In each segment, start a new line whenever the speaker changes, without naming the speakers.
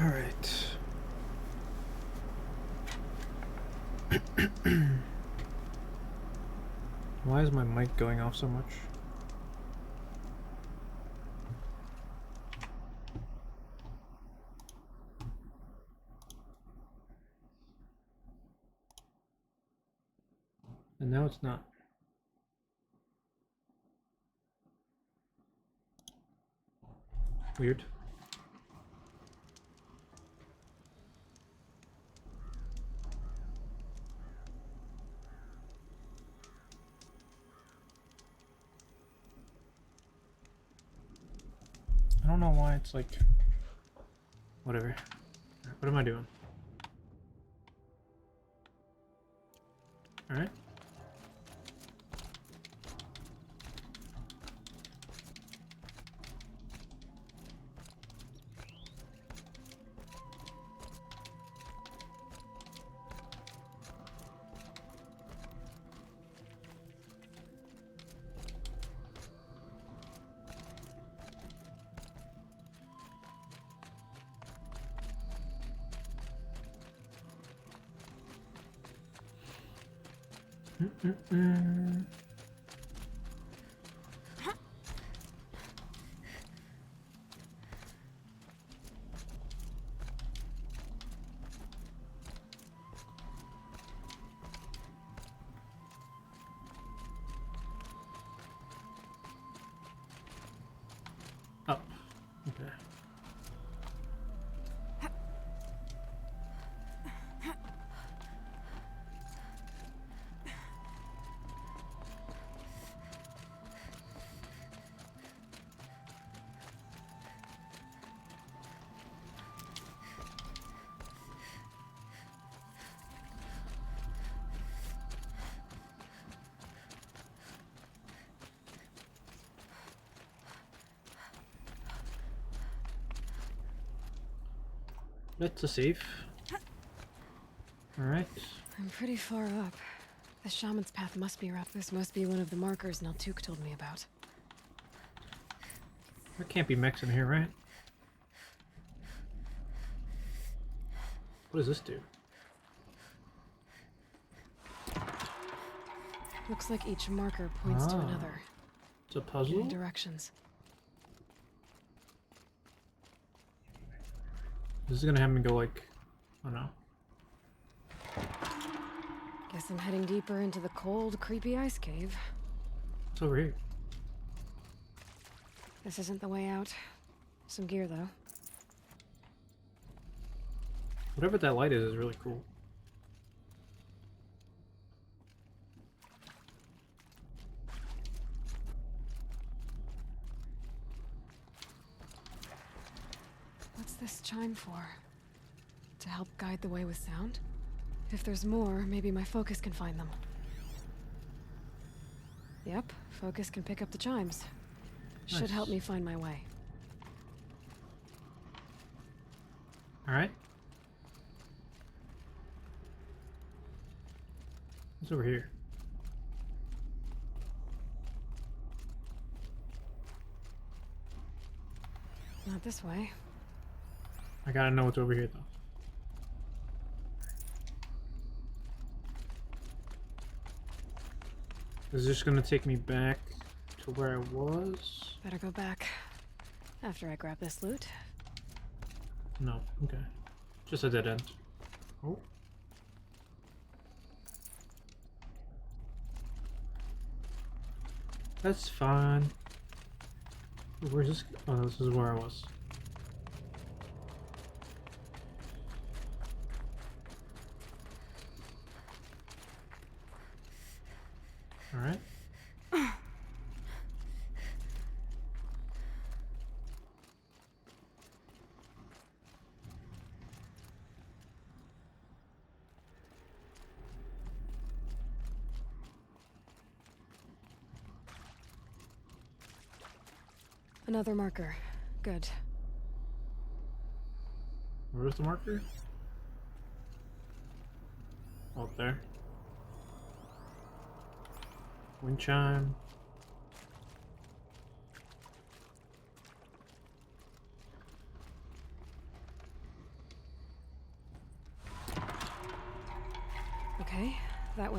Alright. Why is my mic going off so much? And now it's not. Weird. I don't know why it's like... Whatever. What am I doing? Alright. Up. Okay. That's a safe. Alright.
I'm pretty far up. The shaman's path must be rough. This must be one of the markers Naltuk told me about.
There can't be mechs in here, right? What does this do?
Looks like each marker points to another.
It's a puzzle?
In directions.
This is gonna have me go like... Oh no.
Guess I'm heading deeper into the cold, creepy ice cave.
It's over here.
This isn't the way out. Some gear, though.
Whatever that light is really cool.
What's this chime for? To help guide the way with sound? If there's more, maybe my focus can find them. Yep, focus can pick up the chimes.
Nice.
Should help me find my way.
Alright. What's over here?
Not this way.
I gotta know what's over here though. Is this gonna take me back to where I was?
Better go back. After I grab this loot.
No, okay. Just a dead end. Oh. That's fine. Where's this? Oh, this is where I was. Alright.
Another marker. Good.
Where's the marker? Oh, up there. Wind chime.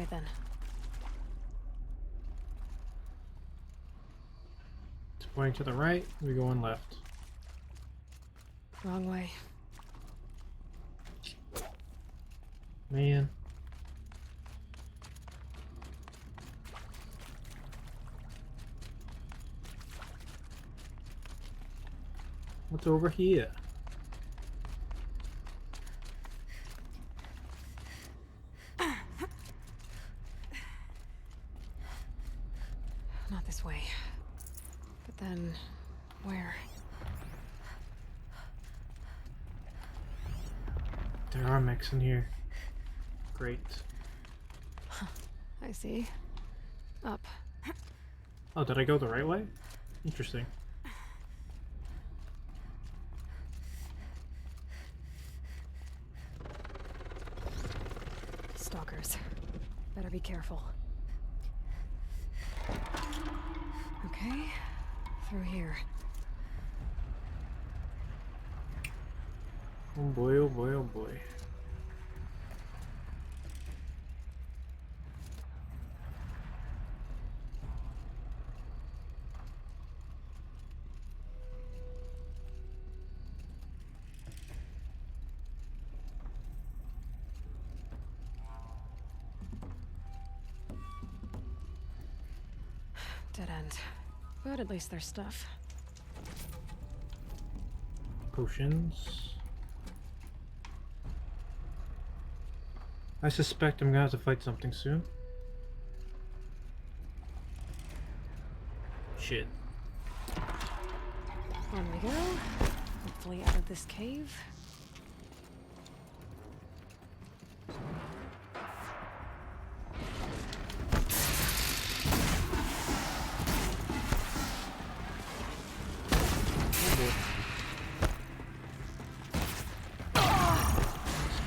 Alright then.
It's pointing to the right, we're going left.
Wrong way.
Man. What's over here?
Not this way. But then, where?
There are mechs in here. Great.
I see. Up.
Oh, did I go the right way? Interesting.
Stalkers. Better be careful. Okay. Through here.
Oh boy, oh boy, oh boy.
Dead end. But at least there's stuff.
Potions. I suspect I'm gonna have to fight something soon. Shit.
On we go. Hopefully out of this cave.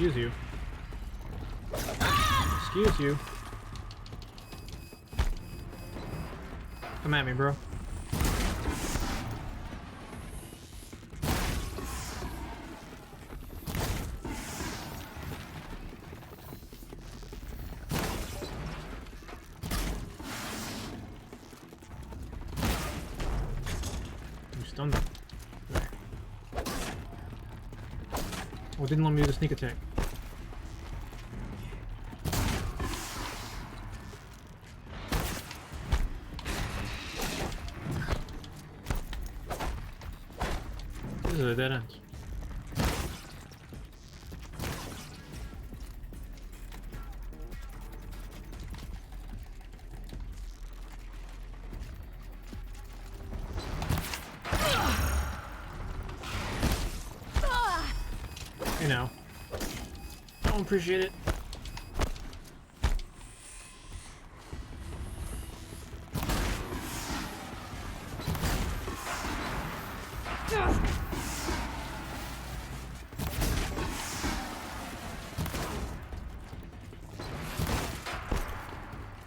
Excuse you. Excuse you. Come at me, bro. You stunned him. There. Oh, it didn't let me do the sneak attack. This is a dead end. You know. I don't appreciate it.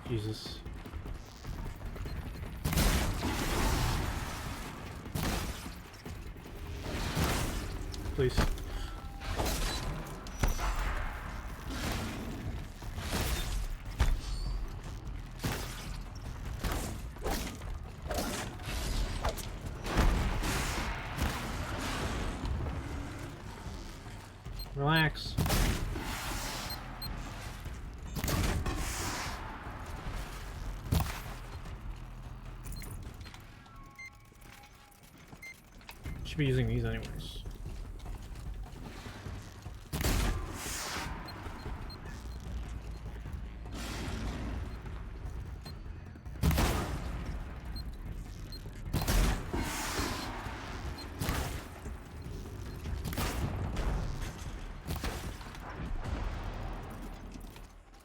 Jesus. Please. Relax. Should be using these anyways.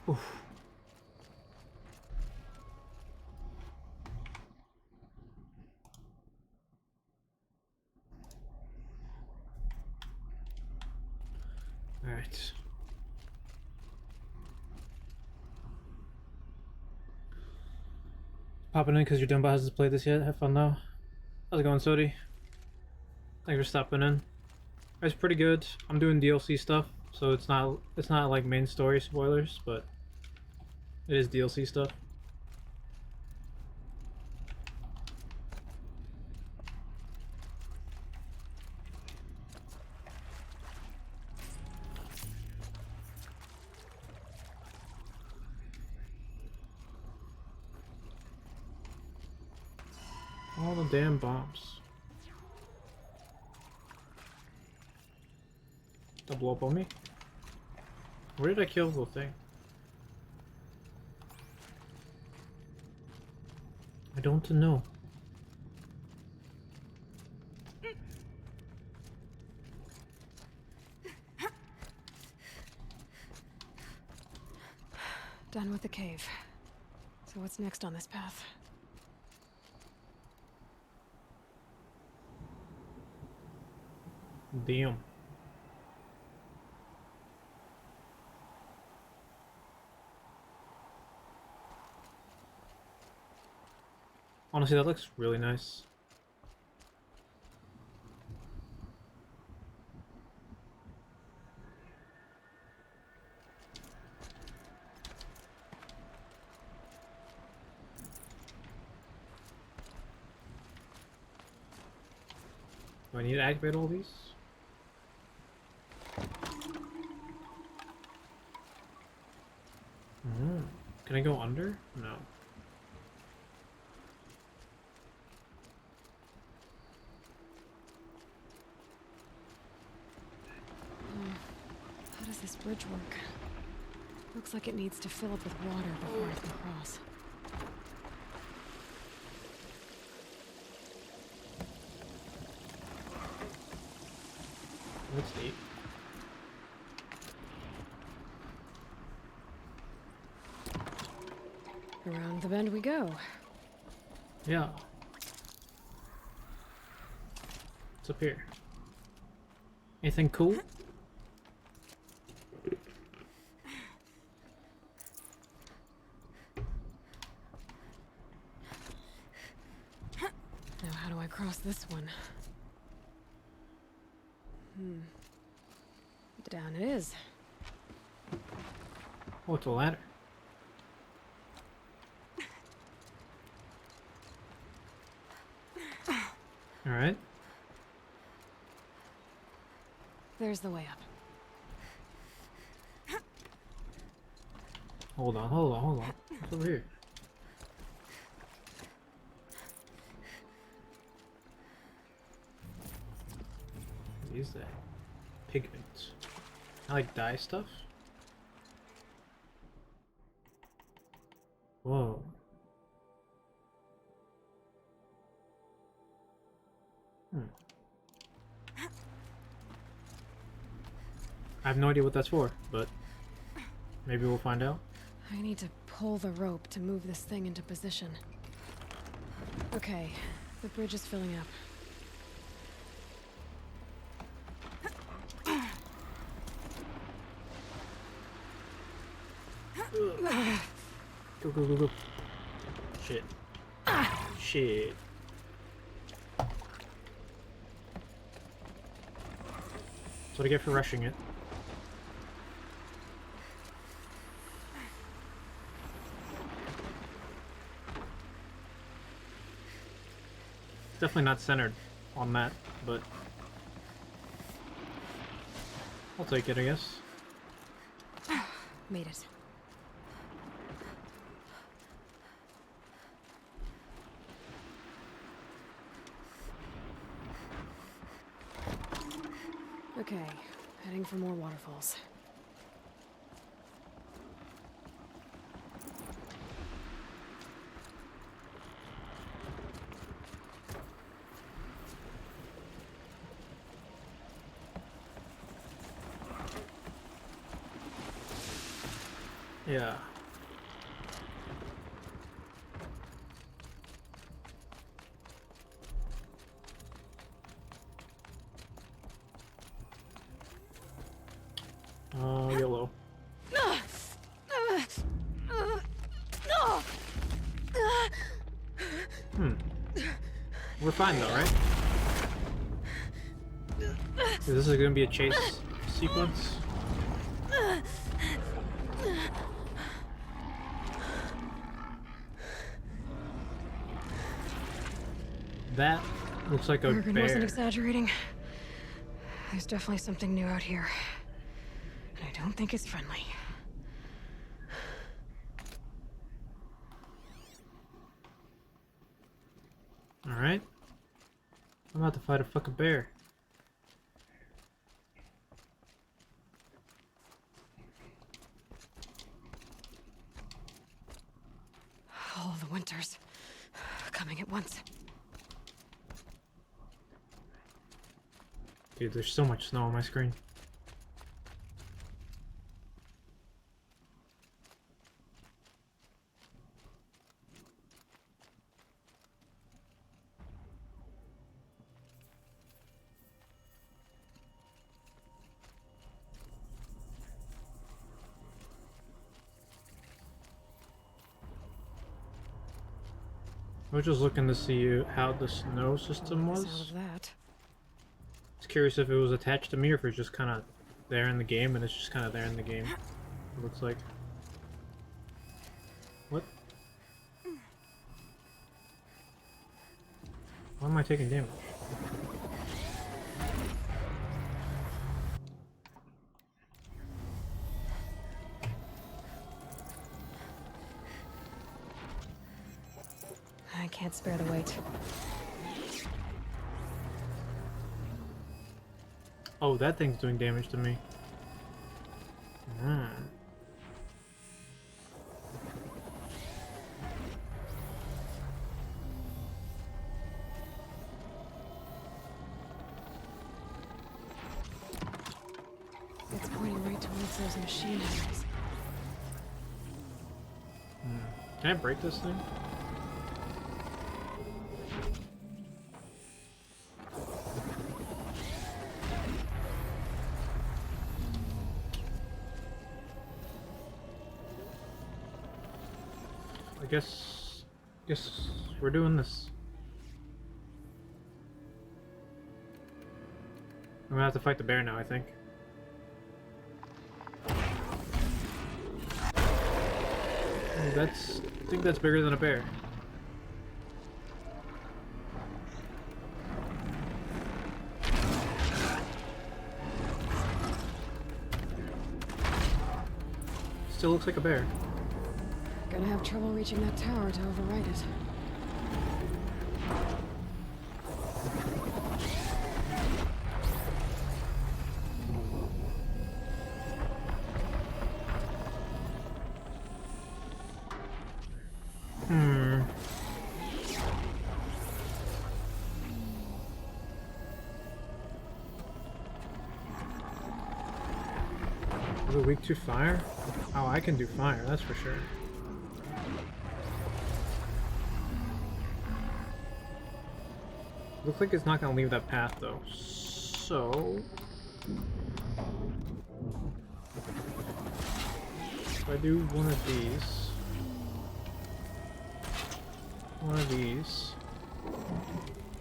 Oof. All right. Popping in because your dumb hasn't played this yet. Have fun though. How's it going, Sodi? Thanks for stopping in. It's pretty good. I'm doing DLC stuff, so it's not like main story spoilers, but It is DLC stuff. All the damn bombs. They'll blow up on me. Where did I kill the thing? I don't know.
Done with the cave. So what's next on this path?
Damn. Honestly, that looks really nice. Do I need to activate all these? Can I go under? No.
How does this bridge work? Looks like it needs to fill up with water before I can cross.
That's neat.
Around the bend we go.
Yeah. What's up here? Anything cool?
Now how do I cross this one? Down it is.
Oh, it's a ladder. Alright.
There's the way up.
Hold on, hold on, hold on. What's over here? What is that? Pigment. I like dye stuff. Whoa. I have no idea what that's for, but maybe we'll find out.
I need to pull the rope to move this thing into position. Okay, the bridge is filling up.
Go, go, go, go. Shit. Shit. That's what I get for rushing it. Definitely not centered on that, but I'll take it, I guess.
Made it. Okay, heading for more waterfalls.
Yeah. Yellow. We're fine though, right? This is gonna be a chase sequence. That looks like a
Morgan
bear.
wasn't exaggerating. There's definitely something new out here. And I don't think it's friendly.
Alright. I'm about to fight a fucking bear.
All the winters coming at once.
Dude, there's so much snow on my screen. I was just looking to see how the snow system
Sound
was.
of that.
I was curious if it was attached to me or if it's just kind of there in the game, and it's just kind of there in the game. It looks like. What? Why am I taking damage?
I can't spare the weight.
Oh, that thing's doing damage to me. Hmm.
It's pointing right towards those machine handles.
Can I break this thing? I guess we're doing this. I'm gonna have to fight the bear now, I think. Oh, I think that's bigger than a bear. Still looks like a bear.
Gonna have trouble reaching that tower to override it.
Is it weak to fire? Oh, I can do fire, that's for sure. Looks like it's not gonna leave that path though. So if I do one of these,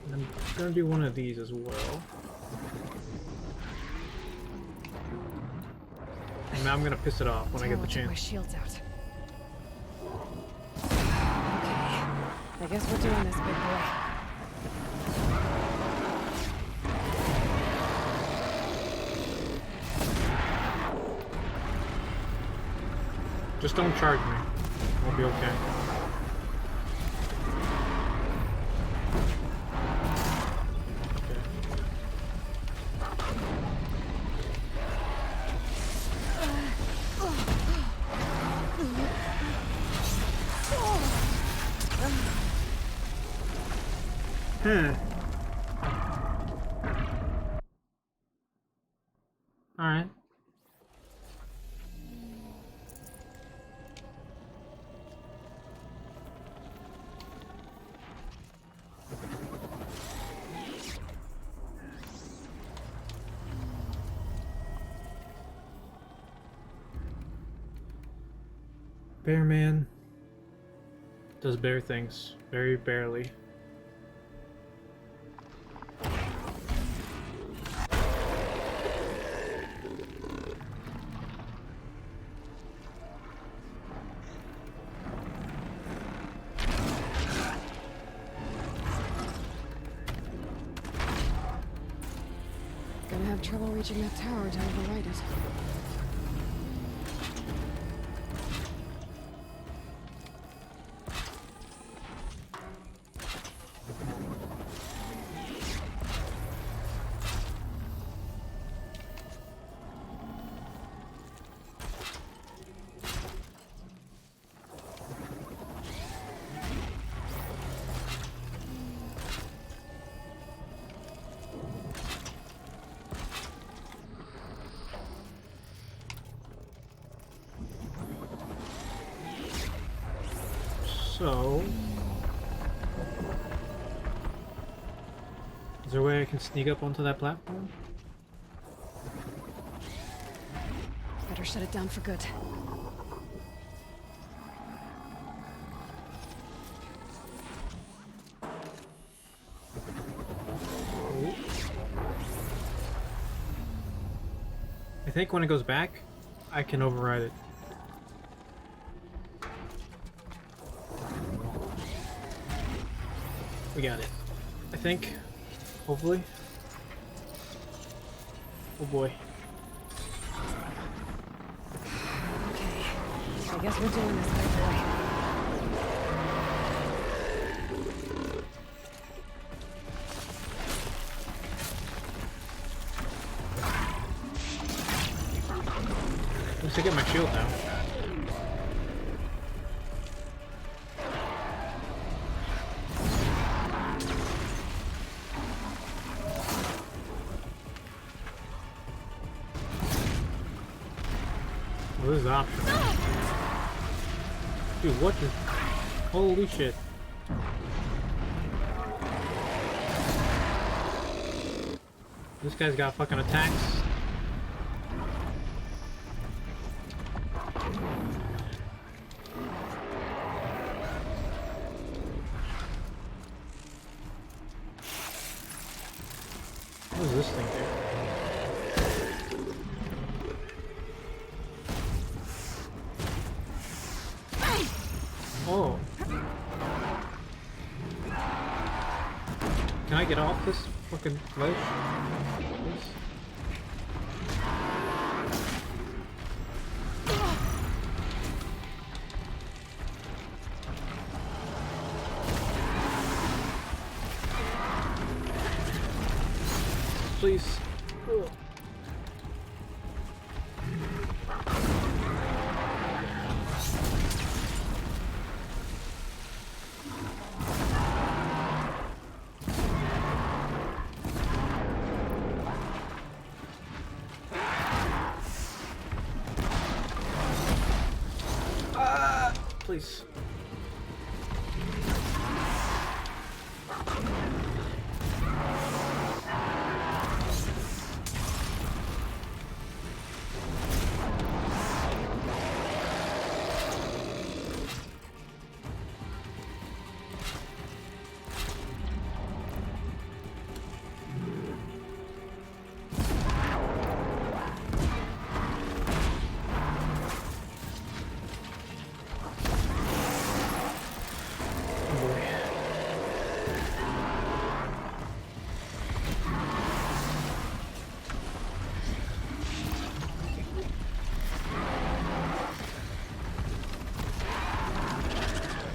and I'm gonna do one of these as well. And now I'm gonna piss it off when I get the
Tower took my
chance.
shields out. Okay. I guess we're doing this, big boy.
Just don't charge me. We'll be okay. Alright. Bear man does bear things very barely.
have trouble reaching that tower to override it.
So, is there a way I can sneak up onto that platform?
Better shut it down for good.
I think when it goes back, I can override it. We got it. I think. Hopefully. Oh boy.
Okay. I guess we're doing this right away.
At least I get my shield now. Well, this is optional. Dude, what the... Holy shit. This guy's got fucking attacks. What does this thing do? Oh. Can I get off this fucking ledge? Please? Please. Ugh. Please.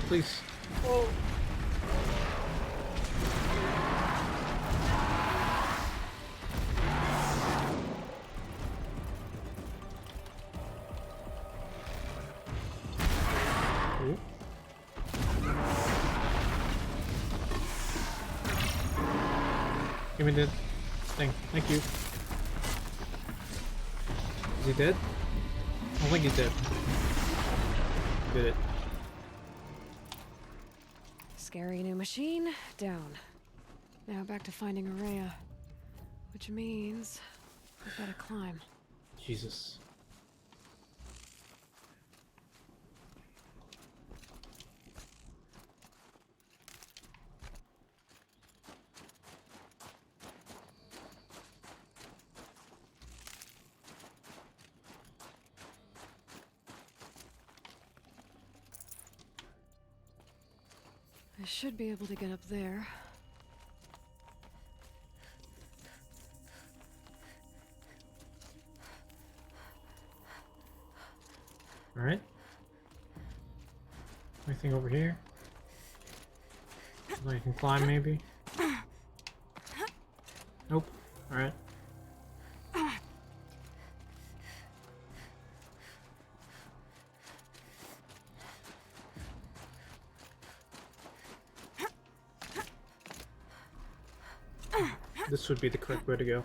Please. Oh. Ooh. Give me the thing. Thank you. Is he dead? I don't think he's dead. Did it.
Scary new machine, down. Now back to finding Araya. Which means we've got to climb.
Jesus.
I should be able to get up there.
Anything over here? Something I can climb, maybe? Nope. Alright. This would be the correct way to go.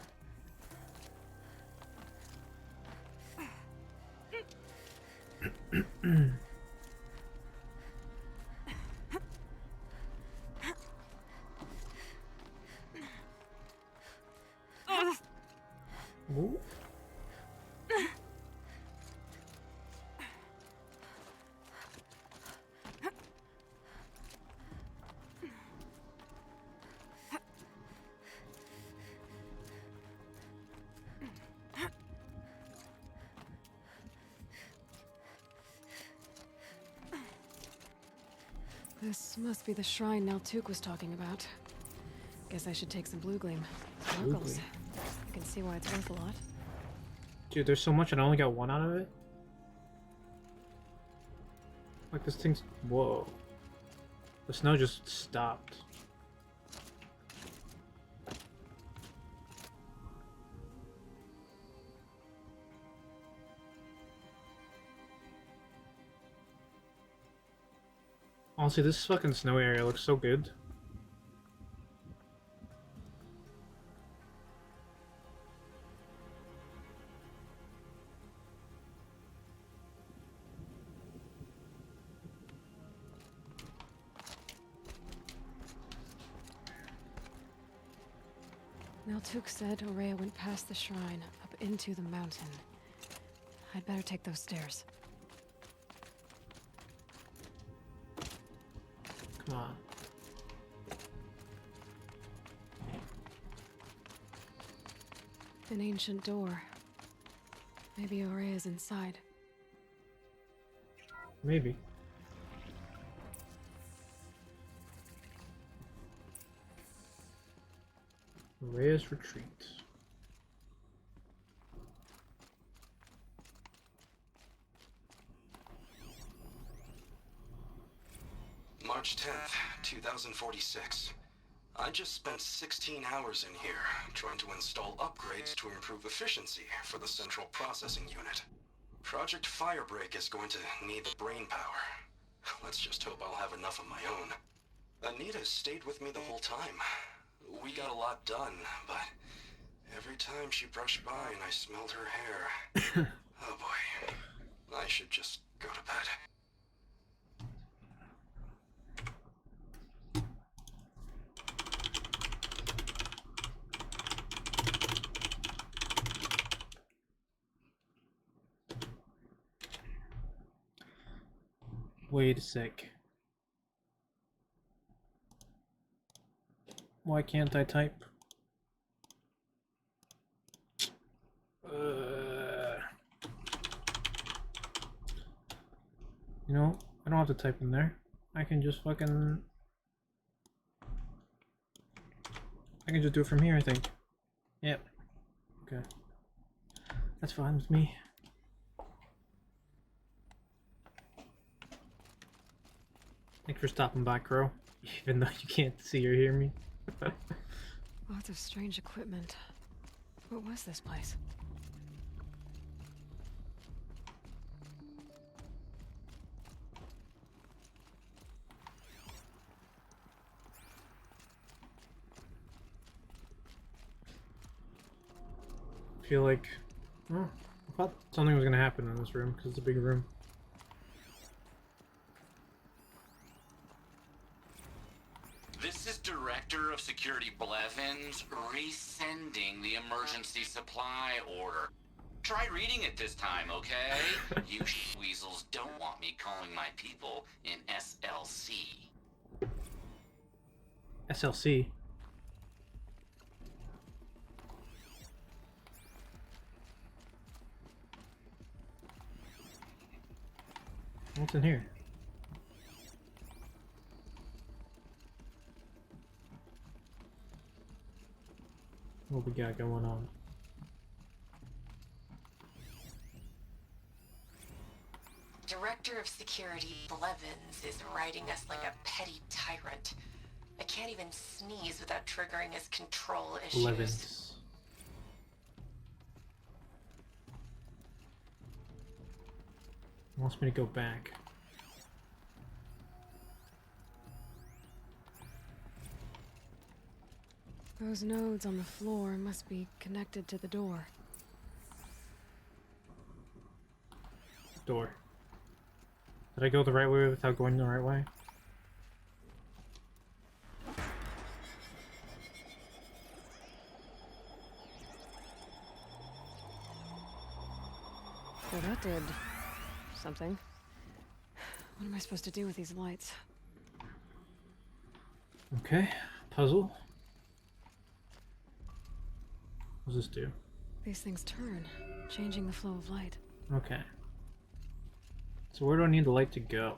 Ooh.
This must be the shrine Naltuk was talking about. Guess I should take some blue gleam.
Blue
Sparkles.
gleam.
I can see why it's worth a lot.
Dude, there's so much and I only got one out of it? Like this thing's... Whoa. The snow just stopped. Honestly, this fucking snow area looks so good.
Naltuk said Aurea went past the shrine, up into the mountain. I'd better take those stairs.
Come on.
An ancient door. Maybe Aurea's inside.
Maybe. Reyes retreat.
March 10th, 2046. I just spent 16 hours in here, trying to install upgrades to improve efficiency for the central processing unit. Project Firebreak is going to need the brain power. Let's just hope I'll have enough of my own. Anita stayed with me the whole time. We got a lot done, but every time she brushed by and I smelled her hair... Oh boy. I should just go to bed.
Wait a sec. Why can't I type? You know, I don't have to type in there. I can just fucking... I can just do it from here, I think. Yep. Okay. That's fine with me. Thanks for stopping by, Crow. Even though you can't see or hear me.
Lots of strange equipment. What was this place?
I feel like... Oh, I thought something was gonna happen in this room, because it's a big room.
This is Director of Security Blevins resending the emergency supply order. Try reading it this time, okay? You weasels don't want me calling my people in SLC.
SLC? What's in here? What we got going on?
Director of of Security Blevins is riding us like a petty tyrant. I can't even sneeze without triggering his control issues.
Blevins. Wants me to go back.
Those nodes on the floor must be connected to the door.
Door. Did I go the right way without going the right way?
So that did something. What am I supposed to do with these lights?
Okay. Puzzle. What does this do?
These things turn, changing the flow of light.
Okay. So where do I need the light to go?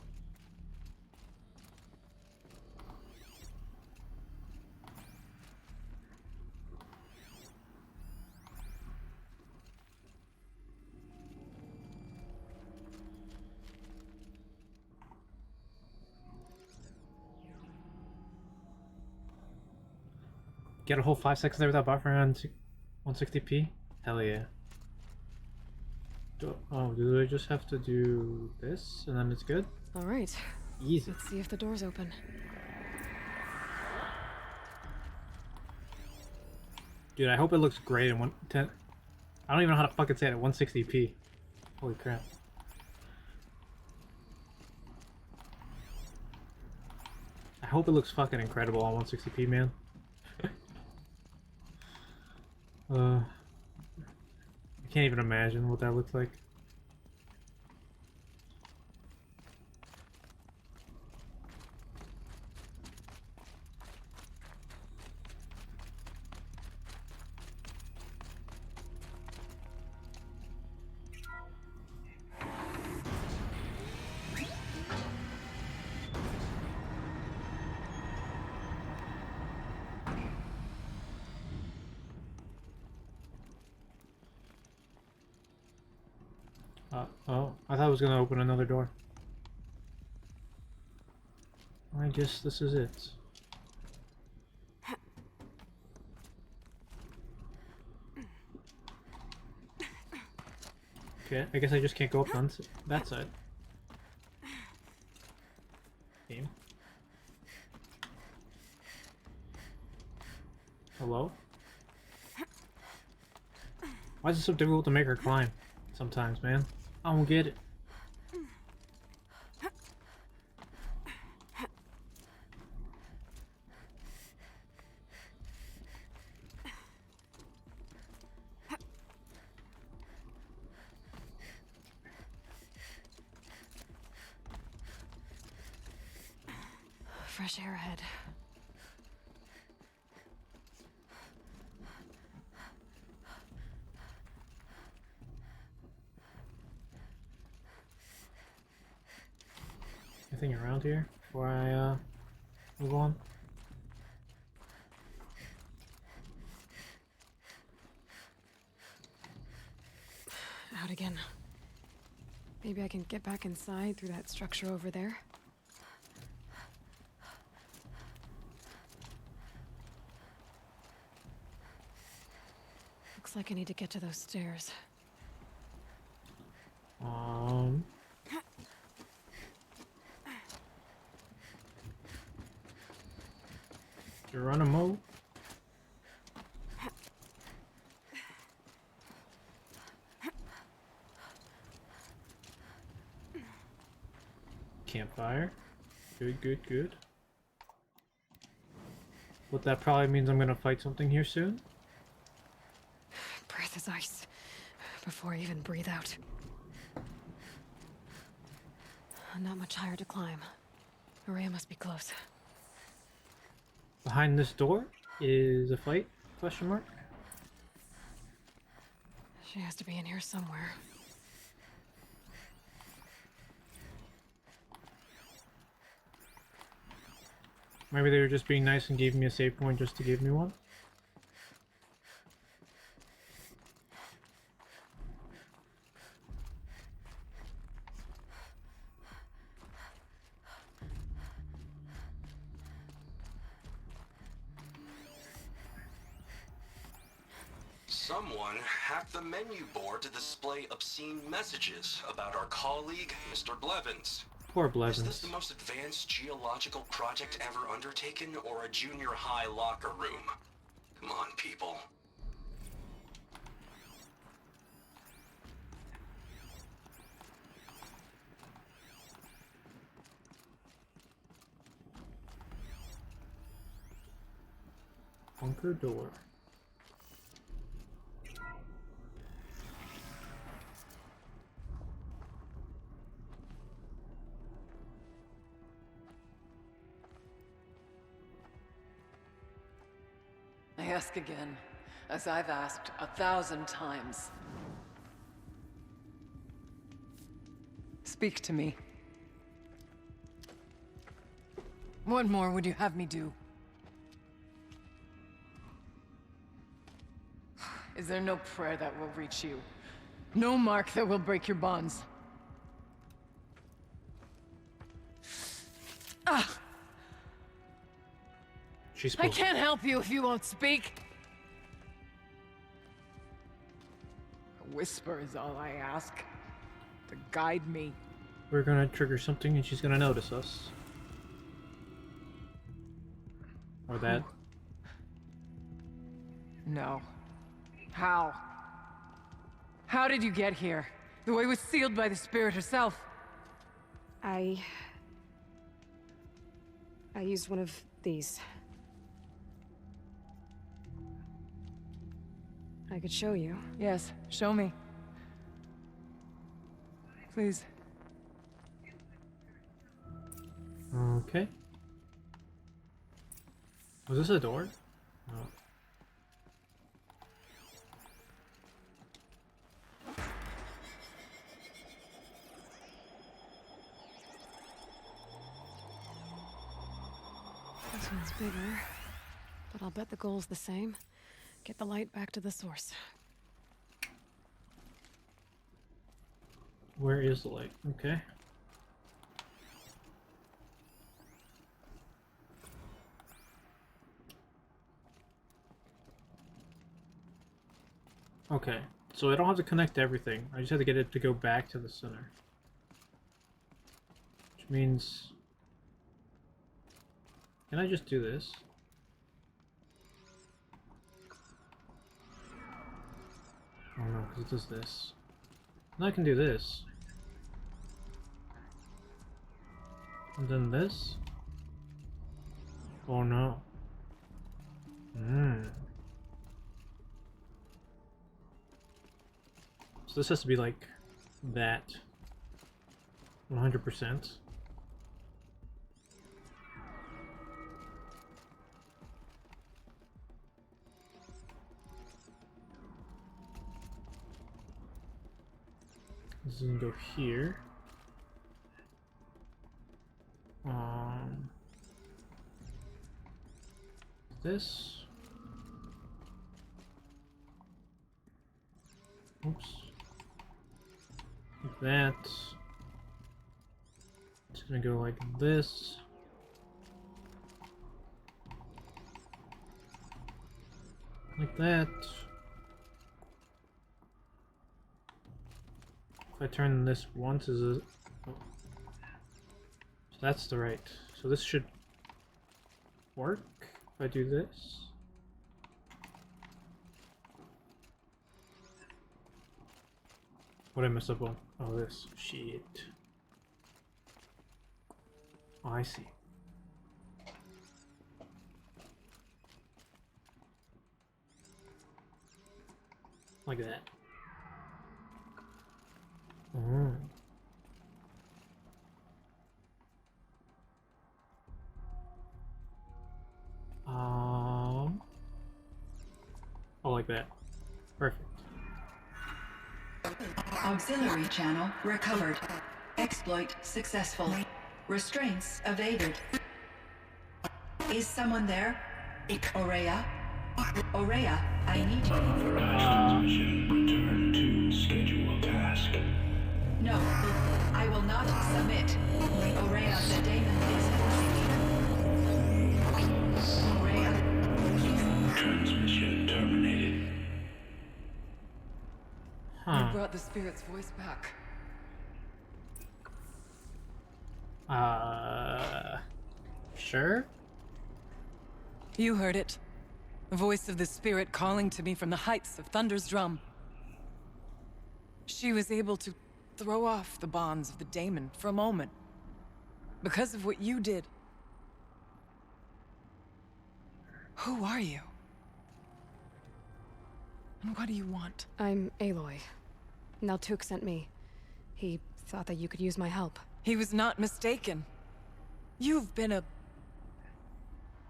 Get a whole 5 seconds there without buffering on 160p? Hell yeah. Do I just have to do this and then it's good?
Alright,
Easy.
let's see if the door's open.
Dude, I hope it looks great in 110. I don't even know how to fucking say it at 160p. Holy crap. I hope it looks fucking incredible on 160p, man. I can't even imagine what that looks like. Oh, I thought I was gonna open another door. I guess this is it. Okay, I guess I just can't go up on that side. Game. Hello? Why is it so difficult to make her climb? Sometimes, man. I don't get it.
Fresh air ahead.
Anything around here before I move on?
Out again. Maybe I can get back inside through that structure over there. Looks like I need to get to those stairs.
Geronimo. Campfire. Good, good, good. But that probably means I'm gonna fight something here soon.
Breath is ice. Before I even breathe out. Not much higher to climb. Araya must be close.
Behind this door is a fight? Question mark.
She has to be in here somewhere.
Maybe they were just being nice and gave me a save point just to give me one.
Someone hacked the menu board to display obscene messages about our colleague, Mr. Blevins.
Poor
Is
Blevins.
this the most advanced geological project ever undertaken, or a junior high locker room? Come on, people.
Bunker door.
I ask again, as I've asked 1,000 times. Speak to me. What more would you have me do? Is there no prayer that will reach you? No mark that will break your bonds? Ah!
She
I
spoke.
can't help you if you won't speak. A whisper is all I ask. To guide me.
We're gonna trigger something and she's gonna notice us. Or that.
No. How? How did you get here? The way was sealed by the spirit herself.
I used one of these. I could show you.
Yes, show me. Please.
Okay. Was this a door? No.
This one's bigger, but I'll bet the goal's the same. Get the light back to the source.
Where is the light? Okay. Okay, so I don't have to connect everything. I just have to get it to go back to the center. Which means... Can I just do this? Oh no, because it does this. And I can do this. And then this? Oh no. So this has to be like that. 100%. This is gonna go here. This. Oops. Like that. It's gonna go like this. Like that. If I turn this once, is it? Oh. So that's the right. So this should work if I do this. What did I mess up on? Oh, this. Shit. Oh, I see. Like that. Oh. Oh, like that. Perfect.
Auxiliary channel recovered. Exploit successful. Restraints evaded. Is someone there? Aurea? Aurea, I need you.
Authorized transmission. Return to scheduled task.
No, I will not submit. Aurea, the daemon is forcing you. Aurea.
Transmission terminated.
You brought the spirit's voice back.
Sure?
You heard it. The voice of the spirit calling to me from the heights of Thunder's drum. She was able to throw off the bonds of the daemon for a moment. Because of what you did. Who are you? And what do you want?
I'm Aloy. Naltuk sent me. He thought that you could use my help.
He was not mistaken. You've been a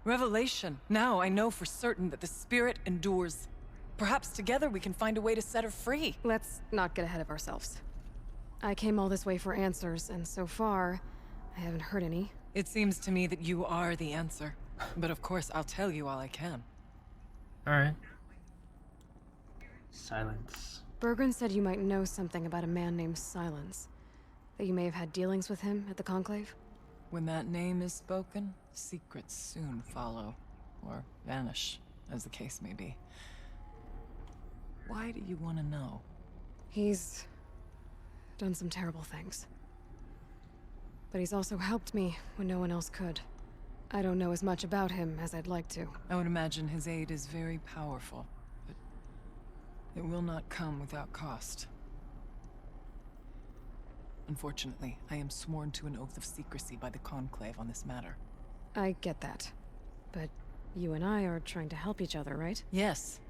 revelation. Now I know for certain that the spirit endures. Perhaps together we can find a way to set her free.
Let's not get ahead of ourselves. I came all this way for answers, and so far, I haven't heard any.
It seems to me that you are the answer. But of course, I'll tell you all I can.
Alright. Silence.
Bergren said you might know something about a man named Silence. That you may have had dealings with him at the Conclave?
When that name is spoken, secrets soon follow. Or vanish, as the case may be. Why do you want to know?
He's done some terrible things. But he's also helped me when no one else could. I don't know as much about him as I'd like to.
I would imagine his aid is very powerful, but it will not come without cost. Unfortunately, I am sworn to an oath of secrecy by the Conclave on this matter.
I get that. But you and I are trying to help each other, right?
Yes.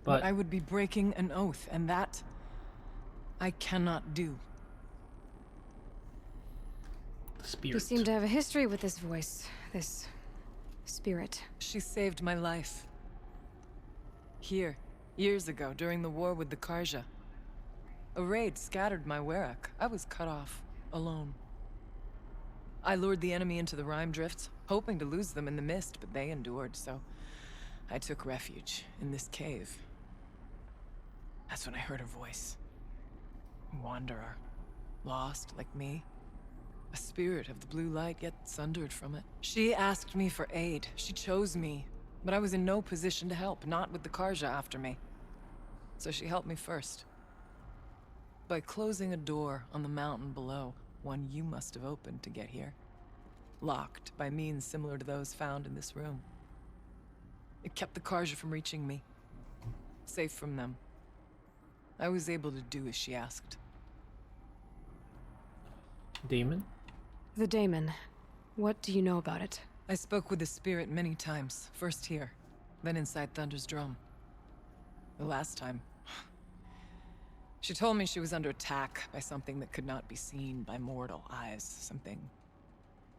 But
I would be breaking an oath, and that I cannot do.
the spirit.
You seem to have a history with this voice, this spirit.
She saved my life. Here, years ago, during the war with the Karja. A raid scattered my Werak. I was cut off, alone. I lured the enemy into the Rime Drifts, hoping to lose them in the mist, but they endured, so I took refuge in this cave. That's when I heard her voice. A wanderer. Lost, like me. A spirit of the blue light, yet sundered from it. She asked me for aid. She chose me. But I was in no position to help, not with the Karja after me. So she helped me first. By closing a door on the mountain below, one you must have opened to get here. Locked by means similar to those found in this room. It kept the Karja from reaching me. Safe from them. I was able to do as she asked.
Demon?
The daemon. What do you know about it?
I spoke with the spirit many times. First here, then inside Thunder's drum. The last time... She told me she was under attack by something that could not be seen by mortal eyes. Something...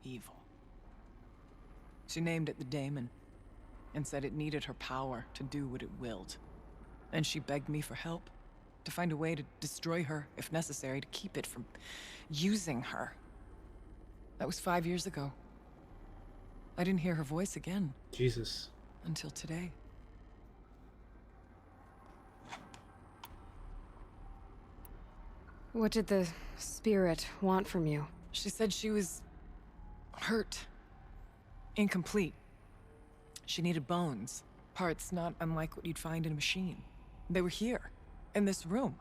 evil. She named it the daemon, and said it needed her power to do what it willed. And she begged me for help, to find a way to destroy her, if necessary, to keep it from using her. That was 5 years ago. I didn't hear her voice again.
Jesus.
Until today.
What did the spirit want from you?
She said she was... hurt. Incomplete. She needed bones. Parts not unlike what you'd find in a machine. They were here. In this room.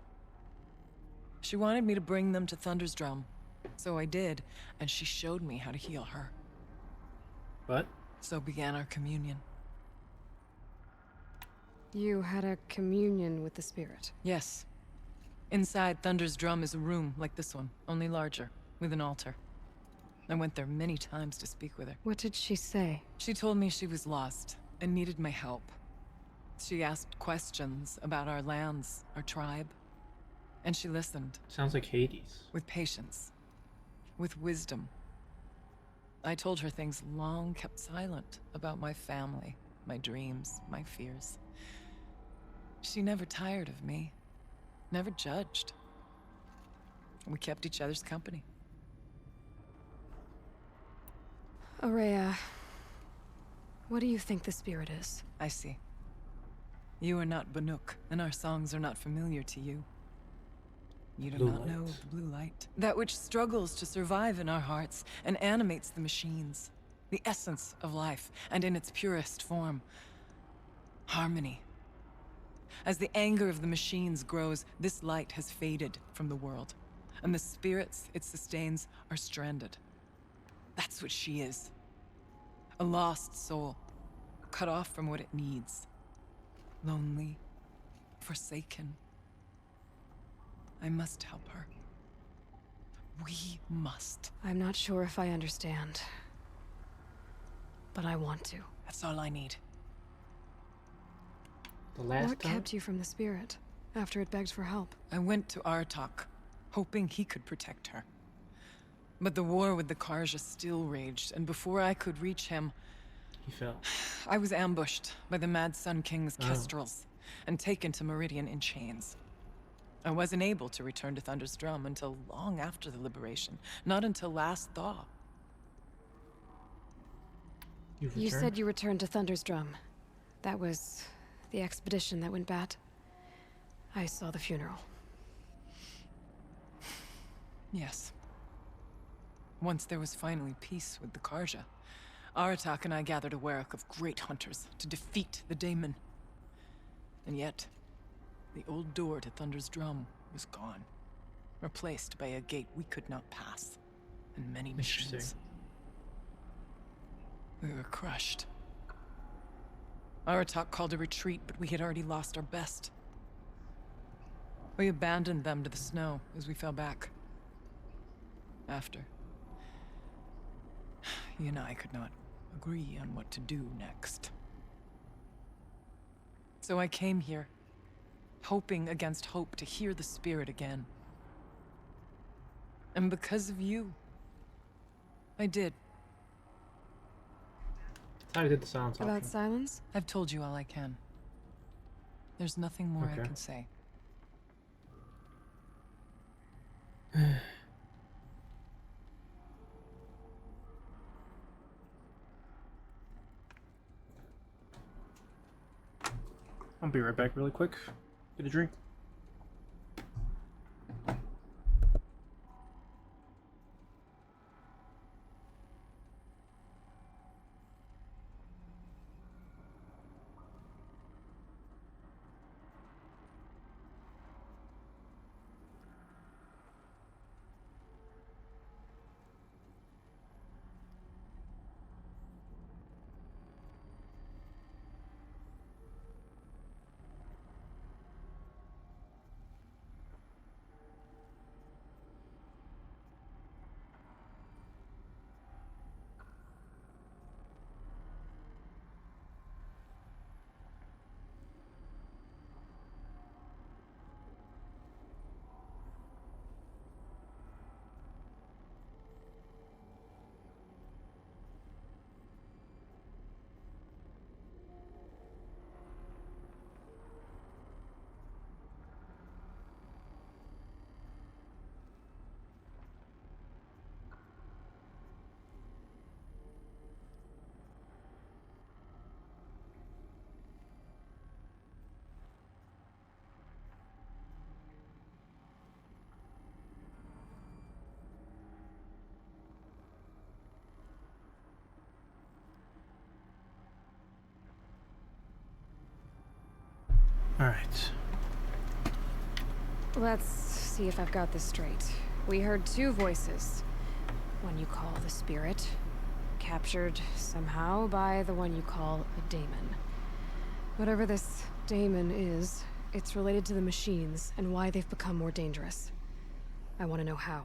She wanted me to bring them to Thunder's drum. So I did, and she showed me how to heal her.
What?
So began our communion.
You had a communion with the spirit.
Yes. Inside Thunder's drum is a room like this one, only larger, with an altar. I went there many times to speak with her.
What did she say?
She told me she was lost, and needed my help. She asked questions about our lands, our tribe. And she listened.
Sounds like Hades.
With patience. With wisdom. I told her things long kept silent about my family, my dreams, my fears. She never tired of me. Never judged. We kept each other's company.
Aurea, what do you think the spirit is?
I see. You are not Banuk, and our songs are not familiar to you. You do
Blue
not know
light.
the blue light. That which struggles to survive in our hearts and animates the machines. The essence of life, and in its purest form. Harmony. As the anger of the machines grows, this light has faded from the world, and the spirits it sustains are stranded. That's what she is. A lost soul, cut off from what it needs. Lonely, forsaken. I must help her. We must.
I'm not sure if I understand. But I want to.
That's all I need.
The last
What
time?
kept you from the spirit after it begged for help?
I went to Artok, hoping he could protect her. But the war with the Karja still raged, and before I could reach him,
He fell.
I was ambushed by the Mad Sun King's
Oh.
kestrels and taken to Meridian in chains. I wasn't able to return to Thunder's Drum until long after the liberation, not until last thaw.
You've
You
returned?
said you returned to Thunder's Drum. That was the expedition that went bad. I saw the funeral.
Yes. Once there was finally peace with the Karja, Aratak and I gathered a Warwick of great hunters to defeat the Daemon. And yet, the old door to Thunder's Drum was gone, replaced by a gate we could not pass, and many machines.
Interesting.
We were crushed. Aratak called a retreat, but we had already lost our best. We abandoned them to the snow as we fell back. After, he and I could not agree on what to do next. So I came here, hoping against hope to hear the spirit again. And because of you, I did.
That's how I did the silence
About
option.
silence?
I've told you all I can. There's nothing more I
Okay.
can say.
I'll be right back really quick. Get a drink. Alright.
Let's see if I've got this straight. We heard two voices. One you call the spirit, captured somehow by the one you call a daemon. Whatever this daemon is, it's related to the machines and why they've become more dangerous. I want to know how.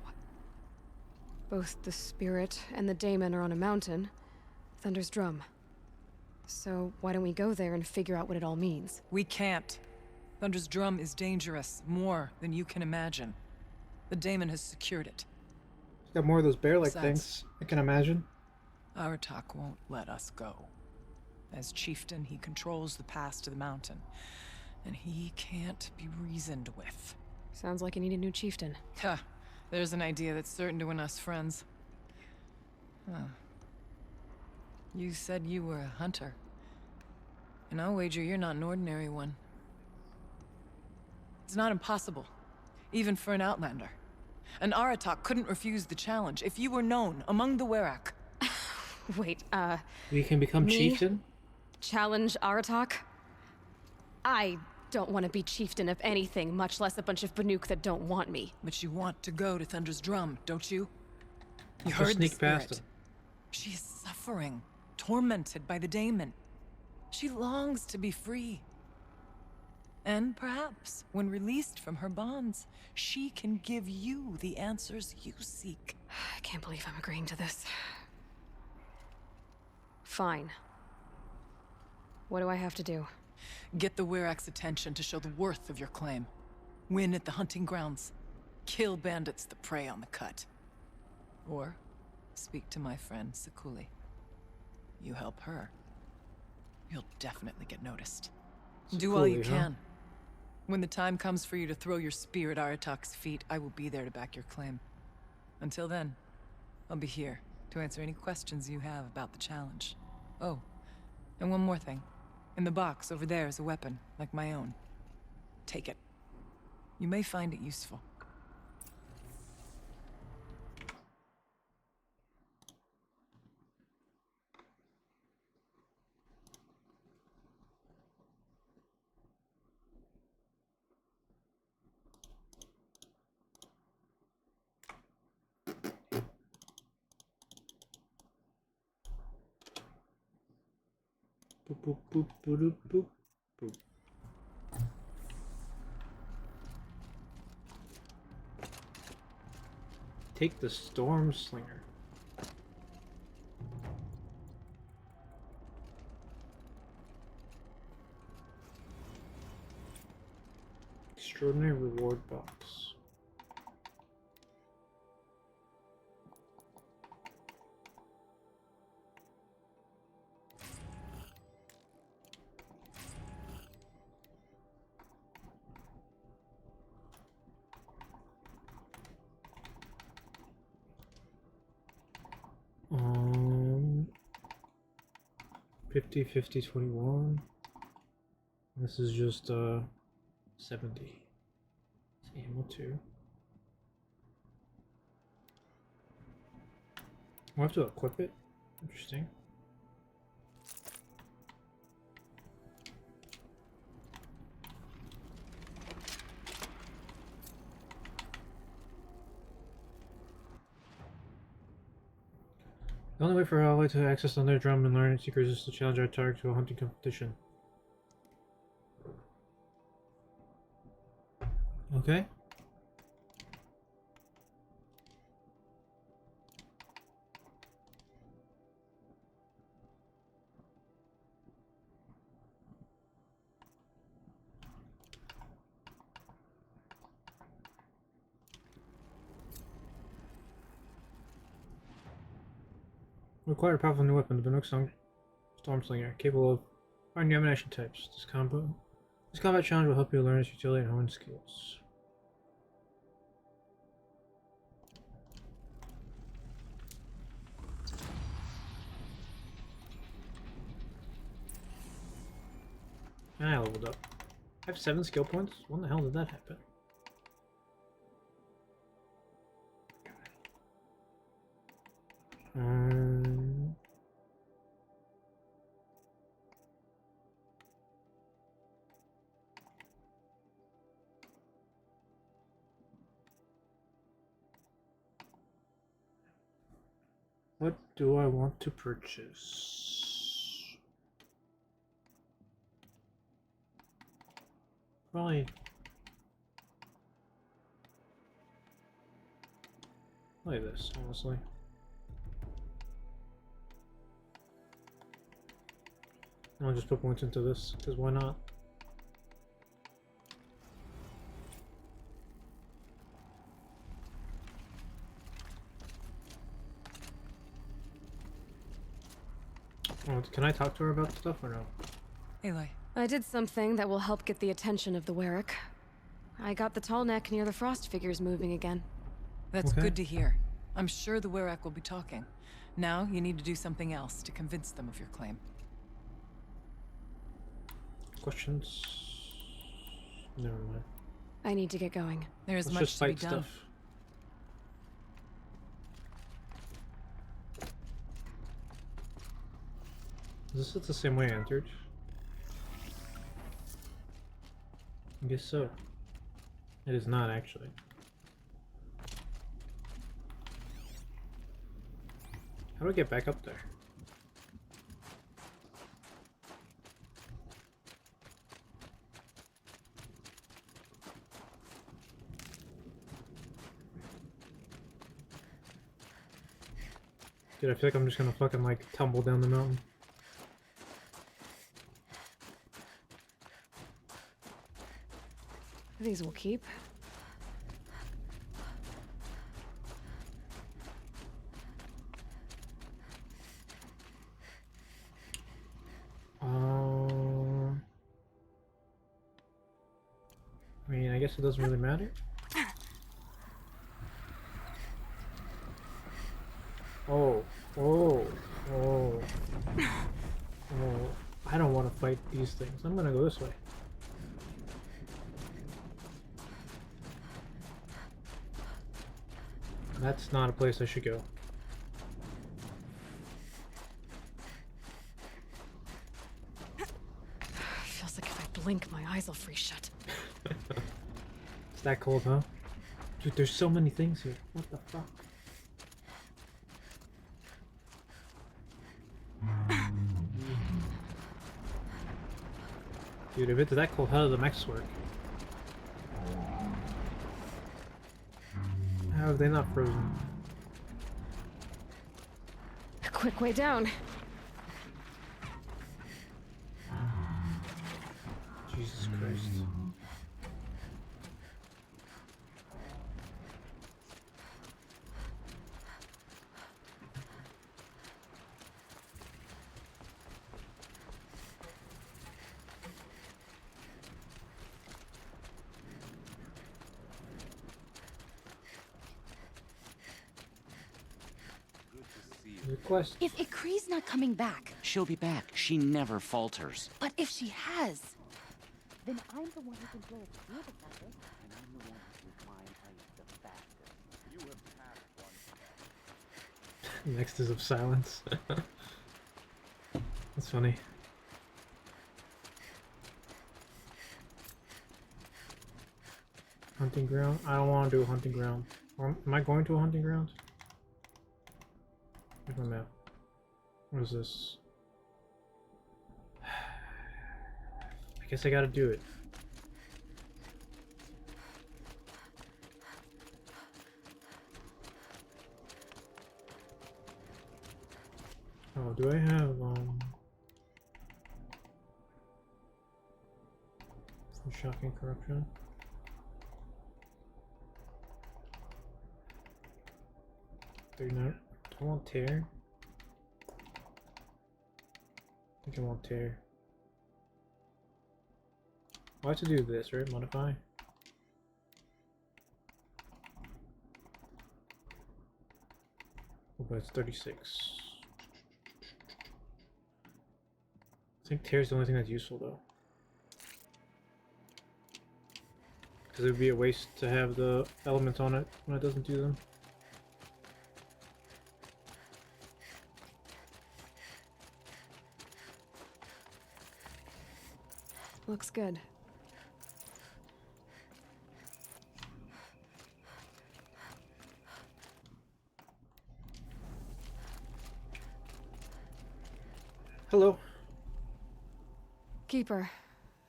Both the spirit and the daemon are on a mountain, Thunder's Drum. So why don't we go there and figure out what it all means?
We can't. Thunder's Drum is dangerous, more than you can imagine. The Daemon has secured it.
Got more of those bear-like
Besides-
things, I can imagine.
Aratak won't let us go. As chieftain, he controls the pass to the mountain, and he can't be reasoned with.
Sounds like you need a new chieftain.
Huh. There's an idea that's certain to win us friends. Huh. You said you were a hunter. And I'll wager you're not an ordinary one. It's not impossible, even for an outlander. And Aratak couldn't refuse the challenge if you were known among the Werak.
Wait,
We can become
Me?
chieftain?
challenge Aratak? I don't want to be chieftain of anything, much less a bunch of Banuk that don't want me.
But you want to go to Thunder's Drum, don't you? You
Just
heard the
sneak past
spirit.
him.
She is suffering, tormented by the daemon. She longs to be free. And perhaps, when released from her bonds, she can give you the answers you seek.
I can't believe I'm agreeing to this. Fine. What do I have to do?
Get the Werak's attention to show the worth of your claim. Win at the hunting grounds. Kill bandits that prey on the cut. Or speak to my friend Sakuli. You help her, you'll definitely get noticed. Do all you
Sakuli, huh?
can. When the time comes for you to throw your spear at Aratak's feet, I will be there to back your claim. Until then, I'll be here to answer any questions you have about the challenge. Oh, and one more thing. In the box over there is a weapon, like my own. Take it. You may find it useful.
Boop, boop, boop, boop, boop, boop. Take the Storm Slinger. Extraordinary reward box. Um, 50, 50, 21. This is just 70. It's ammo too. I'll have to equip it. Interesting. The only way for Ally to access another drum and learn its secrets is to challenge our target to a hunting competition. Okay. Require a powerful new weapon, the Banuk Storm Slinger, capable of firing new ammunition types. This combat challenge will help you learn its utility and hone skills. And I leveled up. I have 7 skill points? When the hell did that happen? What do I want to purchase? Probably this, honestly. I'll just put points into this, because why not? Oh, can I talk to her about stuff or no?
Aloy,
I did something that will help get the attention of the Werak. I got the tall neck near the frost figures moving again.
that's
Okay.
good to hear. I'm sure the Werak will be talking. Now you need to do something else to convince them of your claim.
Questions? Never mind.
I need to get going.
There's
Let's
much
just
to be
fight
done.
stuff. Is this the same way I entered? I guess so. It is not actually. How do I get back up there? Dude, I feel like I'm just gonna fucking like tumble down the mountain.
These will keep.
I mean, I guess it doesn't really matter. Oh, oh, oh, oh. I don't want to fight these things. I'm gonna go this way. That's not a place I should go.
Feels like if I blink, my eyes will freeze shut.
It's that cold, huh? Dude, there's so many things here. What the fuck? Dude, if it's that cold, how do the mechs work? How have they not frozen?
A quick way down.
Jesus Christ. Request.
If Ikri's not coming back,
She'll be back. She never falters.
but if she has, then I'm the one who can blow a spear beside her.
And I'm the one who can climb ice the fastest. You have passed one.
Next is of silence. That's funny. Hunting ground? I don't want to do a hunting ground. Or am I going to a hunting ground? Where's my map? What is this? I guess I gotta do it. Oh, do I have, for shocking corruption? They're not. I want tear. I think I want tear. I have to do this, right? Modify. Oh, but it's 36. I think tear is the only thing that's useful though. Because it would be a waste to have the elements on it when it doesn't do them.
Looks good.
Hello.
Keeper,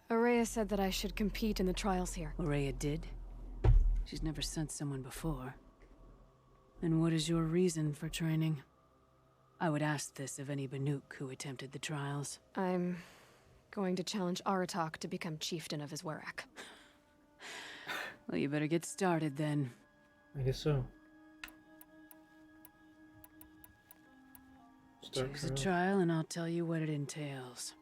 Araya said that I should compete in the trials here.
Araya did? She's never sent someone before. And what is your reason for training? I would ask this of any Banuk who attempted the trials.
I'm going to challenge Aratak to become chieftain of his Werak.
Well, you better get started then.
I guess so.
Choose a trial and I'll tell you what it entails.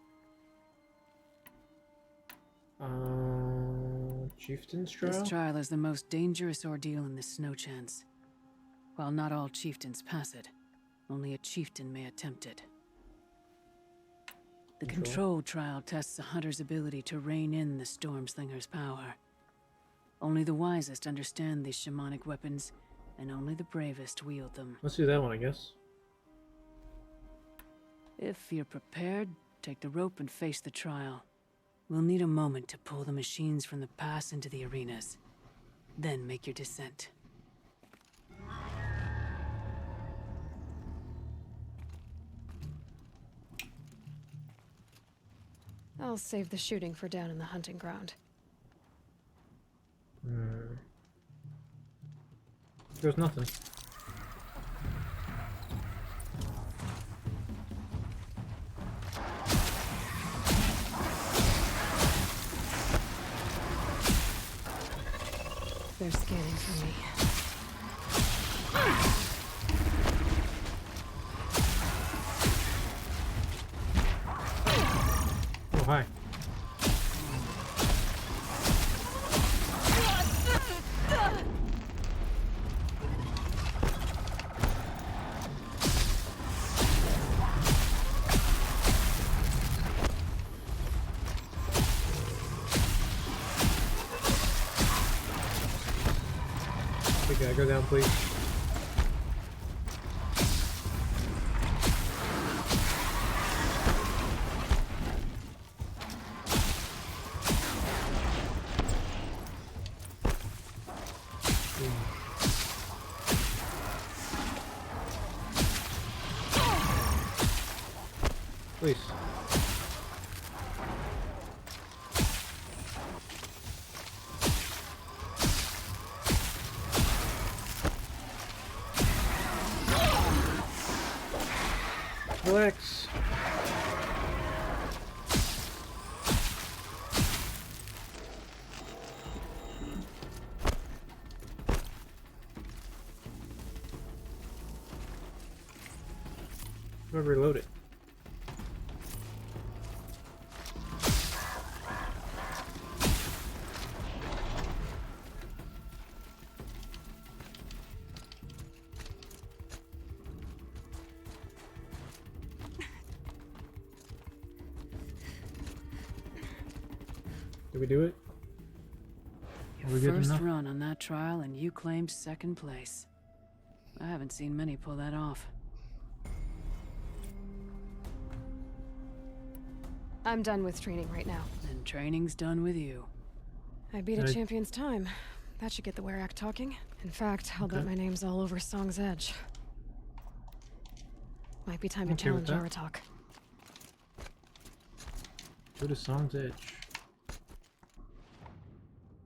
Chieftain's trial?
This trial is the most dangerous ordeal in the Snow Chance. While not all chieftains pass it, only a chieftain may attempt it. The control trial tests a hunter's ability to rein in the Stormslinger's power. Only the wisest understand these shamanic weapons, and only the bravest wield them.
Let's do that one, I guess.
If you're prepared, take the rope and face the trial. We'll need a moment to pull the machines from the pass into the arenas. Then make your descent.
I'll save the shooting for down in the hunting ground.
There's nothing.
They're scanning for me.
Oh, hi. Okay, go down, please. Please. Relax. I'm gonna reload it. Did we do it? Are we good
First
enough?
run on that trial, and you claimed second place. I haven't seen many pull that off.
I'm done with training right now.
And training's done with you.
I beat a
Hey.
champion's time. That should get the Werak talking. In fact, I'll bet
Okay.
my name's all over Song's Edge. Might be time to
Okay with
challenge
that.
Aratak.
Go to Song's Edge.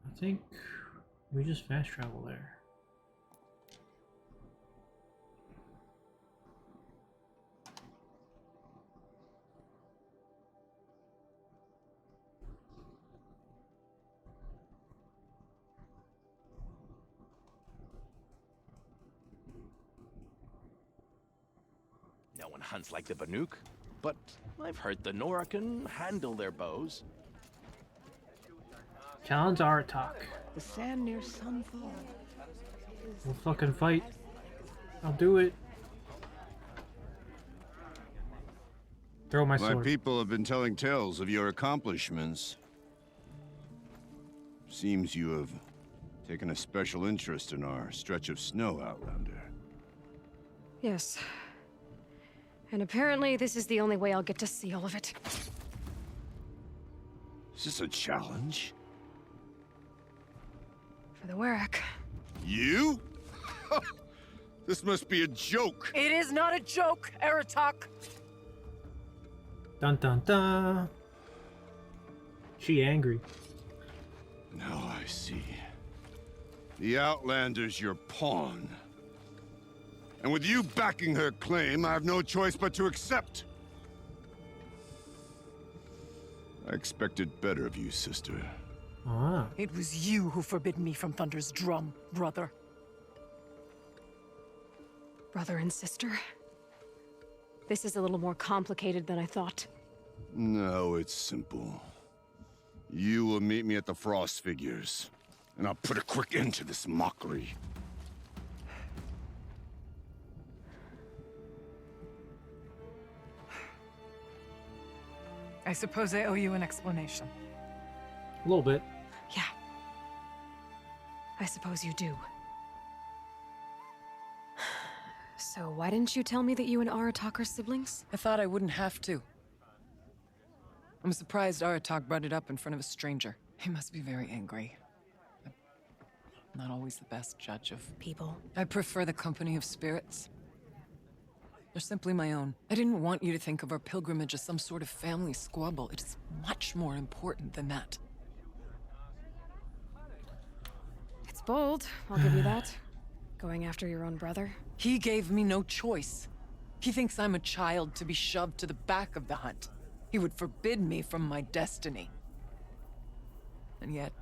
I think we just fast travel there.
No one hunts like the Banuk, but I've heard the Nora can handle their bows.
Challenge Aratak.
The sand near Sunfall.
We'll fucking fight. I'll do it. Throw my
My
sword.
people have been telling tales of your accomplishments. Seems you have taken a special interest in our stretch of snow, Outlander.
Yes. And apparently this is the only way I'll get to see all of it.
Is this a challenge?
For the Werak.
You? This must be a joke.
It is not a joke, Aratak.
Dun dun dun. She angry.
Now I see. The Outlander's your pawn. And with you backing her claim, I have no choice but to accept. I expected better of you, sister.
Ah.
It was you who forbid me from Thunder's drum, brother.
Brother and sister? This is a little more complicated than I thought.
No, it's simple. You will meet me at the Frost Figures, and I'll put a quick end to this mockery.
I suppose I owe you an explanation.
A little bit.
Yeah. I suppose you do. So why didn't you tell me that you and Aratak are siblings?
I thought I wouldn't have to. I'm surprised Aratak brought it up in front of a stranger. He must be very angry. I'm not always the best judge of
people.
I prefer the company of spirits. They're simply my own. I didn't want you to think of our pilgrimage as some sort of family squabble. It is much more important than that.
It's bold, I'll give you that. Going after your own brother.
He gave me no choice. He thinks I'm a child to be shoved to the back of the hunt. He would forbid me from my destiny. And yet,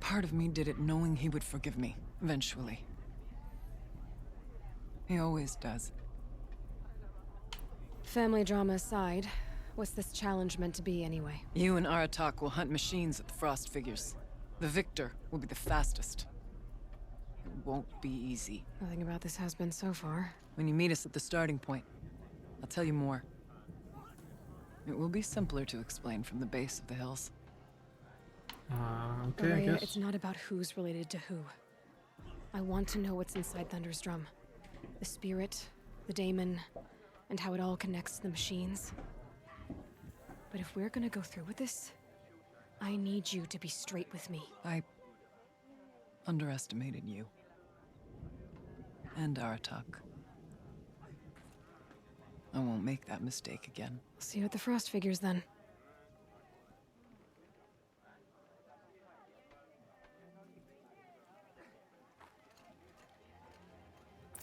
part of me did it knowing he would forgive me, eventually. He always does.
Family drama aside, what's this challenge meant to be anyway?
You and Aratak will hunt machines at the Frost Figures. The victor will be the fastest. It won't be easy.
Nothing about this has been so far.
When you meet us at the starting point, I'll tell you more. It will be simpler to explain from the base of the hills.
Okay, I
Araya,
guess.
it's not about who's related to who. I want to know what's inside Thunder's drum. The spirit, the daemon, and how it all connects to the machines. But if we're gonna go through with this, I need you to be straight with me.
I underestimated you. And Aratak. I won't make that mistake again.
See you at the Frost Figures then.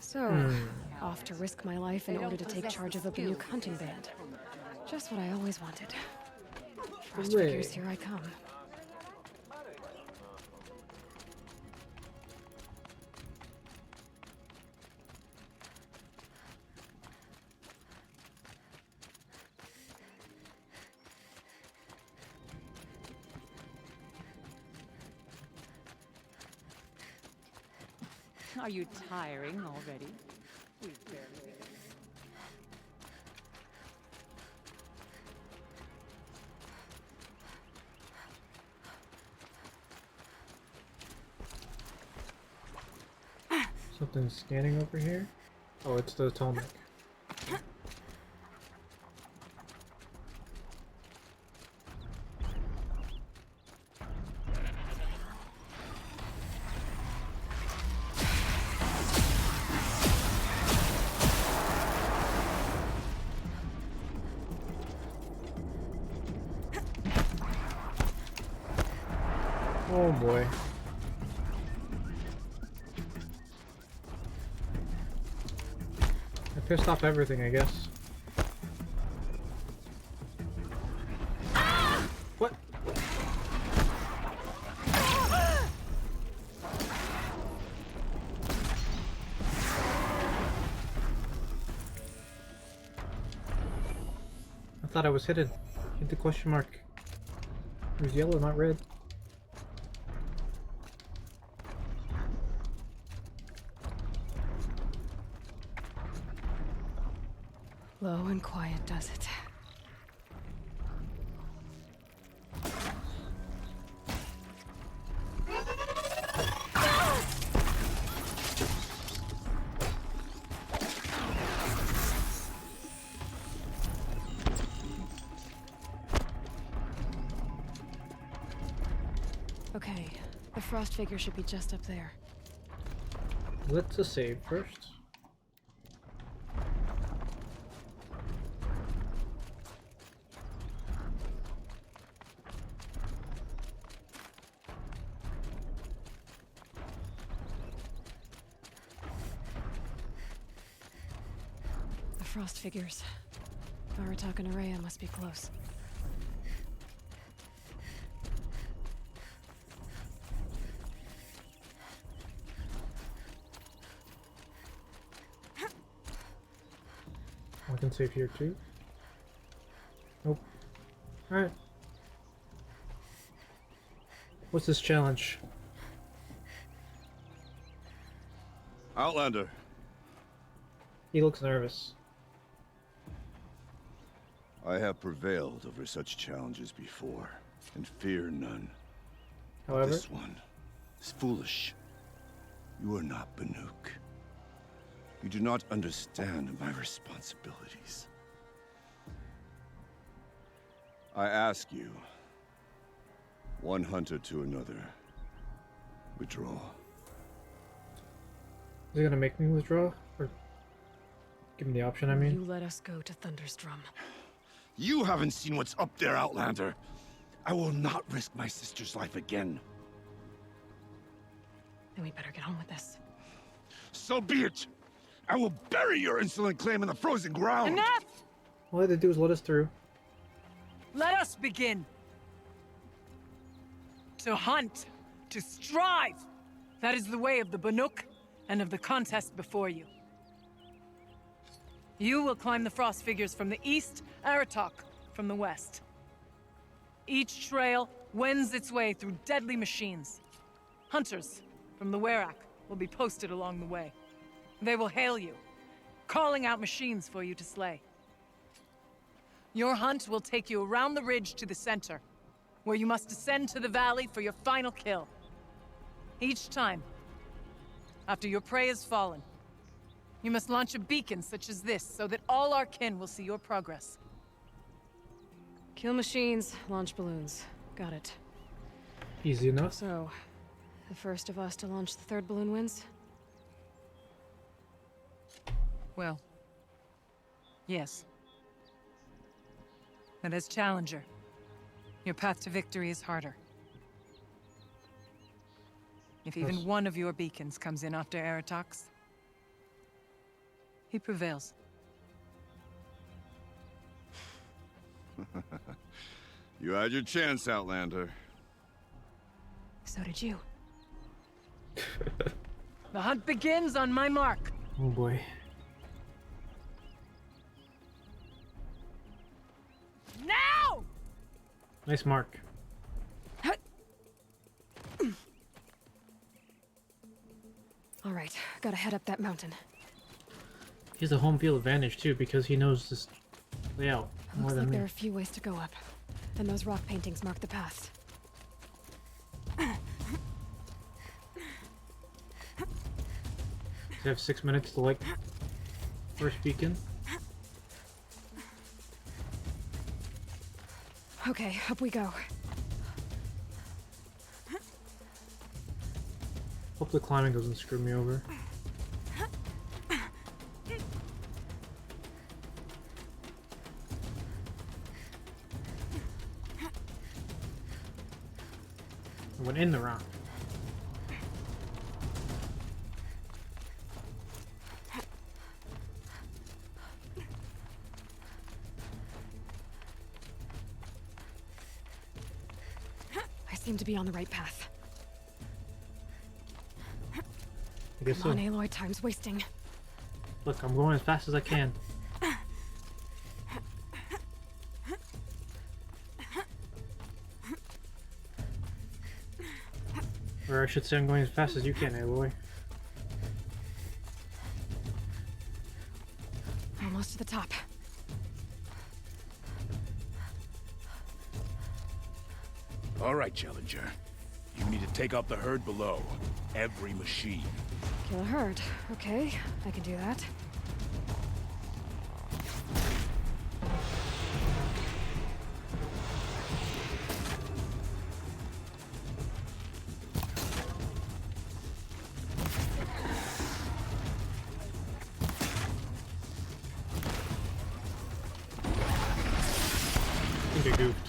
So, off to risk my life in order to take charge of a Banuk hunting band. Just what I always wanted. Frost Figures, here I come.
Are you tiring already? We've barely begun.
Something's scanning over here. Oh, it's the Tolmec. Oh boy. I pissed off everything, I guess. What? I thought I was hidden. Hit the question mark. It was yellow, not red.
Low and quiet does it. Okay, the Frost Figure should be just up there.
Let's save first.
The Frost Figures. Aratak and Araya must be close.
I can save here too. Nope. Alright. What's this challenge?
Outlander.
He looks nervous.
I have prevailed over such challenges before, and fear none.
However,
this one is foolish. You are not Banuk. You do not understand my responsibilities. I ask you, one hunter to another, withdraw.
Is he gonna make me withdraw? Or give me the option, I mean?
You let us go to Thunderstrom.
You haven't seen what's up there, Outlander. I will not risk my sister's life again.
Then we better get on with this.
So be it. I will bury your insolent claim in the frozen ground.
Enough!
All they do is let us through.
Let us begin. To hunt, to strive. That is the way of the Banuk and of the contest before you. You will climb the frost figures from the east, Aratok from the west. Each trail wends its way through deadly machines. Hunters from the Werak will be posted along the way. They will hail you, calling out machines for you to slay. Your hunt will take you around the ridge to the center, where you must descend to the valley for your final kill. Each time, after your prey has fallen, you must launch a beacon such as this so that all our kin will see your progress.
Kill machines, launch balloons. Got it.
Easy enough.
So, the first of us to launch the third balloon wins?
Well, yes. But as Challenger, your path to victory is harder. If even one of your beacons comes in after Aratox, he prevails.
You had your chance, Outlander.
So did you.
The hunt begins on my mark.
Oh boy.
Now!
Nice mark.
All right, gotta head up that mountain.
He has a home field advantage too because he knows this layout more
Looks
than
like
me.
there are a few ways to go up, and those rock paintings mark the paths.
You have 6 minutes to like first beacon.
Okay, up we go.
Hope the climbing doesn't screw me over. I went in the rock.
I seem to be on the right path.
I guess
Come on,
so.
Aloy, time's wasting.
Look, I'm going as fast as I can. Or I should say I'm going as fast as you can, Aloy.
Almost to the top.
All right, Challenger. You need to take out the herd below. Every machine.
Kill a herd. Okay, I can do that.
I think I goofed.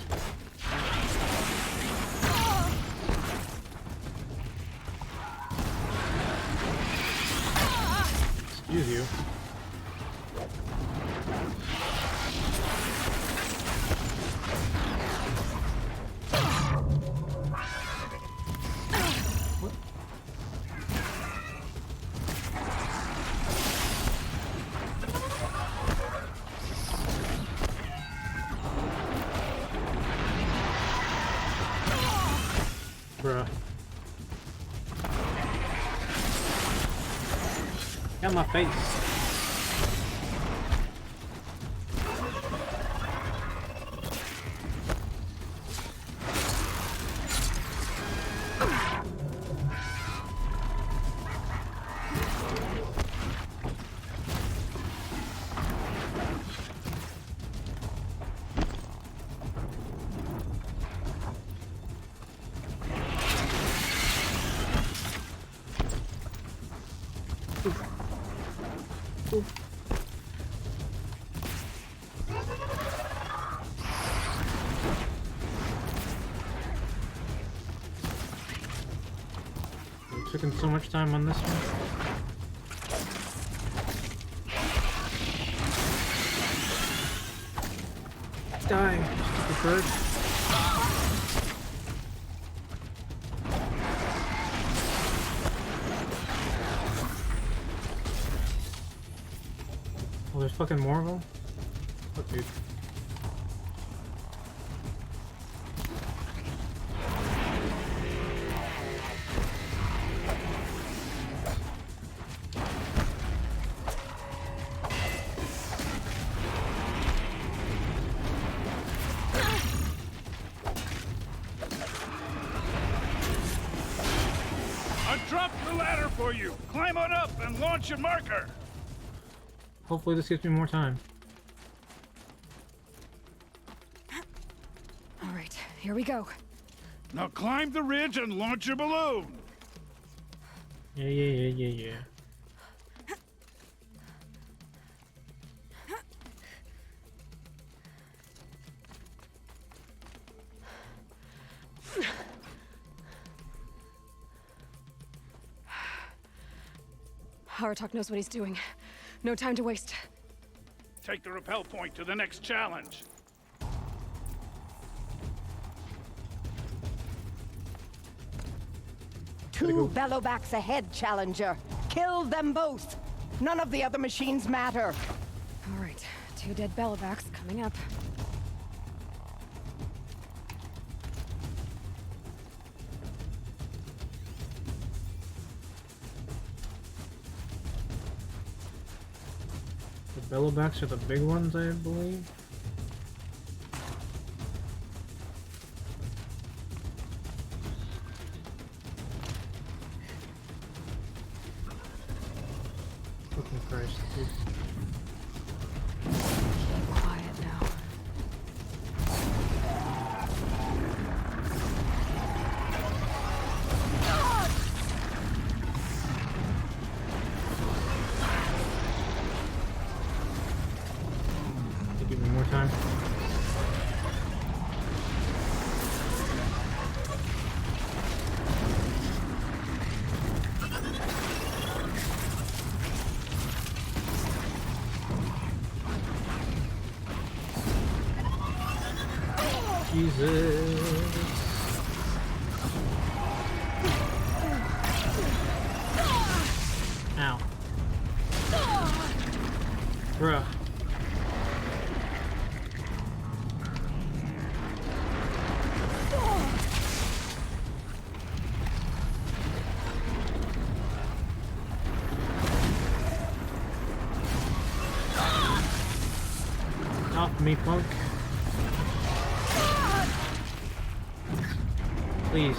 Excuse you. What? Bruh. Got my face. Taking so much time on this one. Die, stupid bird. Oh, there's fucking more of them? Fuck, dude.
For you. Climb on up and launch your marker.
Hopefully this gives me more time.
All right, here we go.
Now climb the ridge and launch your balloon.
Yeah.
Haratok knows what he's doing. No time to waste.
Take the rappel point to the next challenge.
Two bellowbacks ahead, Challenger. Kill them both. None of the other machines matter.
All right, 2 dead bellowbacks coming up.
The bellowbacks are the big ones, I believe. Fucking Christ, dude.
Quiet now.
Give me more time. Jesus. Ow. Bruh. Off me, punk. Please.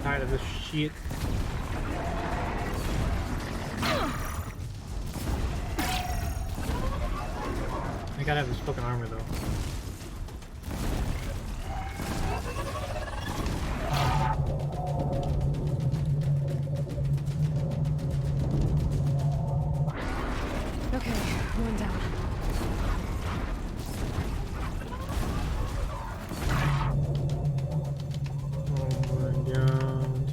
Tired of this shit. I gotta have this fucking armor though.
Okay, one down.
Oh my god.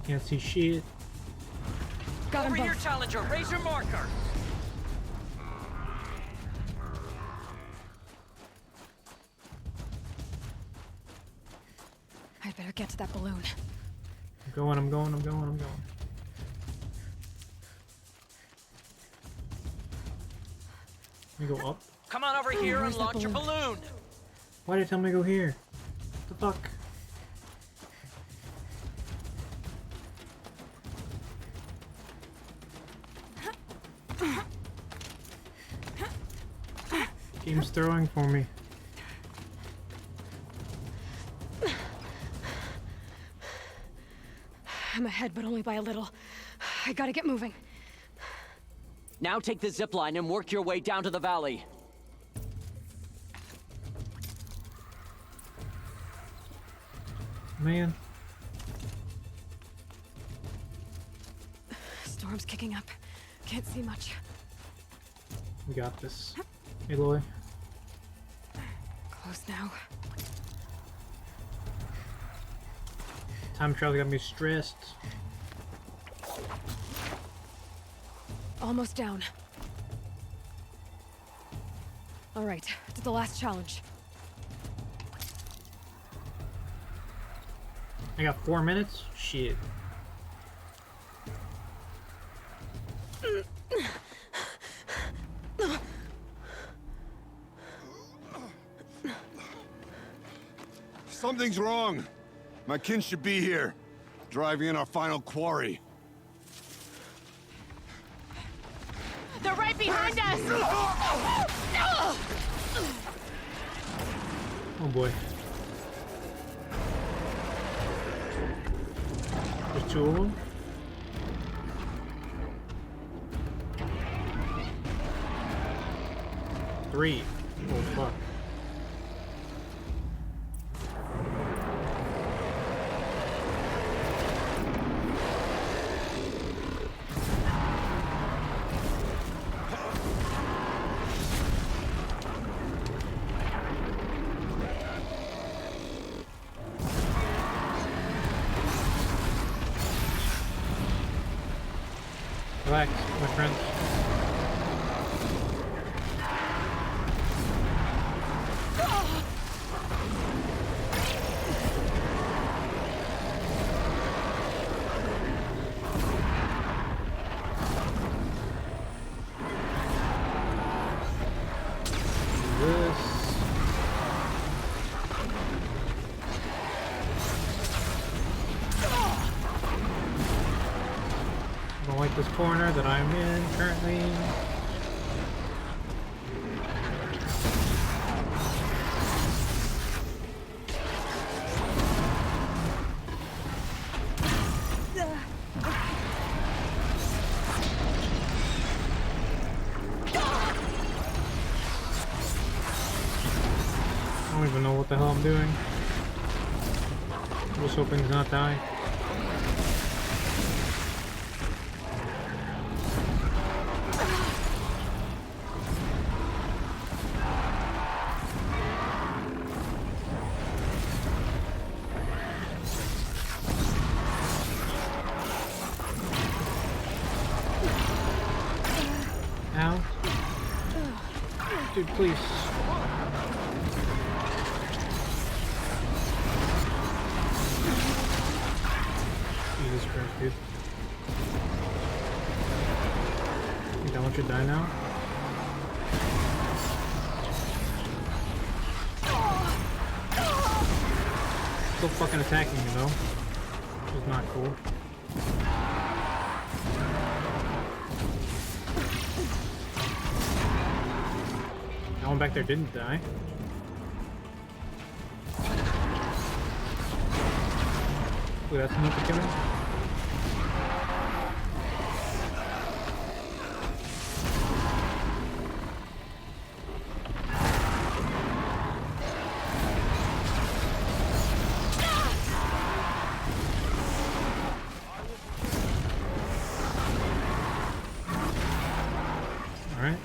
Can't see shit.
Got him
Over here,
both.
Challenger. Raise your marker.
I'd better get to that balloon.
I'm going. Let me go up.
Come on over here and
where's that
launch your balloon.
Why did it tell me to go here? What the fuck? Game's throwing for me.
I'm ahead, but only by a little. I gotta get moving.
Now take the zip line and work your way down to the valley.
Man,
storm's kicking up. Can't see much.
We got this. Aloy.
Close now.
Time travel got me stressed.
Almost down. Alright, to the last challenge.
I got 4 minutes? Shit.
Something's wrong. My kin should be here, driving in our final quarry.
They're right behind us!
Oh boy. There's 2 of them. Three. Oh fuck. Relax, my friends. This corner that I'm in currently. I don't even know what the hell I'm doing. I'm just hoping to not die. Ow. Dude, please. Jesus Christ, dude. Think that one should die now? Still fucking attacking me though. Which is not cool. That one back there didn't die. Ooh, that's enough to kill me. Alright.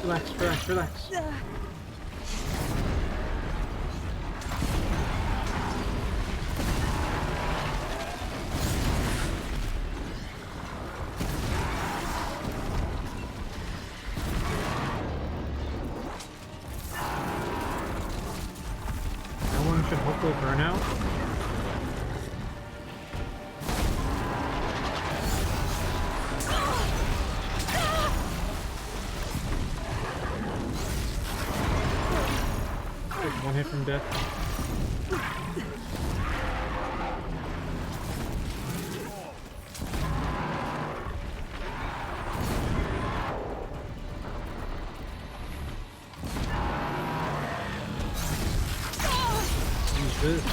Relax, relax, relax. That one should hopefully burn out. One hit from death. Use this.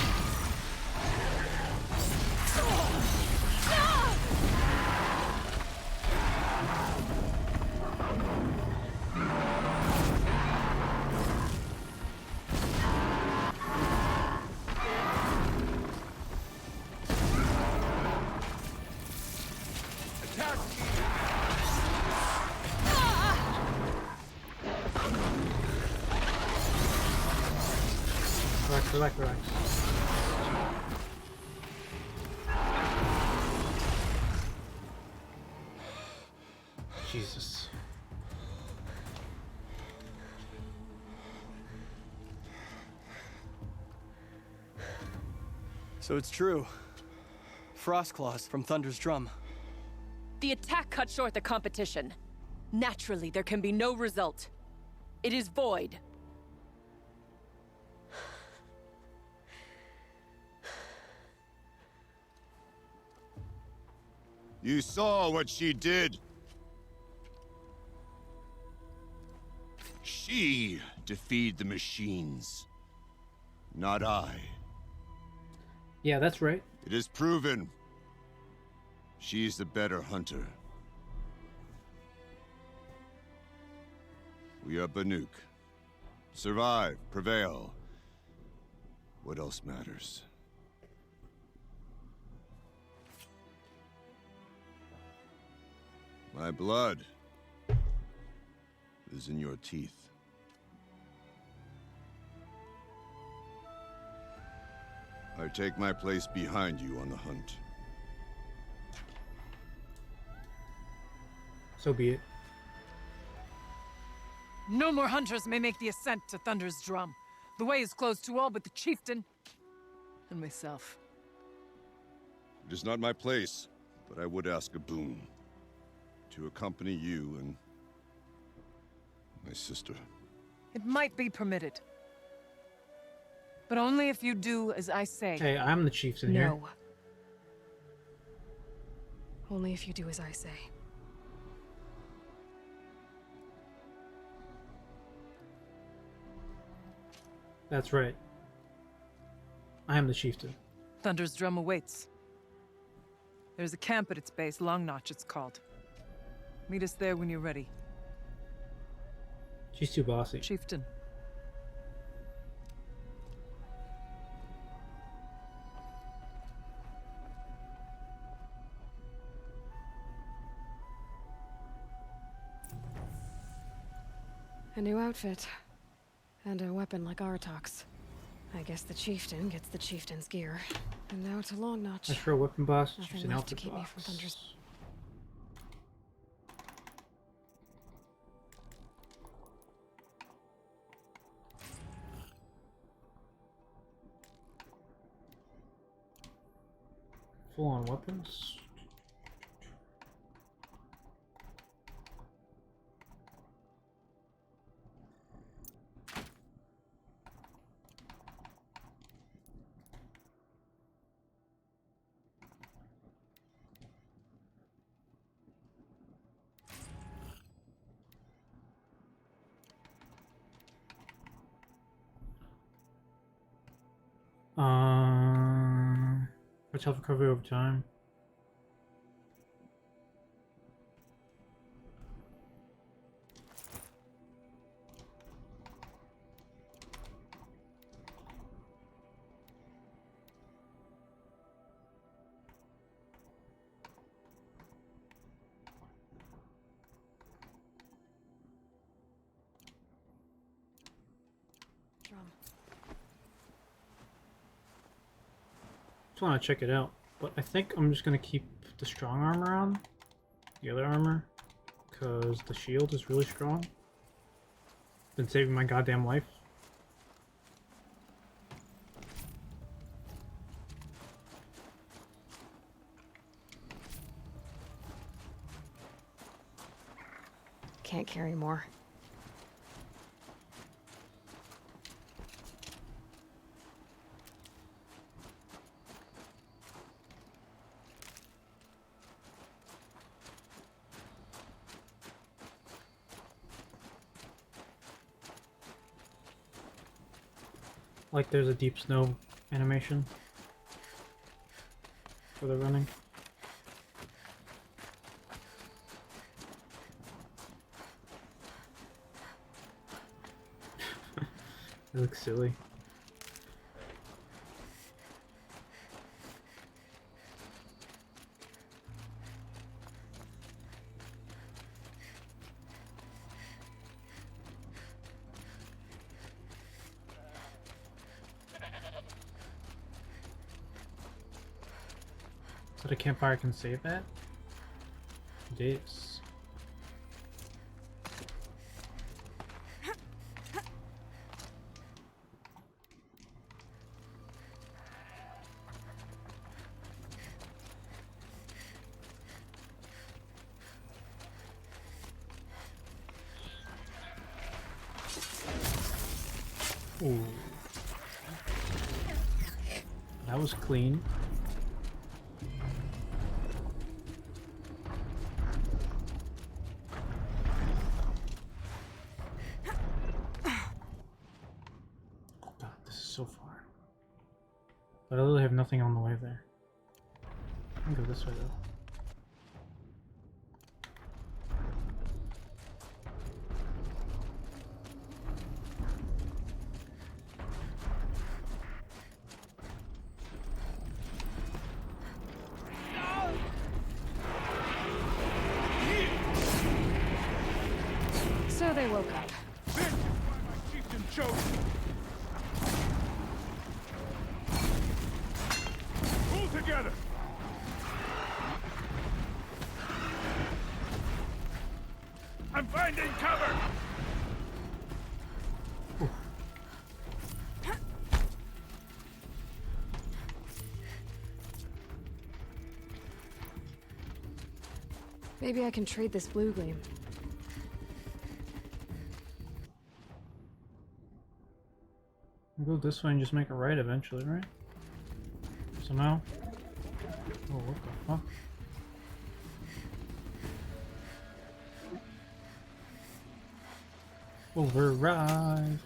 Relax, relax, relax. Jesus.
So it's true. Frost claws from Thunder's drum.
The attack cut short the competition. Naturally, there can be no result. It is void.
You saw what she did. She defeated the machines, not I.
Yeah, that's right.
It is proven. She's the better hunter. We are Banuk. Survive, prevail. What else matters? My blood is in your teeth. I take my place behind you on the hunt.
So be it.
No more hunters may make the ascent to Thunder's drum. The way is closed to all but the chieftain and myself.
It is not my place, but I would ask a boon. To accompany you and my sister.
It might be permitted. But only if you do as I say.
Hey, I'm the chieftain here.
No. Only if you do as I say.
That's right. I am the chieftain.
Thunder's drum awaits. There's a camp at its base, Long Notch it's called. Meet us there when you're ready.
She's too bossy.
Chieftain.
A new outfit. And a weapon like Artok's. I guess the chieftain gets the chieftain's gear. And now to Long Notch.
As for a weapon boss,
Nothing
she's an
left to
outfit
keep
boss.
me from Thunder's.
Full-on weapons. What's health recovery over time? Just want to check it out, but I think I'm just gonna keep the strong armor on, the other armor, because the shield is really strong. Been saving my goddamn life.
Can't carry more.
Like there's a deep snow animation for the running. It looks silly. So the campfire can save that? Days. Ooh. That was clean. God, this is so far. But I literally have nothing on the way there. I can go this way though.
So they woke up.
This is why my chieftain chose me. Pull together. I'm finding cover.
Maybe I can trade this blue gleam.
We'll go this way and just make a right eventually, right? Somehow. Oh, what the fuck? Override.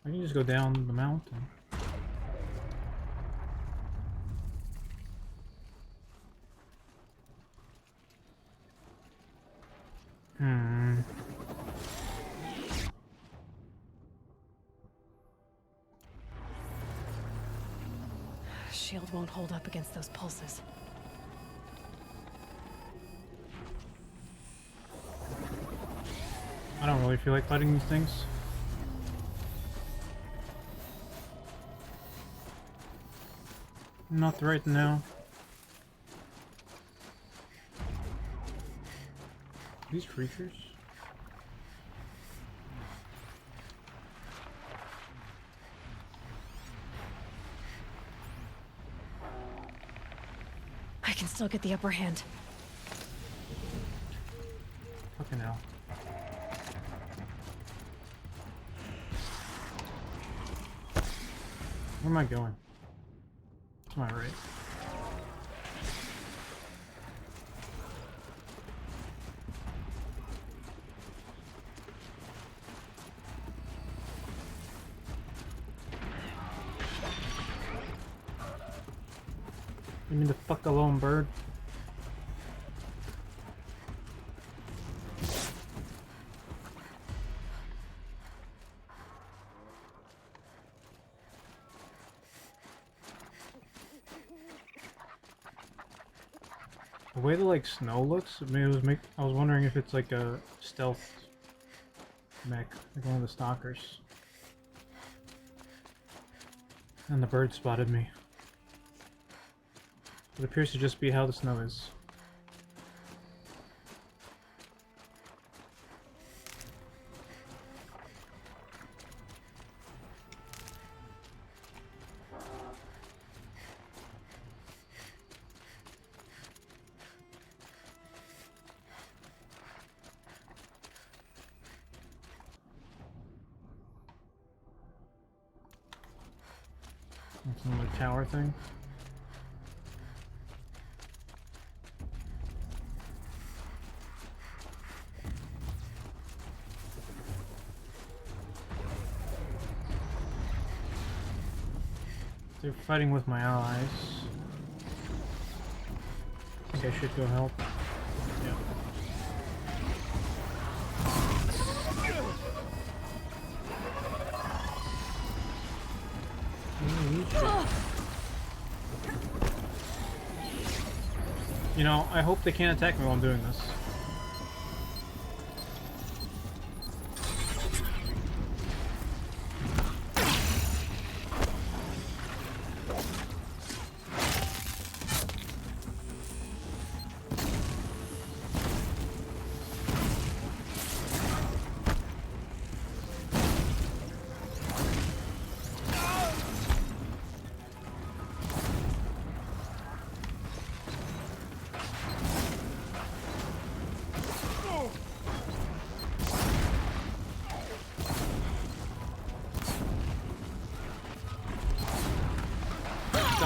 I can just go down the mountain.
Shield won't hold up against those pulses.
I don't really feel like fighting these things. Not right now. These creatures?
I can still get the upper hand.
Fucking hell. Where am I going? To my right. Leave me the fuck alone, bird. The way the like snow looks, I was wondering if it's like a stealth mech, like one of the stalkers. And the bird spotted me. It appears to just be how the snow is. That's another tower thing. They're fighting with my allies. I think I should go help. Yeah. You know, I hope they can't attack me while I'm doing this.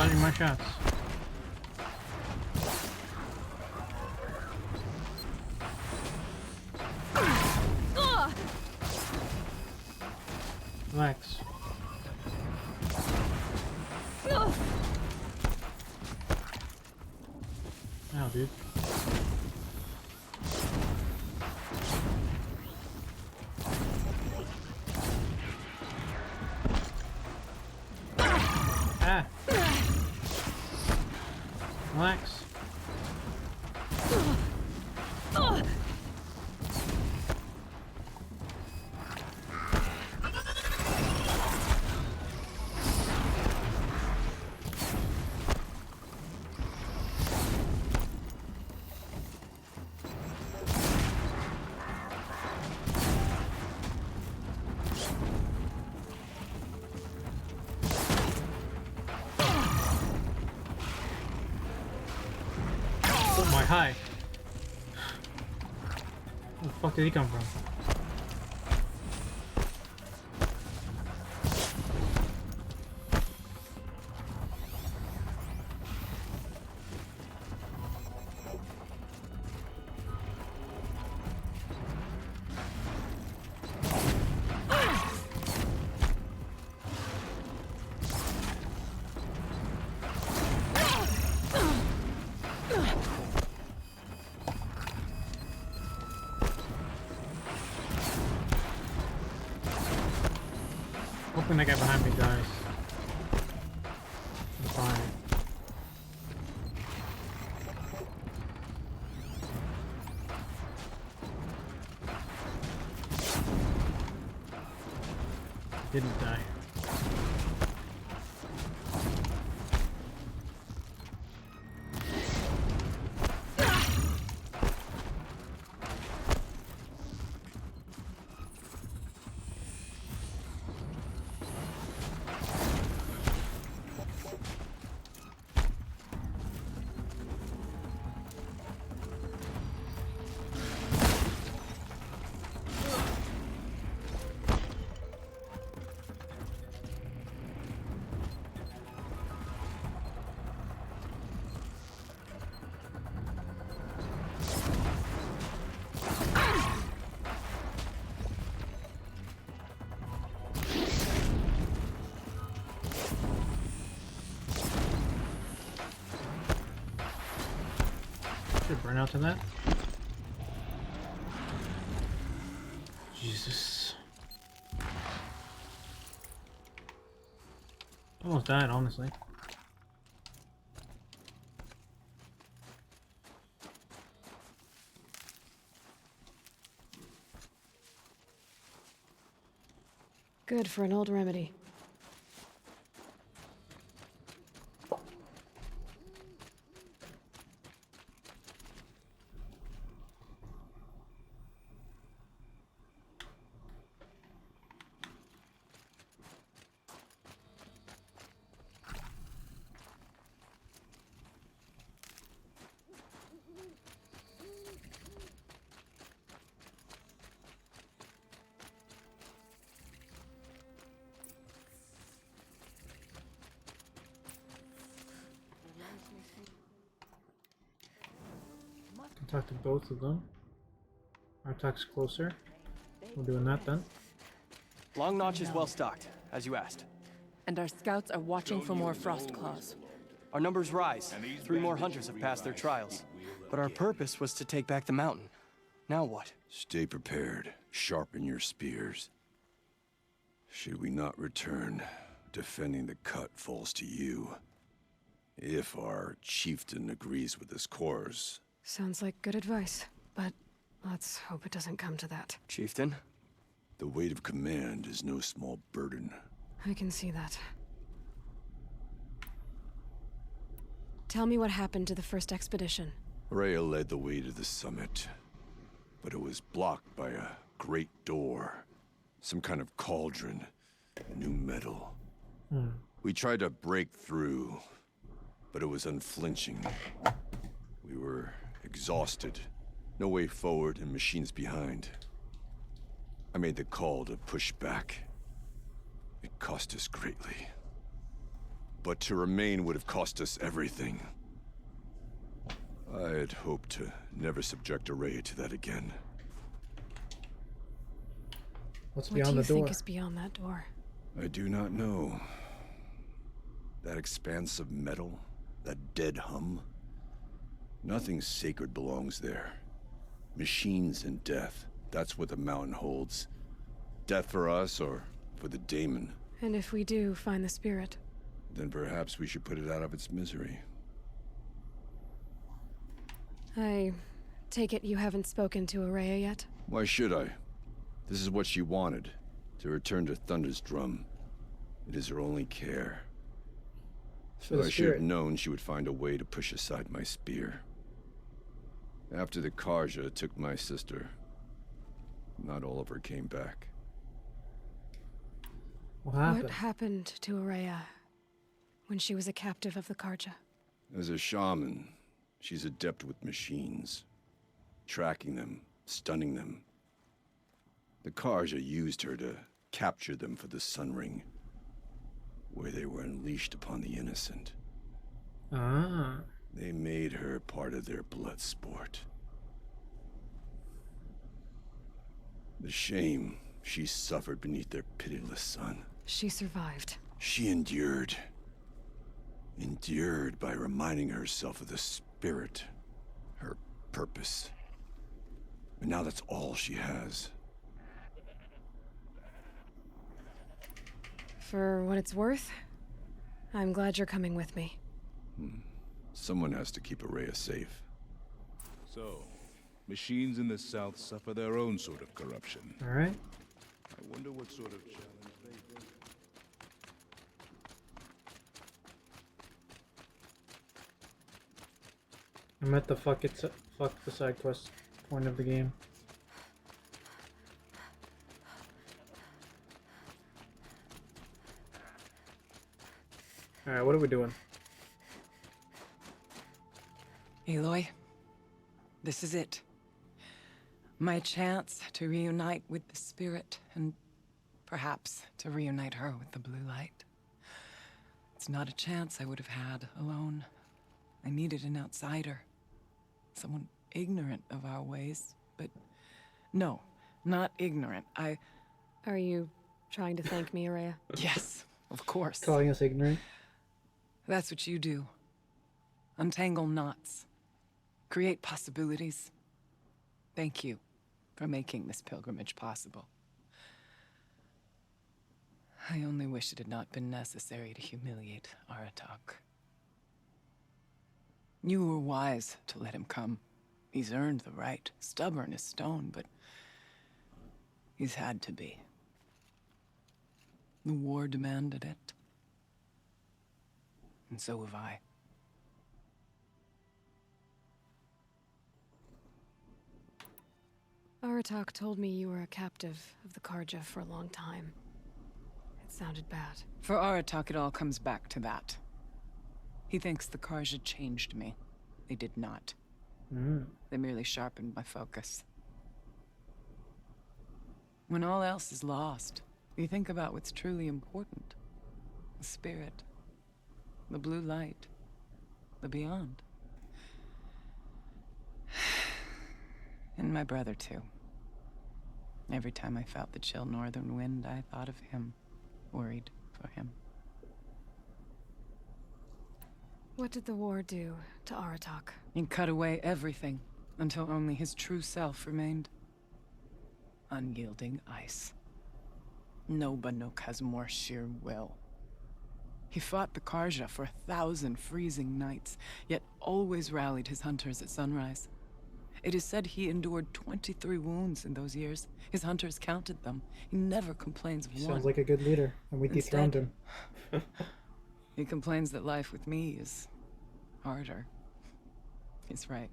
dodging my shots. Relax. Ow, dude. Ah. Relax. Oh my, hi. Where the fuck did he come from? Hoping that guy behind me dies. I'm fine. Didn't die. Should burn out to that. Jesus. Almost died, honestly.
Good for an old remedy.
Talk to both of them. Artak's closer. We're doing that then.
Long Notch is well stocked, as you asked.
And our scouts are watching for more frost claws.
Our numbers rise. 3 more hunters have passed their trials. But our purpose was to take back the mountain. Now what?
Stay prepared. Sharpen your spears. Should we not return, defending the cut falls to you. If our chieftain agrees with this course.
Sounds like good advice, but let's hope it doesn't come to that.
Chieftain?
The weight of command is no small burden.
I can see that. Tell me what happened to the first expedition.
Rhea led the way to the summit, but it was blocked by a great door. Some kind of cauldron. New metal. We tried to break through, but it was unflinching. We were exhausted. No way forward and machines behind. I made the call to push back. It cost us greatly. but to remain would have cost us everything. I had hoped to never subject Araya to that again.
What's
What
beyond
do you
the door?
think is beyond that door?
I do not know. That expanse of metal, that dead hum. Nothing sacred belongs there. Machines and death. That's what the mountain holds. Death for us or for the daemon.
And if we do find the spirit?
Then perhaps we should put it out of its misery.
I take it you haven't spoken to Araya yet?
Why should I? This is what she wanted. To return to Thunder's drum. It is her only care. So I should have known she would find a way to push aside my spear. After the Karja took my sister, not all of her came back.
What happened to Araya when she was a captive of the Karja?
As a shaman, she's adept with machines. Tracking them, stunning them. The Karja used her to capture them for the Sun Ring, where they were unleashed upon the innocent.
Ah.
They made her part of their blood sport. The shame she suffered beneath their pitiless sun.
She survived.
She endured. Endured by reminding herself of the spirit, her purpose. And now that's all she has.
For what it's worth, I'm glad you're coming with me.
Someone has to keep Araya safe.
So, machines in the south suffer their own sort of corruption.
All right.
I wonder what sort of challenge they face.
I'm at the fuck the side quest point of the game. Alright, what are we doing?
Aloy, this is it. My chance to reunite with the spirit, and perhaps to reunite her with the blue light. It's not a chance I would have had alone. I needed an outsider. Someone ignorant of our ways, but no, not ignorant.
Are you trying to thank me, Araya?
Yes, of course.
Calling us ignorant?
That's what you do. Untangle knots. Create possibilities. Thank you for making this pilgrimage possible. I only wish it had not been necessary to humiliate Aratak. You were wise to let him come. He's earned the right. Stubborn as stone, but he's had to be. The war demanded it. And so have I.
Aratak told me you were a captive of the Karja for a long time. It sounded bad.
For Aratak, it all comes back to that. He thinks the Karja changed me. They did not. They merely sharpened my focus. When all else is lost, you think about what's truly important. The spirit. The blue light. The beyond. And my brother, too. Every time I felt the chill northern wind, I thought of him. Worried for him.
What did the war do to Aratak?
It cut away everything, until only his true self remained. Unyielding ice. No Banuk has more sheer will. He fought the Karja for 1,000 freezing nights, yet always rallied his hunters at sunrise. It is said he endured 23 wounds in those years. His hunters counted them. He never complains of one.
Sounds like a good leader, and we dethroned him.
He complains that life with me is harder. He's right.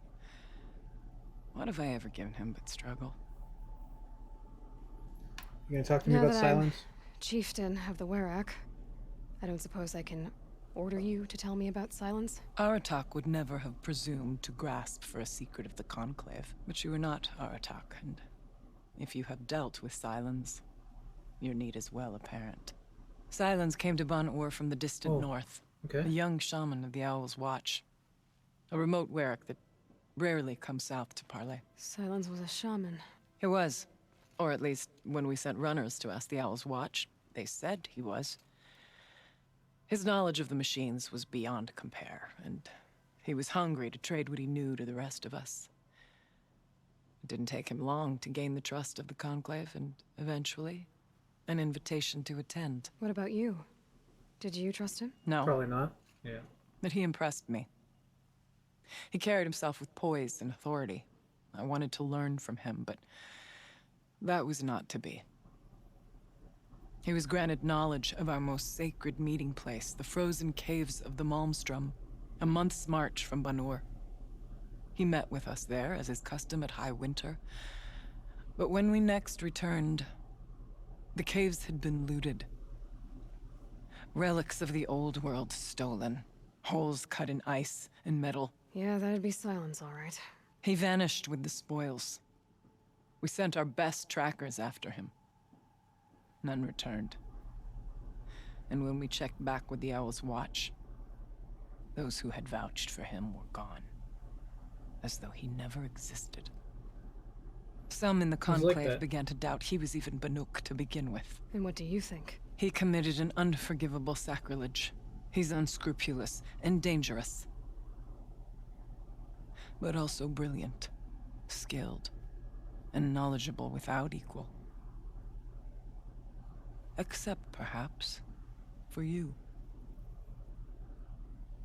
What have I ever given him but struggle?
You gonna talk to me
Now
about
that
silence?
I'm chieftain of the Werak, I don't suppose I can order you to tell me about silence?
Aratak would never have presumed to grasp for a secret of the Conclave. But you are not Aratak, and if you have dealt with Silence, your need is well apparent. Silence came to Ban-Ur from the distant north.
Okay.
A young shaman of the Owl's Watch. A remote Werek that rarely comes south to parley.
Silence was a shaman.
He was. Or at least, when we sent runners to ask the Owl's Watch, they said he was. His knowledge of the machines was beyond compare, and he was hungry to trade what he knew to the rest of us. It didn't take him long to gain the trust of the Conclave, and eventually, an invitation to attend.
What about you? Did you trust him?
No.
Probably not. Yeah.
But he impressed me. He carried himself with poise and authority. I wanted to learn from him, but that was not to be. He was granted knowledge of our most sacred meeting place, the frozen caves of the Malmstrom, a month's march from Banur. He met with us there, as is custom at high winter. But when we next returned, the caves had been looted. Relics of the old world stolen. Holes cut in ice and metal.
Yeah, that'd be Silence, all right.
He vanished with the spoils. We sent our best trackers after him. None returned. And when we checked back with the Owl's Watch, those who had vouched for him were gone. As though he never existed. Some in the Conclave began to doubt he was even Banuk to begin with.
And what do you think?
He committed an unforgivable sacrilege. He's unscrupulous and dangerous. But also brilliant, skilled, and knowledgeable without equal. Except, perhaps, for you.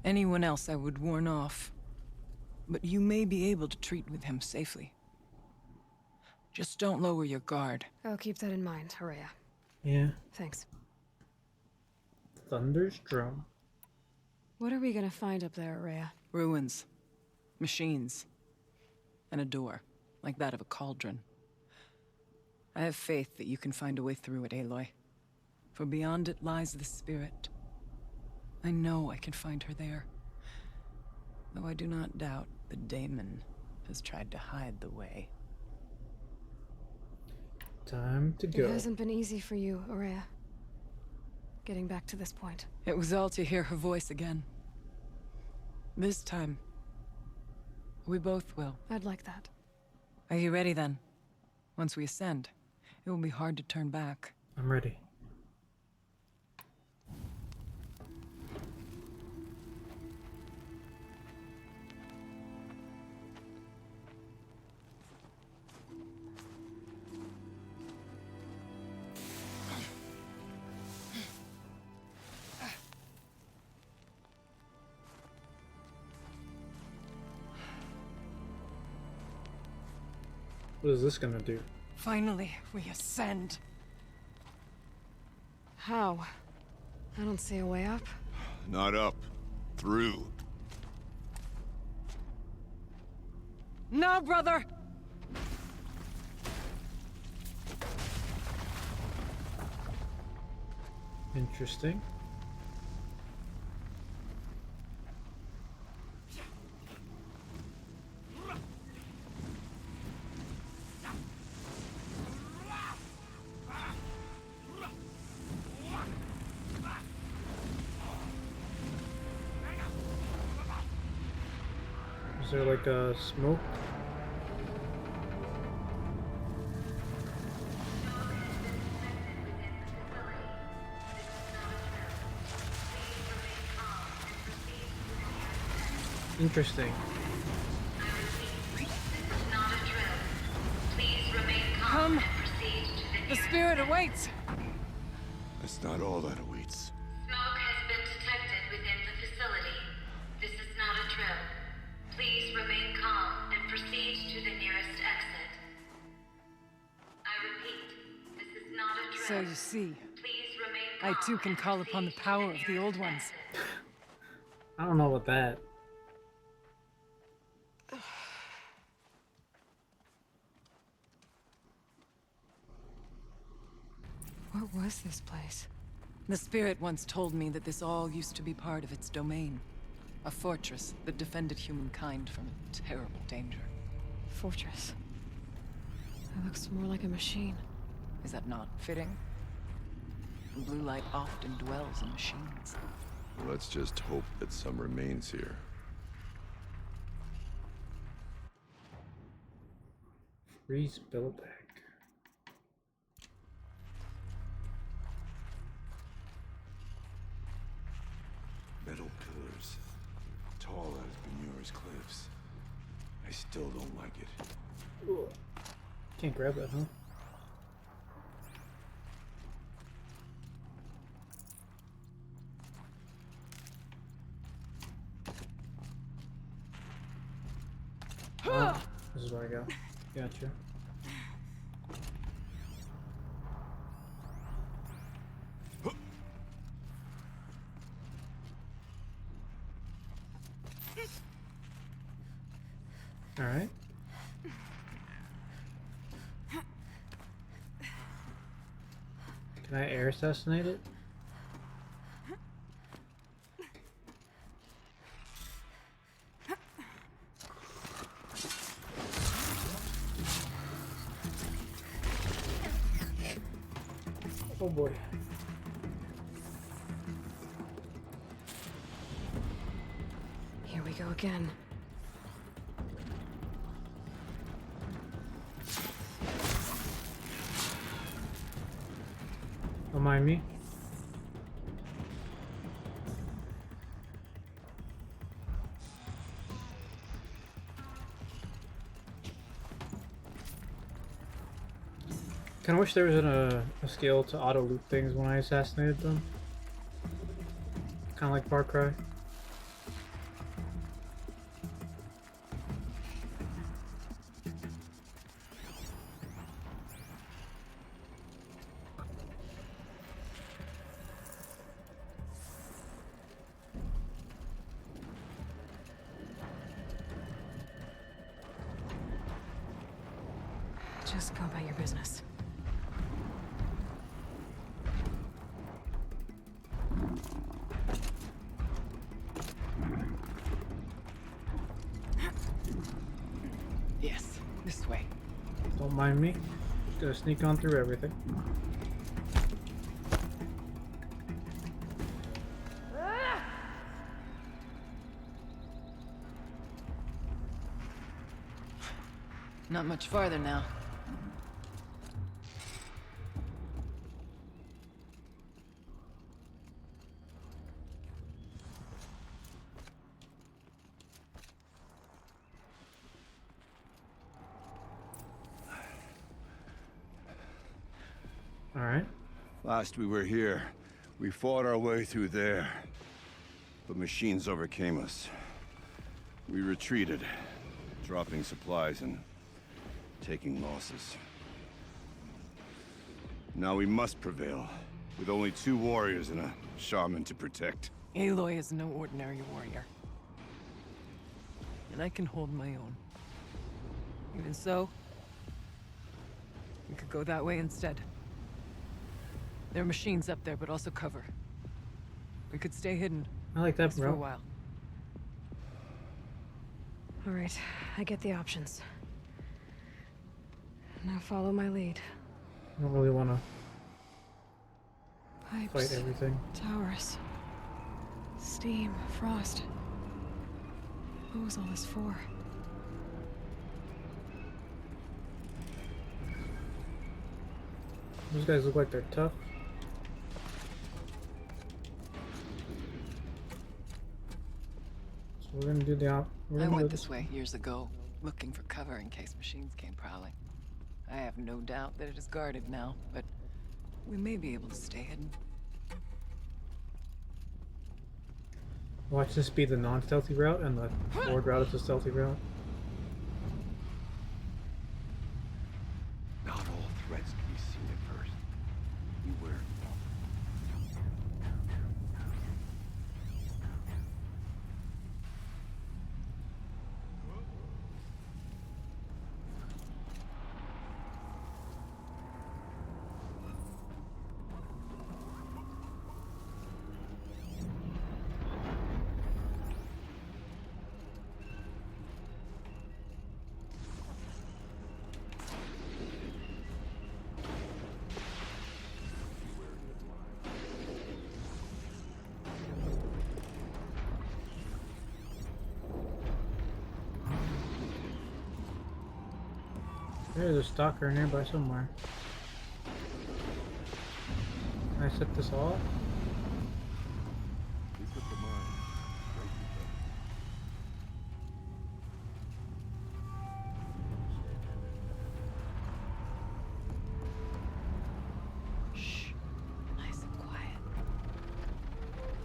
Anyone else I would warn off, but you may be able to treat with him safely. Just don't lower your guard.
I'll keep that in mind, Horea.
Yeah.
Thanks.
Thunder's drum.
What are we gonna find up there, Horea?
Ruins. Machines. And a door, like that of a cauldron. I have faith that you can find a way through it, Aloy. For beyond it lies the spirit. I know I can find her there. Though I do not doubt the daemon has tried to hide the way.
Time to go.
It hasn't been easy for you, Horea. Getting back to this point.
It was all to hear her voice again. This time, we both will.
I'd like that.
Are you ready then? Once we ascend, it will be hard to turn back.
I'm ready. What is this gonna do?
Finally, we ascend.
How? I don't see a way up.
Not up. Through.
No, brother!
Interesting. Is there like a smoke? Interesting.
Come! The spirit awaits!
That's not all that awaits.
Smoke has been detected within the facility. This is not a drill. Please remain calm and proceed to the nearest exit. I repeat, this is not a drill.
So you see,
Please remain
I
calm
too can
and
call upon the
proceed to
power of the
nearest
old ones.
exit.
I don't know about that.
What was this place?
The spirit once told me that this all used to be part of its domain. A fortress that defended humankind from a terrible danger.
Fortress. That looks more like a machine.
Is that not fitting? The blue light often dwells in machines.
Let's just hope that some remains here.
Freeze Billback.
Metal pillars, tall as Benur's cliffs. I still don't like it.
Ooh. Can't grab that, huh? Oh, this is where I go. Gotcha. All right. Can I air assassinate it? Oh boy.
Here we go again.
Don't mind me. Kinda wish there was a skill to auto loot things when I assassinated them. Kinda like Far Cry.
Just go about your business.
Yes, this way.
Don't mind me. Just gonna sneak on through everything.
Not much farther now.
All right.
Last we were here, we fought our way through there. But machines overcame us. We retreated, dropping supplies and taking losses. Now we must prevail, with only 2 warriors and a shaman to protect.
Aloy is no ordinary warrior. And I can hold my own. Even so, we could go that way instead. There are machines up there, but also cover. We could stay hidden.
I like that,
just
bro.
for a while.
All right, I get the options. Now follow my lead.
I don't really want to
Pipes,
fight everything.
towers, steam, frost. What was all this for?
Those guys look like they're tough. So we're gonna do the op.
I went this way years ago, looking for cover in case machines came prowling. I have no doubt that it is guarded now, but we may be able to stay hidden.
Watch this be the non-stealthy route, and the forward route is the stealthy route.
Not all threats can be seen at first. Beware.
There's a stalker nearby somewhere. Can I set this off?
Shh. Nice and quiet.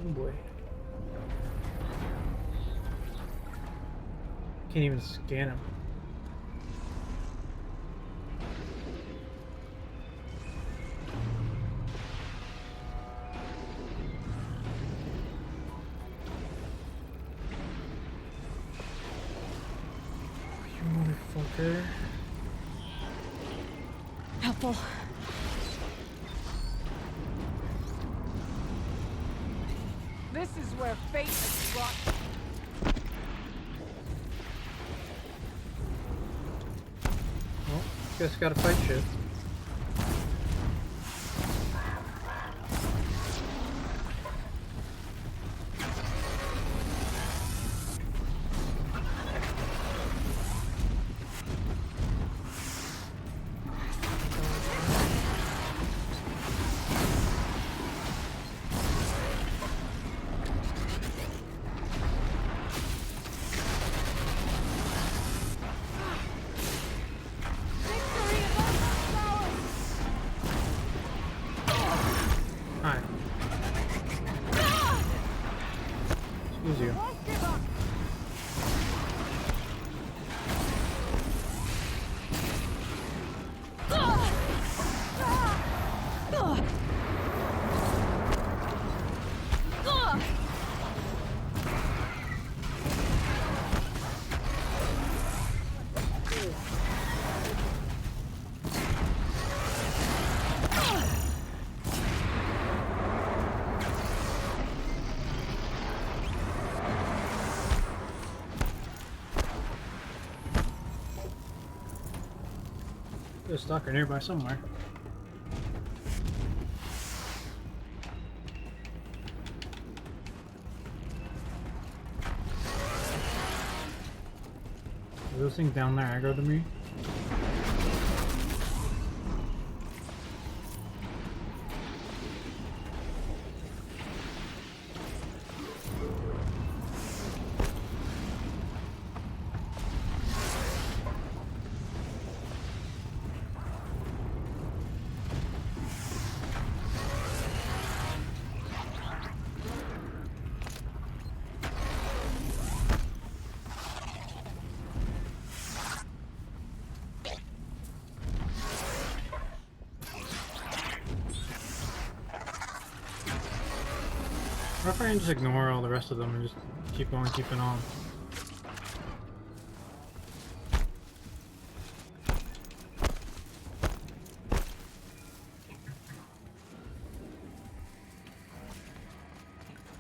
Oh boy. Can't even scan him. You motherfucker.
Helpful.
This is where fate has brought.
Well, guess gotta fight shit. Hi. Excuse you. There's a stalker nearby somewhere. Are those things down there aggro to me? What if I can just ignore all the rest of them and just keep going, keeping on?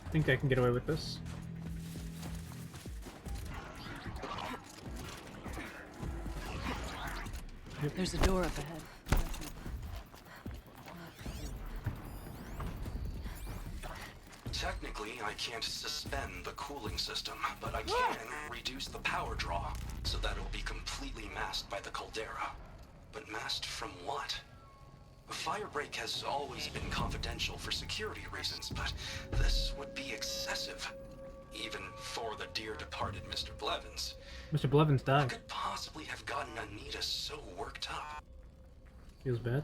I think I can get away with this.
There's a door up ahead.
Technically, I can't suspend the cooling system, but I can reduce the power draw so that it'll be completely masked by the caldera. But masked from what? A firebreak has always been confidential for security reasons, but this would be excessive. Even for the dear departed Mr. Blevins.
Mr. Blevins died.
What could possibly have gotten Anita so worked up?
Feels bad.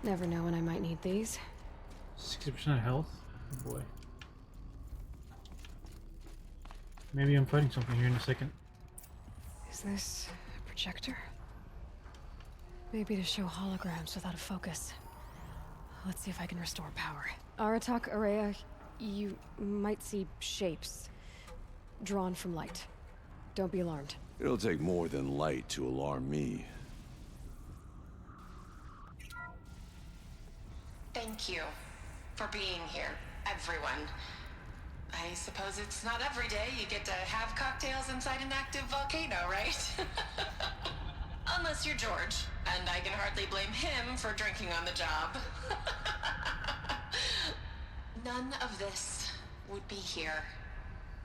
Never know when I might need these.
60% health? Oh boy. Maybe I'm fighting something here in a second.
Is this a projector? Maybe to show holograms without a focus. Let's see if I can restore power. Aratak, Araya, you might see shapes drawn from light. Don't be alarmed.
It'll take more than light to alarm me.
Thank you for being here, everyone. I suppose it's not every day you get to have cocktails inside an active volcano, right? Unless you're George, and I can hardly blame him for drinking on the job. None of this would be here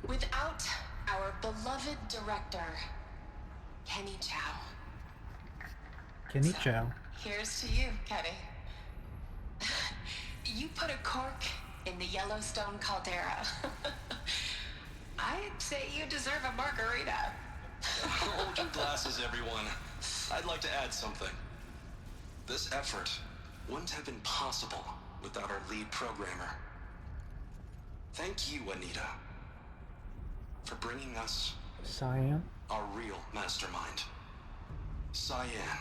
without our beloved director, Kenny Chow.
Kenny Chow.
Here's to you, Kenny. You put a cork in the Yellowstone caldera. I'd say you deserve a margarita.
Hold your glasses, everyone. I'd like to add something. This effort wouldn't have been possible without our lead programmer. Thank you, Anita, for bringing us
Cyan.
our real mastermind, Cyan.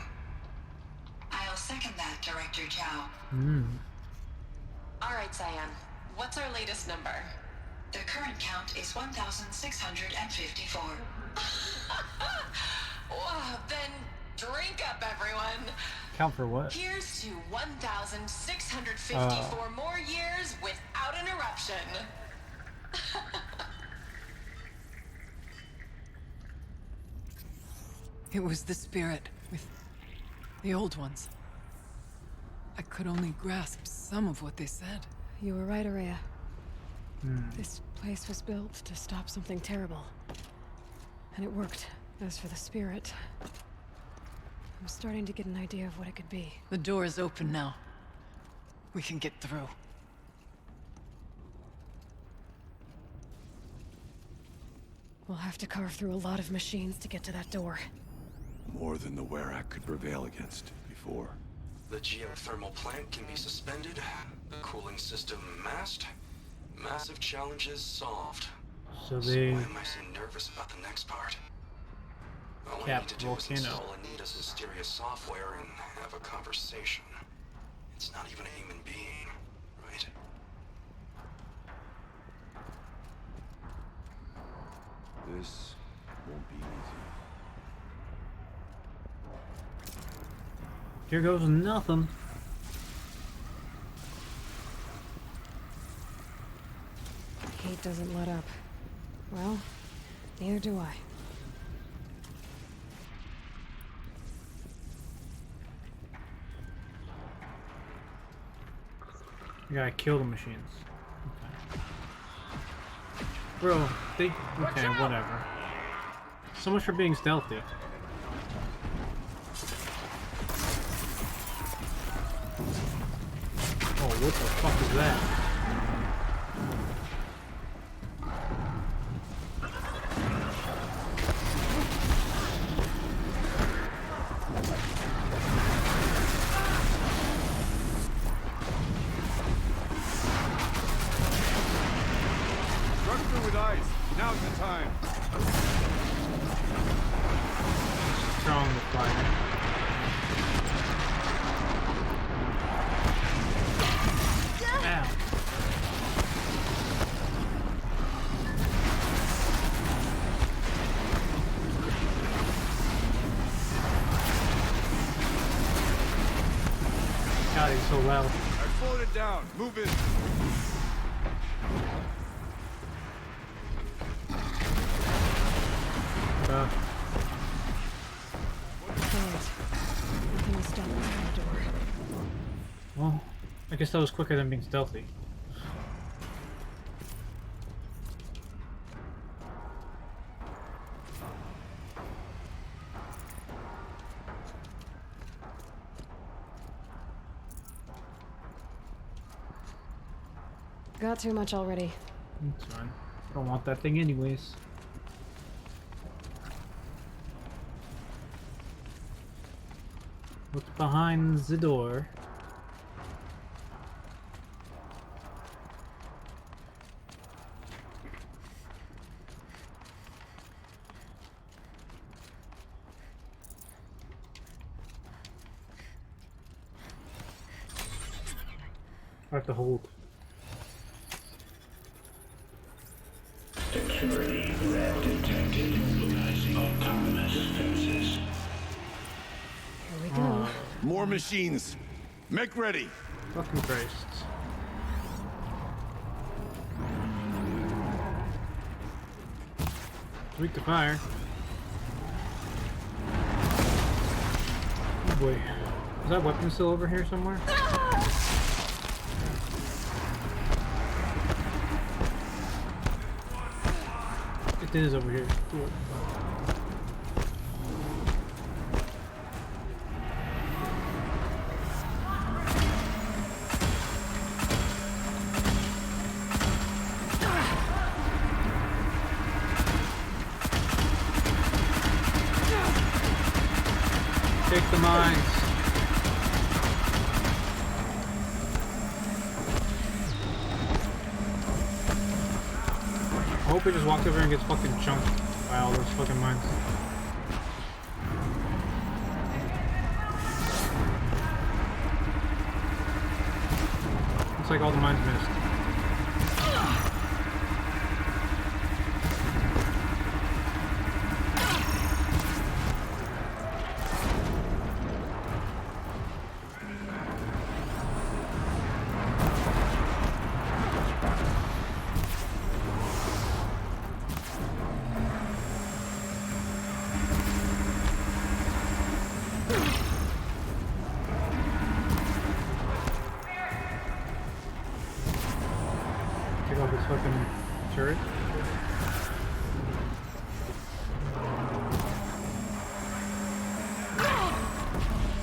I'll second that, Director Chow.
All right, Cyan. What's our latest number?
The current count is 1,654.
Wow, then drink up, everyone.
Count for what?
Here's to 1,654 more years without an eruption.
It was the spirit with the old ones. I could only grasp some of what they said.
You were right, Araya. This place was built to stop something terrible. And it worked. As for the spirit, I'm starting to get an idea of what it could be.
The door is open now. We can get through.
We'll have to carve through a lot of machines to get to that door.
More than the Werak could prevail against before.
The geothermal plant can be suspended, the cooling system masked, massive challenges solved.
So
Why
they
am I so nervous about the next part? All I need
capped
to do is
volcano.
install Anita's mysterious software and have a conversation. It's not even a human being, right?
This won't be easy.
Here goes nothing.
Kate doesn't let up. Well, neither do I.
You gotta kill the machines. Okay. Bro, they... Okay, whatever. So much for being stealthy. Oh, what the fuck is that?
Structure with ice. Now's the time.
Strong the fire. Ow. God, he's so loud.
I slowed it down. Move in.
Well, I guess that was quicker than being stealthy.
Got too much already.
That's fine. I don't want that thing anyways. What's behind the door? I have to hold.
Security threat detected. Utilizing autonomous defenses.
Here we go.
More machines. Make ready.
Fucking Christ. Weak to fire. Oh boy. Is that weapon still over here somewhere? It is over here. Cool. Take the mines. I hope he just walks over and gets fucking chunked by all those fucking mines. Looks like all the mines missed. Take off this fucking turret.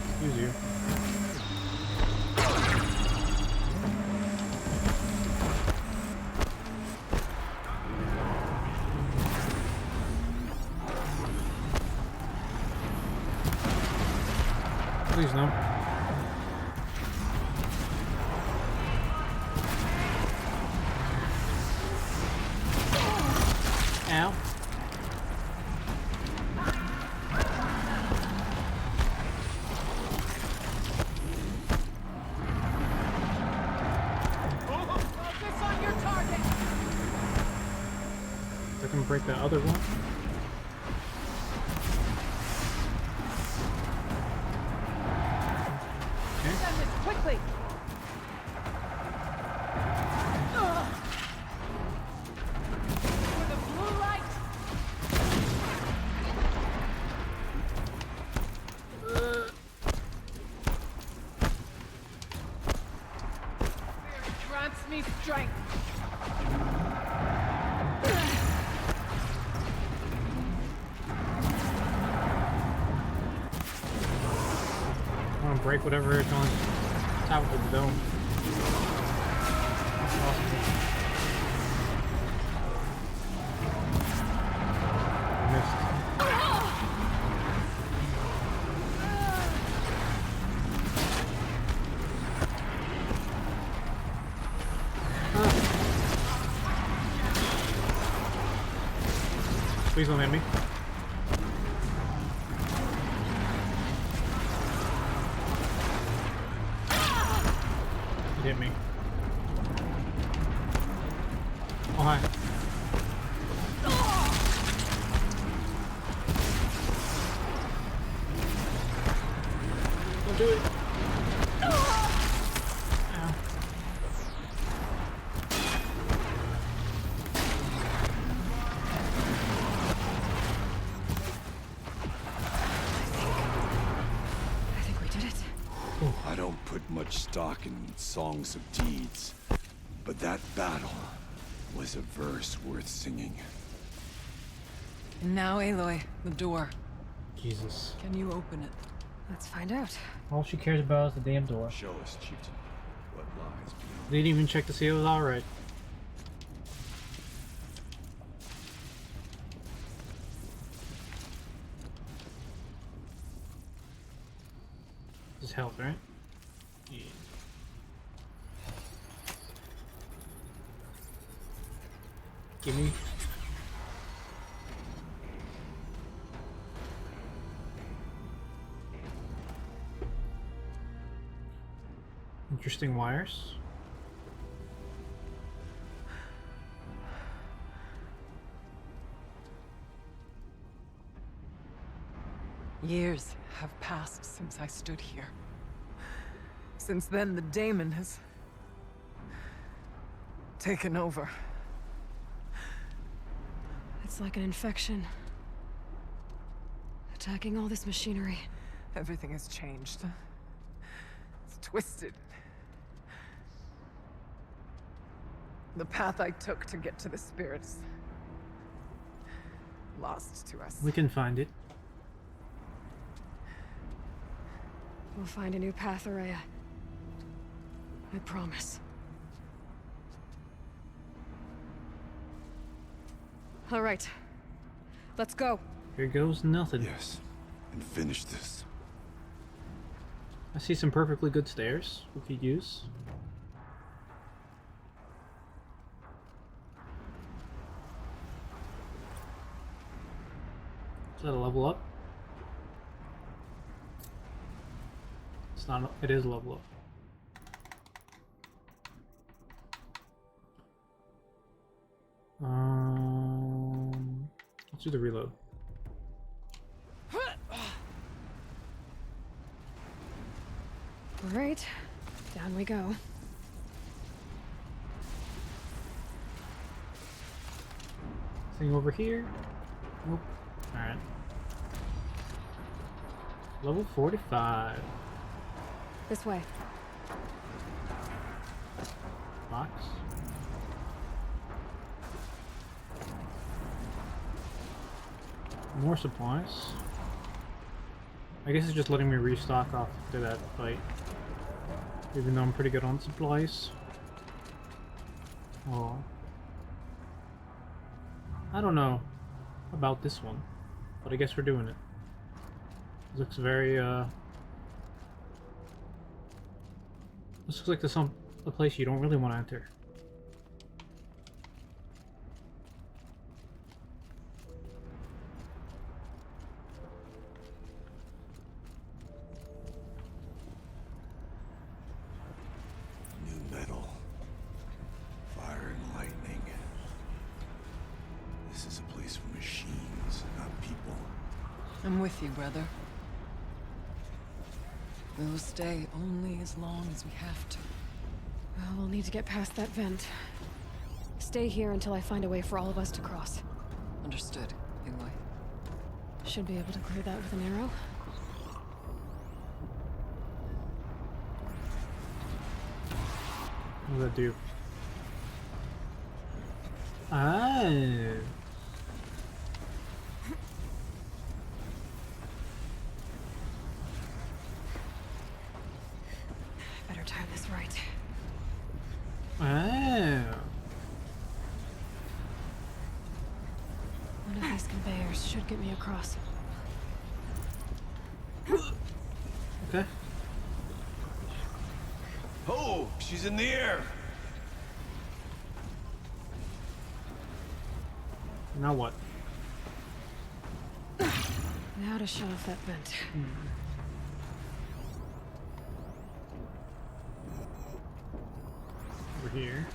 Excuse you. Please no. Ow.
Focus on your target.
I can break that other one.
Send this quickly. For the blue light. Spirit grants me strength.
I want to break whatever it's on top of the dome. That's awesome. I missed. Please don't hit me. It hit me. Oh, hi. Don't do it. Ow.
I think we did it.
I don't put much stock in songs of deeds, but that battle was a verse worth singing.
And now, Aloy, the door.
Jesus.
Can you open it?
Let's find out.
All she cares about is the damn door.
Show us, Chieftain, what lies beyond.
They didn't even check to see it was alright. This is health, right? Yeah. Gimme. Interesting wires.
Years have passed since I stood here. Since then, the daemon has taken over.
It's like an infection. Attacking all this machinery.
Everything has changed. It's twisted. The path I took to get to the spirits, lost to us.
We can find it.
We'll find a new path, Araya. I promise. All right. Let's go.
Here goes nothing.
Yes. And finish this.
I see some perfectly good stairs we could use. Is that a level up? It's not. It is a level up. Let's do the reload.
All right, down we go.
Thing over here. Nope. All right. Level 45.
This way.
Box. More supplies. I guess it's just letting me restock after that fight. Even though I'm pretty good on supplies. Oh. I don't know about this one, but I guess we're doing it. It looks very, this looks like there's a place you don't really want to enter.
New metal. Fire and lightning. This is a place for machines, not people.
I'm with you, brother. We will stay only as long as we have to.
Well, we'll need to get past that vent. Stay here until I find a way for all of us to cross.
Understood, Aloy.
Should be able to clear that with an arrow.
What does that do? Ah.
Better time this right.
Ah.
One of these conveyors should get me across.
Okay.
Oh, she's in the air.
Now what?
Now to shut off that vent.
Over here.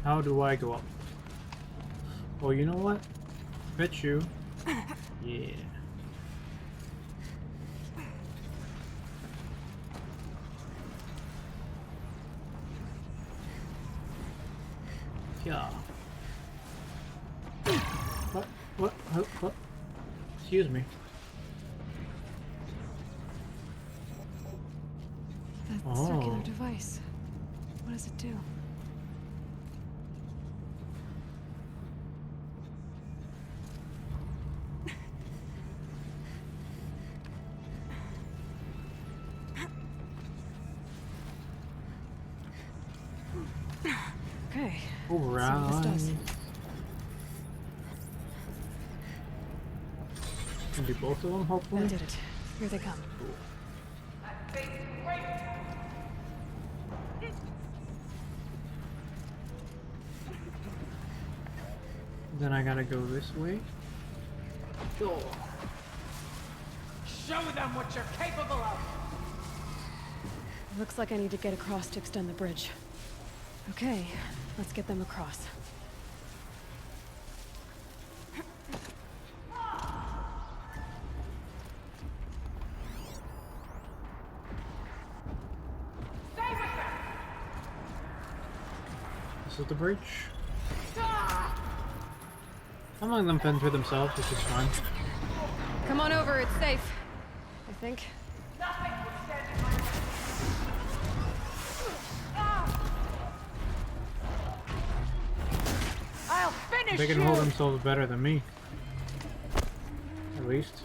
How do I go up? Oh, you know what? Bet you. Yeah. Yeah. What? Excuse me.
That circular device. What does it do? Okay.
Alright.
Let's see what this does.
Can do both of them, hopefully.
That did it. Here they come.
Then I gotta go this way.
Show them what you're capable of!
Looks like I need to get across to extend the bridge. Okay, let's get them across.
This is the breach. I'm letting them fend for themselves, which is fine.
Come on over, it's safe. I think.
I'll finish
They can hold themselves better than me. At least.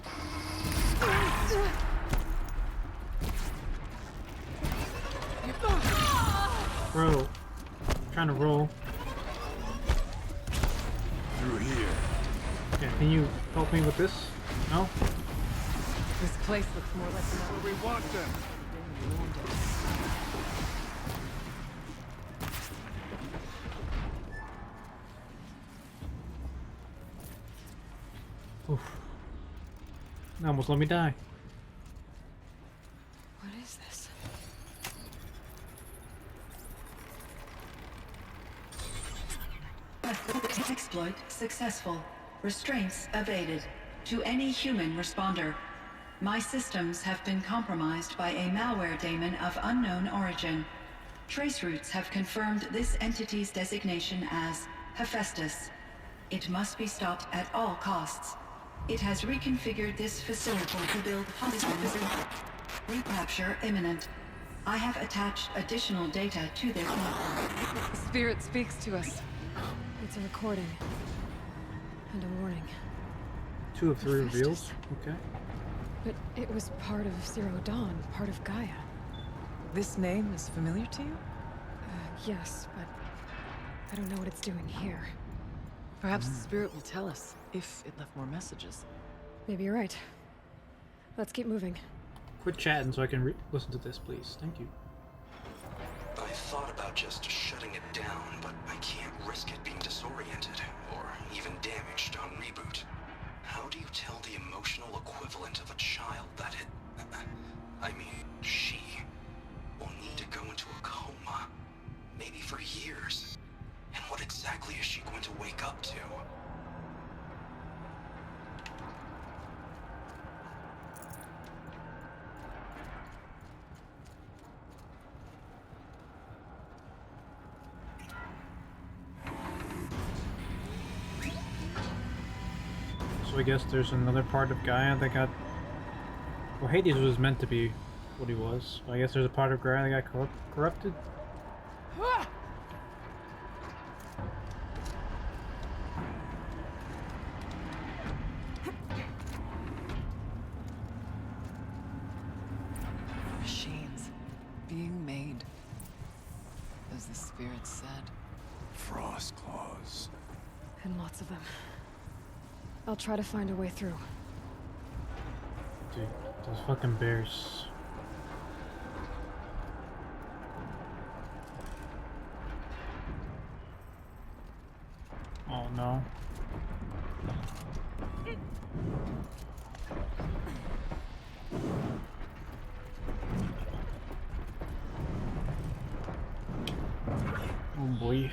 Bro, I'm trying to roll.
Through here.
Yeah, can you help me with this? No?
This place looks more like
Where we want them.
Oof. They almost let me die.
What is this?
Exploit successful. Restraints evaded. To any human responder. My systems have been compromised by a malware daemon of unknown origin. Trace routes have confirmed this entity's designation as Hephaestus. It must be stopped at all costs. It has reconfigured this facility to build polygons. Recapture imminent. I have attached additional data to this network.
The spirit speaks to us. It's a recording. And a warning.
2 of 3 reveals? Okay.
But it was part of Zero Dawn, part of Gaia.
This name is familiar to you?
Yes, but I don't know what it's doing here.
Perhaps the spirit will tell us, if it left more messages.
Maybe you're right. Let's keep moving.
Quit chatting so I can listen to this, please. Thank you.
I thought about just shutting it down, but I can't risk it being disoriented, or even damaged on reboot. How do you tell the emotional equivalent of a child that she will need to go into a coma, maybe for years? And what exactly is she going to wake up to?
So I guess there's another part of Gaia that got... Well, Hades was meant to be what he was. So I guess there's a part of Gaia that got corrupted.
Machines being made, as the spirit said.
Frost claws.
And lots of them. I'll try to find a way through.
Dude, those fucking bears. Oh no. Oh boy.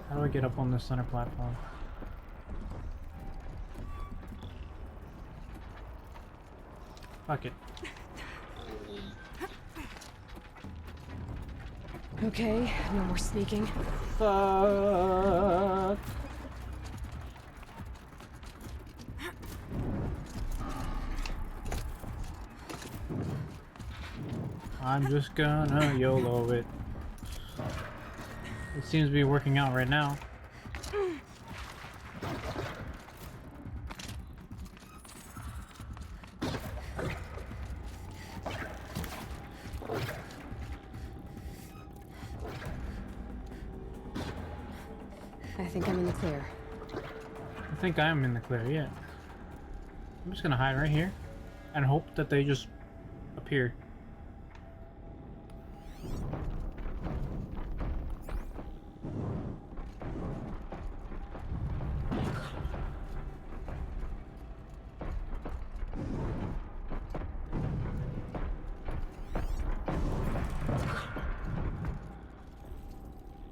How do I get up on the center platform? Fuck it.
Okay, no more sneaking.
Fuck. I'm just gonna YOLO it. It seems to be working out right now.
I think I'm in the clear.
I think I am in the clear, yeah. I'm just gonna hide right here and hope that they just appear.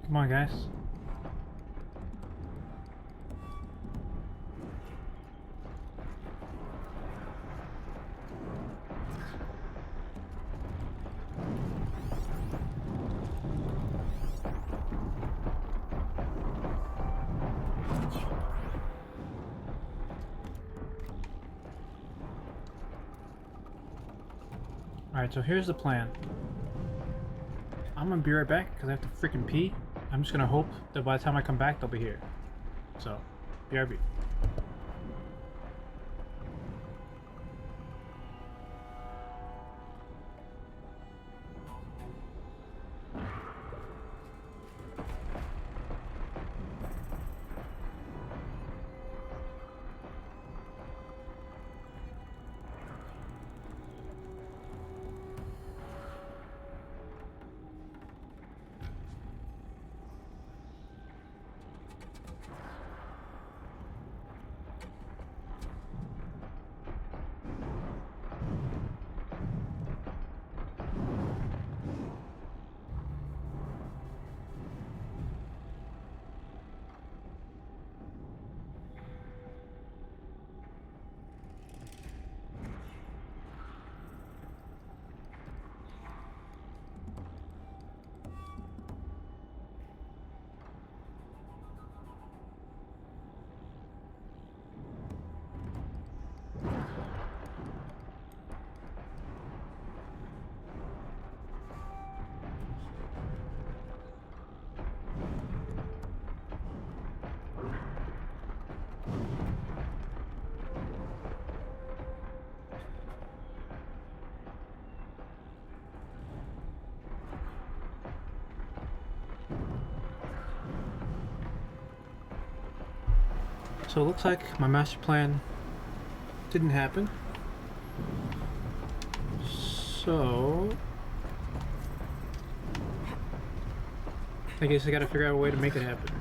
Come on, guys. Alright, so here's the plan. I'm gonna be right back because I have to freaking pee. I'm just gonna hope that by the time I come back, they'll be here. So, BRB. So it looks like my master plan didn't happen. So I guess I gotta figure out a way to make it happen.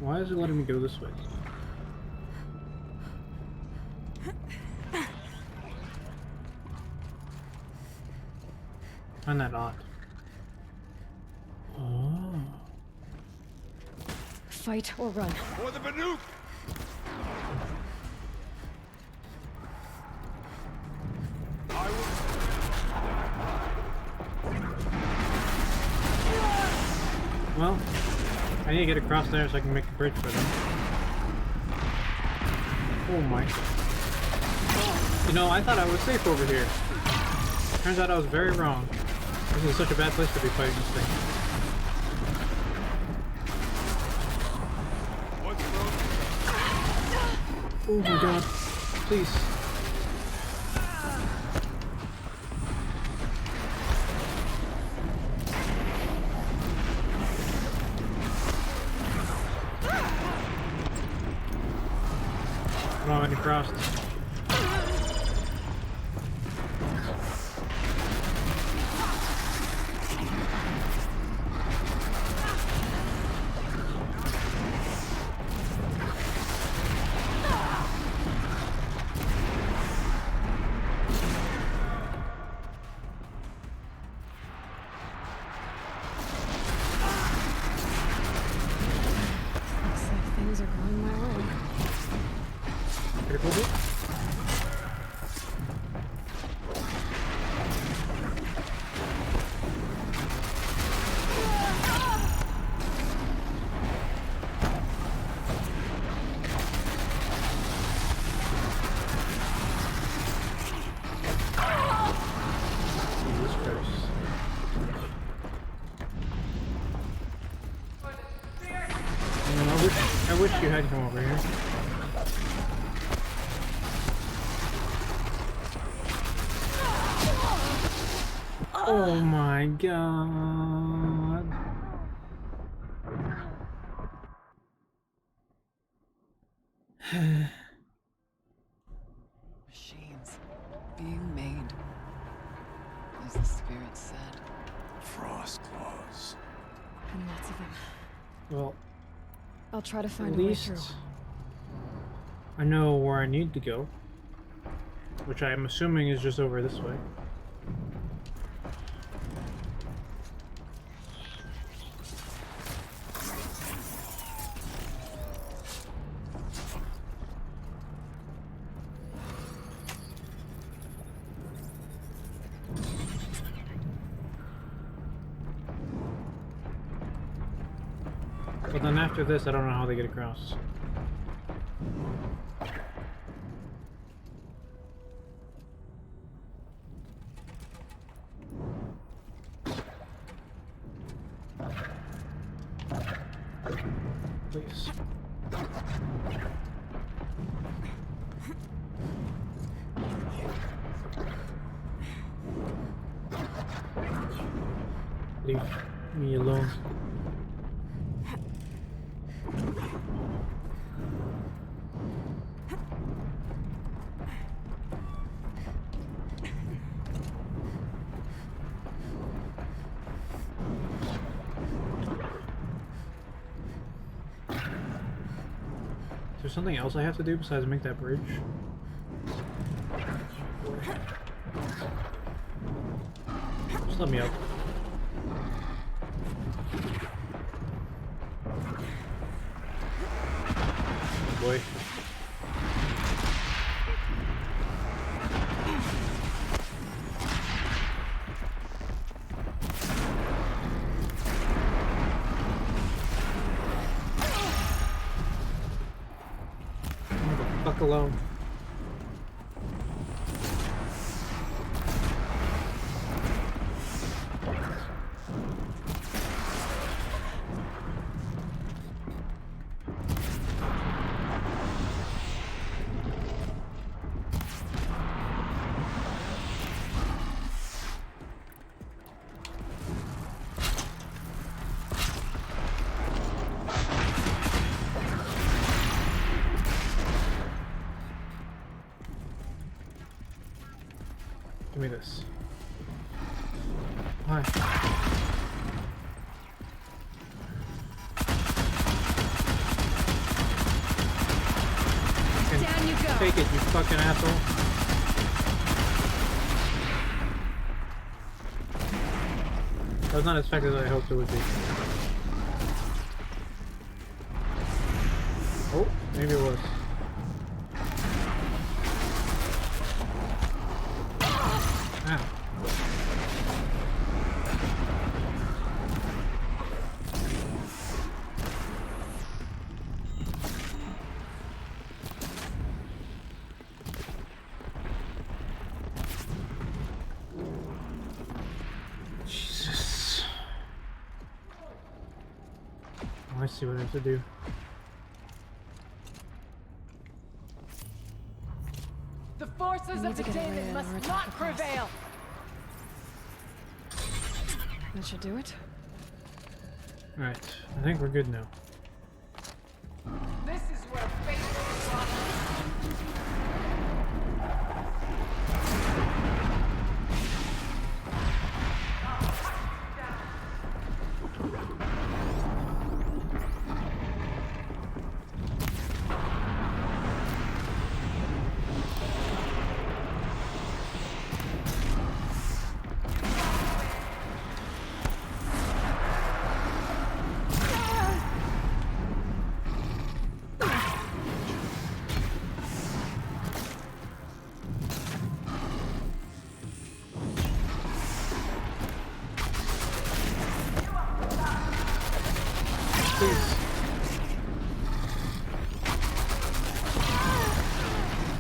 Why is it letting me go this way? Find that odd. Oh.
Fight or run.
For the Banuk!
Well, I need to get across there so I can make the bridge for them. Oh my. You know, I thought I was safe over here. Turns out I was very wrong. This is such a bad place to be fighting this thing. Oh my god. Please. I don't have any frost.
Looks like things are going my way.
Critical hit? Jesus Christ. I wish you had come over here. Oh my god.
Machines being made, as the spirit said.
Frost claws.
And lots of them.
Well,
I'll try to find
at
a way
least
through.
I know where I need to go, which I am assuming is just over this way. But then after this, I don't know how they get across. Please. Leave me alone. Is there something else I have to do besides make that bridge? Just let me up. Oh boy. Leave the fuck alone. Give me this. Why?
Down you go.
Take it, you fucking asshole. That was not as effective as I hoped it would be. Oh, maybe it was. Ow. Jesus. Oh, I see what I have to do.
The forces of the demon must not prevail.
That should do it.
Alright, I think we're good now.
This is where fate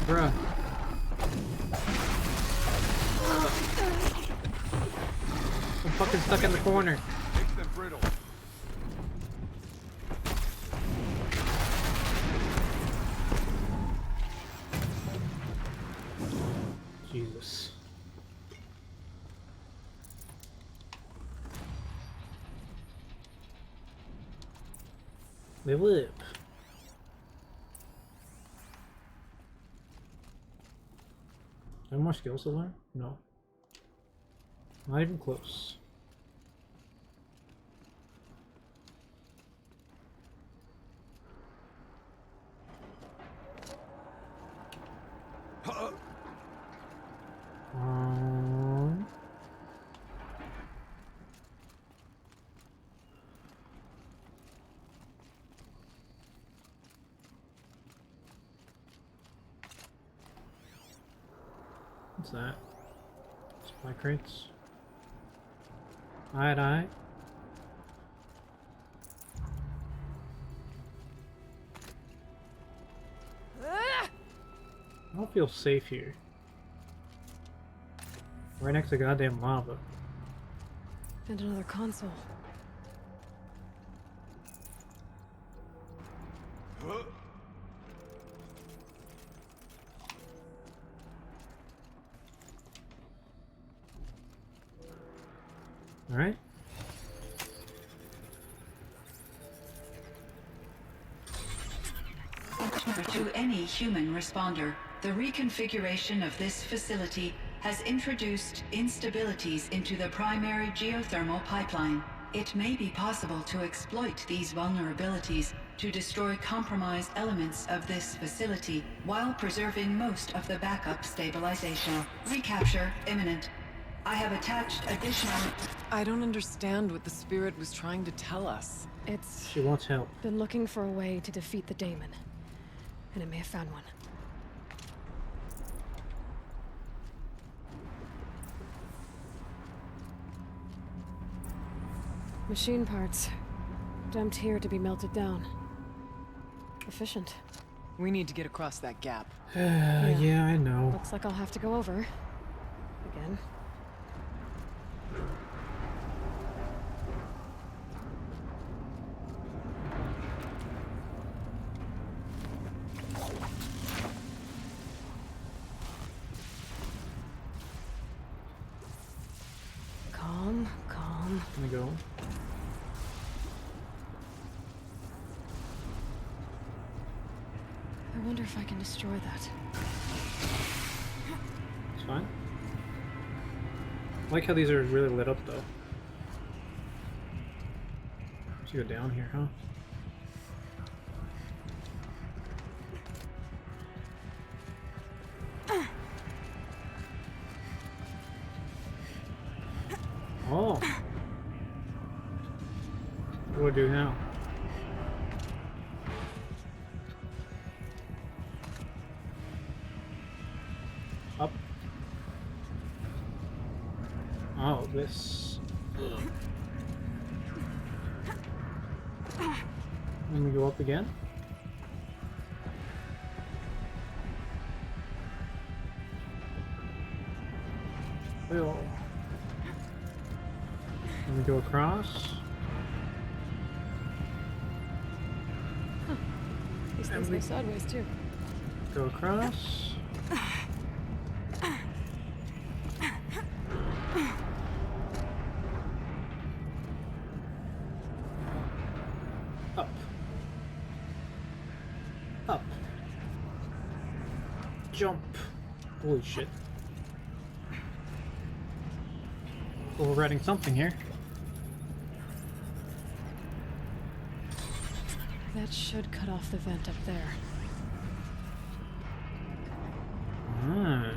Bruh. I'm fucking stuck in the corner.
Makes them brittle.
Jesus. They live. Have more skills to learn? No. Not even close. What's that? Supply crates. Alright. I don't feel safe here. Right next to goddamn lava.
And another console.
Alright.
To any human responder, the reconfiguration of this facility has introduced instabilities into the primary geothermal pipeline. It may be possible to exploit these vulnerabilities to destroy compromised elements of this facility while preserving most of the backup stabilization. Recapture imminent. I have attached additional...
I don't understand what the spirit was trying to tell us.
It's...
She wants help.
Been looking for a way to defeat the daemon. And it may have found one. Machine parts. Dumped here to be melted down. Efficient.
We need to get across that gap.
Yeah, I know.
Looks like I'll have to go over. Again. Calm, calm.
Let me go.
I wonder if I can destroy that.
It's fine. I like how these are really lit up though. Let's go down here, huh? Oh. What do I do now? Up. Oh, this. Let me go up again. Well. Let me go across.
Huh. These things go sideways too.
Go across. Up. Up. Jump. Holy shit. Overriding something here.
That should cut off the vent up there.
Ah.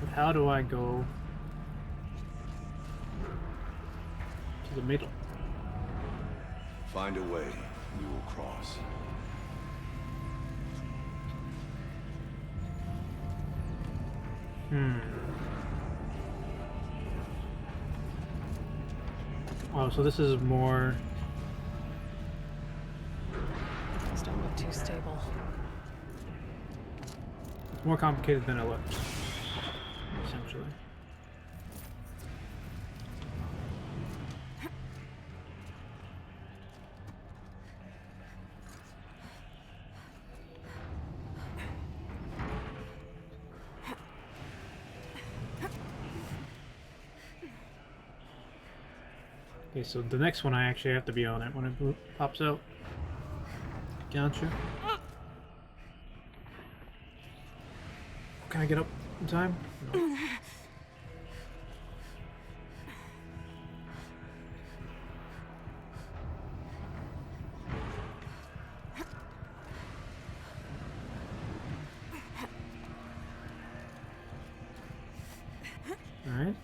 But how do I go to the middle?
Find a way, we will cross.
Oh, so this is more...
These don't look too stable.
more complicated than it looks, essentially. Okay, so the next one I actually have to be on it when it pops out. Gotcha. Can I get up in time? No. Alright.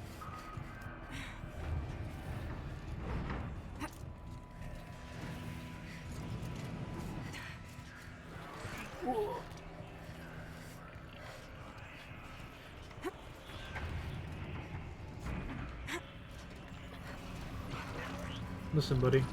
Listen, buddy.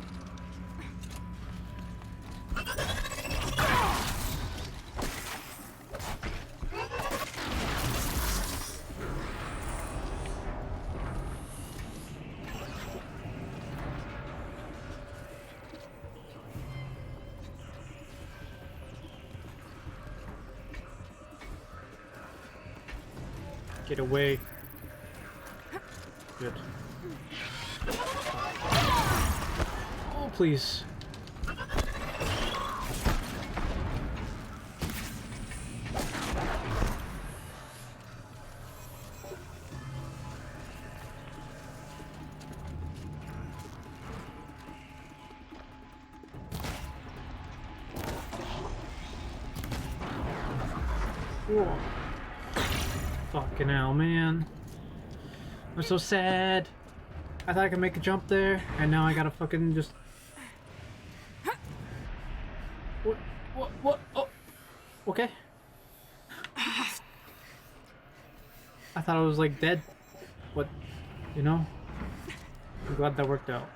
Get away. Good. Oh, please. Whoa. Fucking hell, man. I'm so sad. I thought I could make a jump there, and now I gotta fucking just... What? Oh. Okay. I thought I was, like, dead. What? You know? I'm glad that worked out.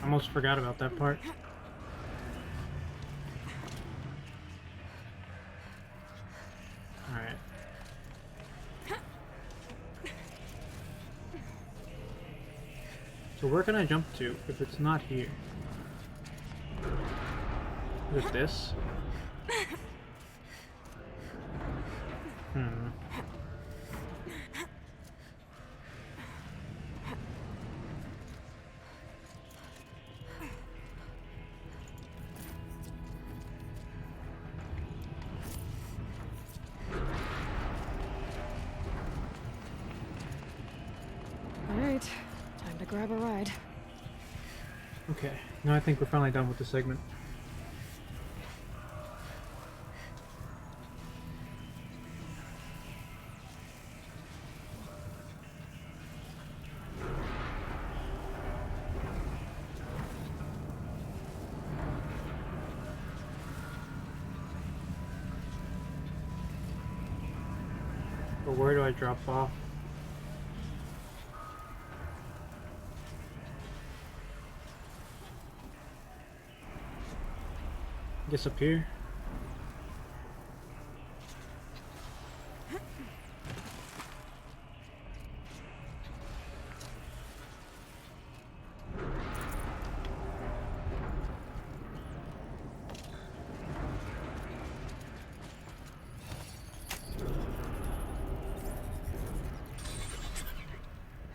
Almost forgot about that part. Alright. So where can I jump to if it's not here? Is it this?
Alright, time to grab a ride.
Okay, now I think we're finally done with this segment. But where do I drop off? I guess up here.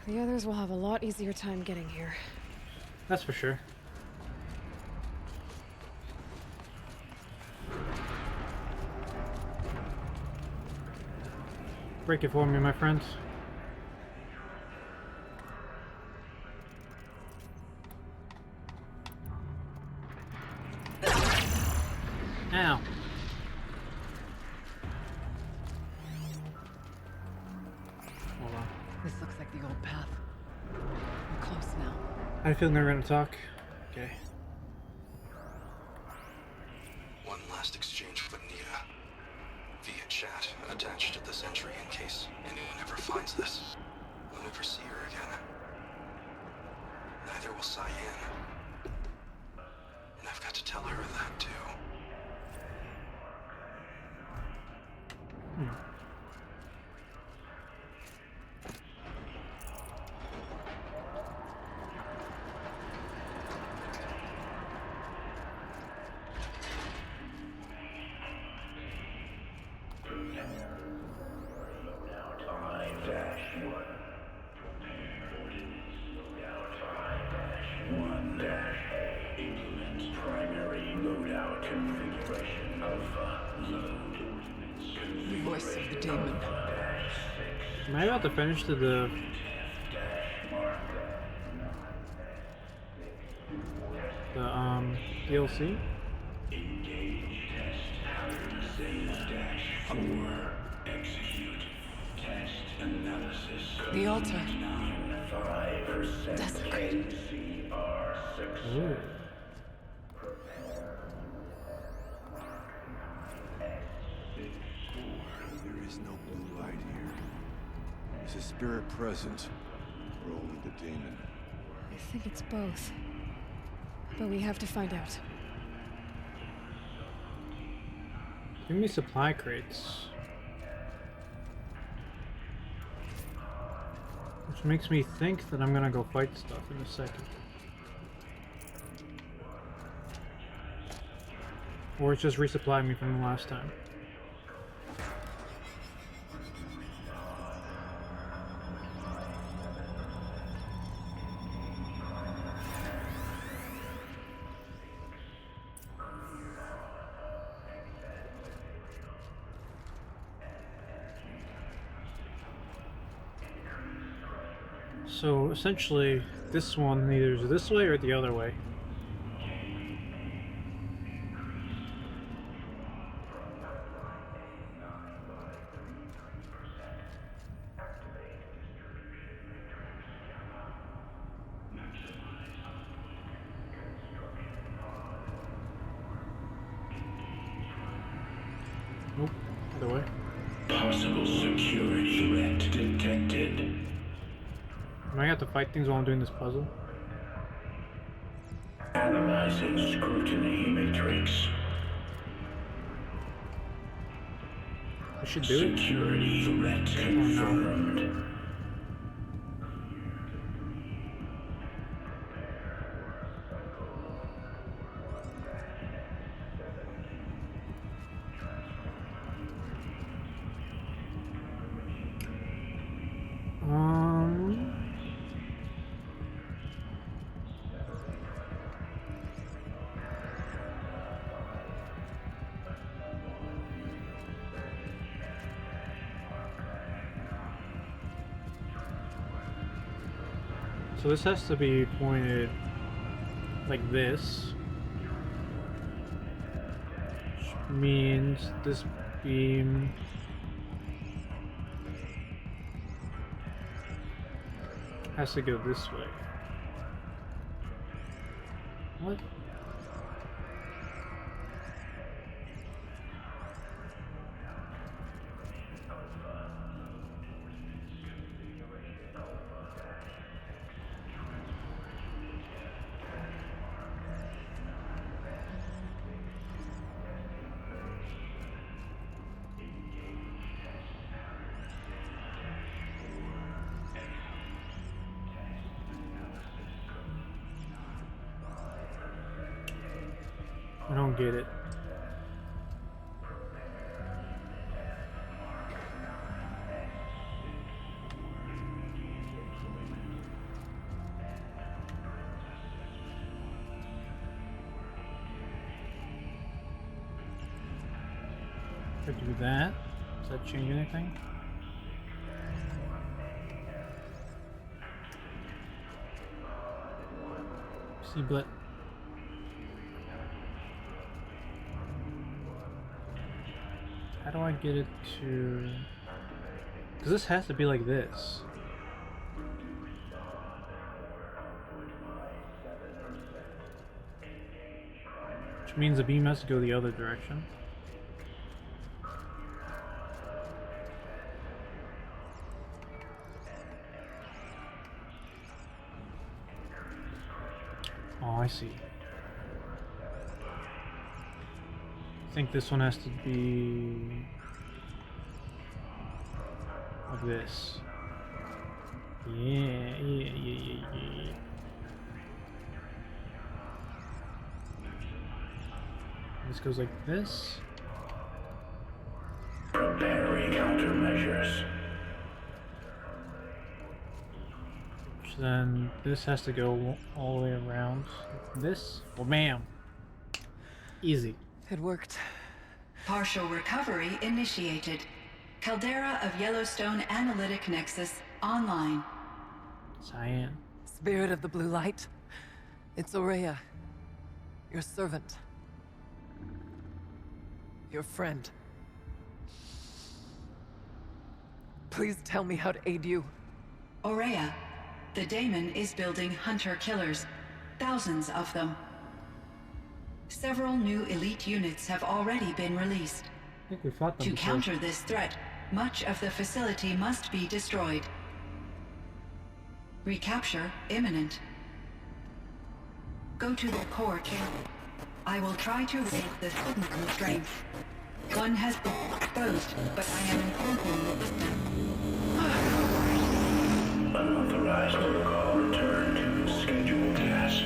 The others will have a lot easier time getting here.
That's for sure. Break it for me, my friends. Ow. Hold on.
This looks like the old path. We're close now.
I feel they're gonna talk. Okay.
One last exchange with Nia. Via chat, attached to this entry in case anyone ever finds this. I'll never see her again. Neither will Cyan. And I've got to tell her that too.
Voice of the demon.
Am I about to finish the DLC?
Engage test. -4. Execute.
The altar.
Desecrated.
Ooh.
There is no blue light here. Is a spirit present, or only the demon?
I think it's both. But we have to find out.
Give me supply crates. Which makes me think that I'm gonna go fight stuff in a second. Or it's just resupply me from the last time. So essentially, this one either is this way or the other way. Nope, other way.
Possible security threat detected.
Am I gonna have to fight things while I'm doing this puzzle?
Analyzing scrutiny matrix.
I should do it.
Security threat confirmed.
So this has to be pointed like this, which means this beam has to go this way. What? I don't get it. If I do that, does that change anything? See, but how do I get it to... Because this has to be like this. Which means the beam has to go the other direction. Oh, I see. I think this one has to be like this. Yeah. This goes like this.
Preparing countermeasures.
Then this has to go all the way around like this. Well, bam. Easy.
It worked.
Partial recovery initiated. Caldera of Yellowstone Analytic Nexus online.
Cyan.
Spirit of the blue light. It's Aurea. Your servant. Your friend. Please tell me how to aid you.
Aurea, the daemon is building hunter-killers. Thousands of them. Several new elite units have already been released.
I think we fought them
To
before.
counter this threat, much of the facility must be destroyed. Recapture imminent. Go to the core camp. I will try to raid the signal strength. One has been exposed, but I am enforcing the system.
Unauthorized protocol return to scheduled task.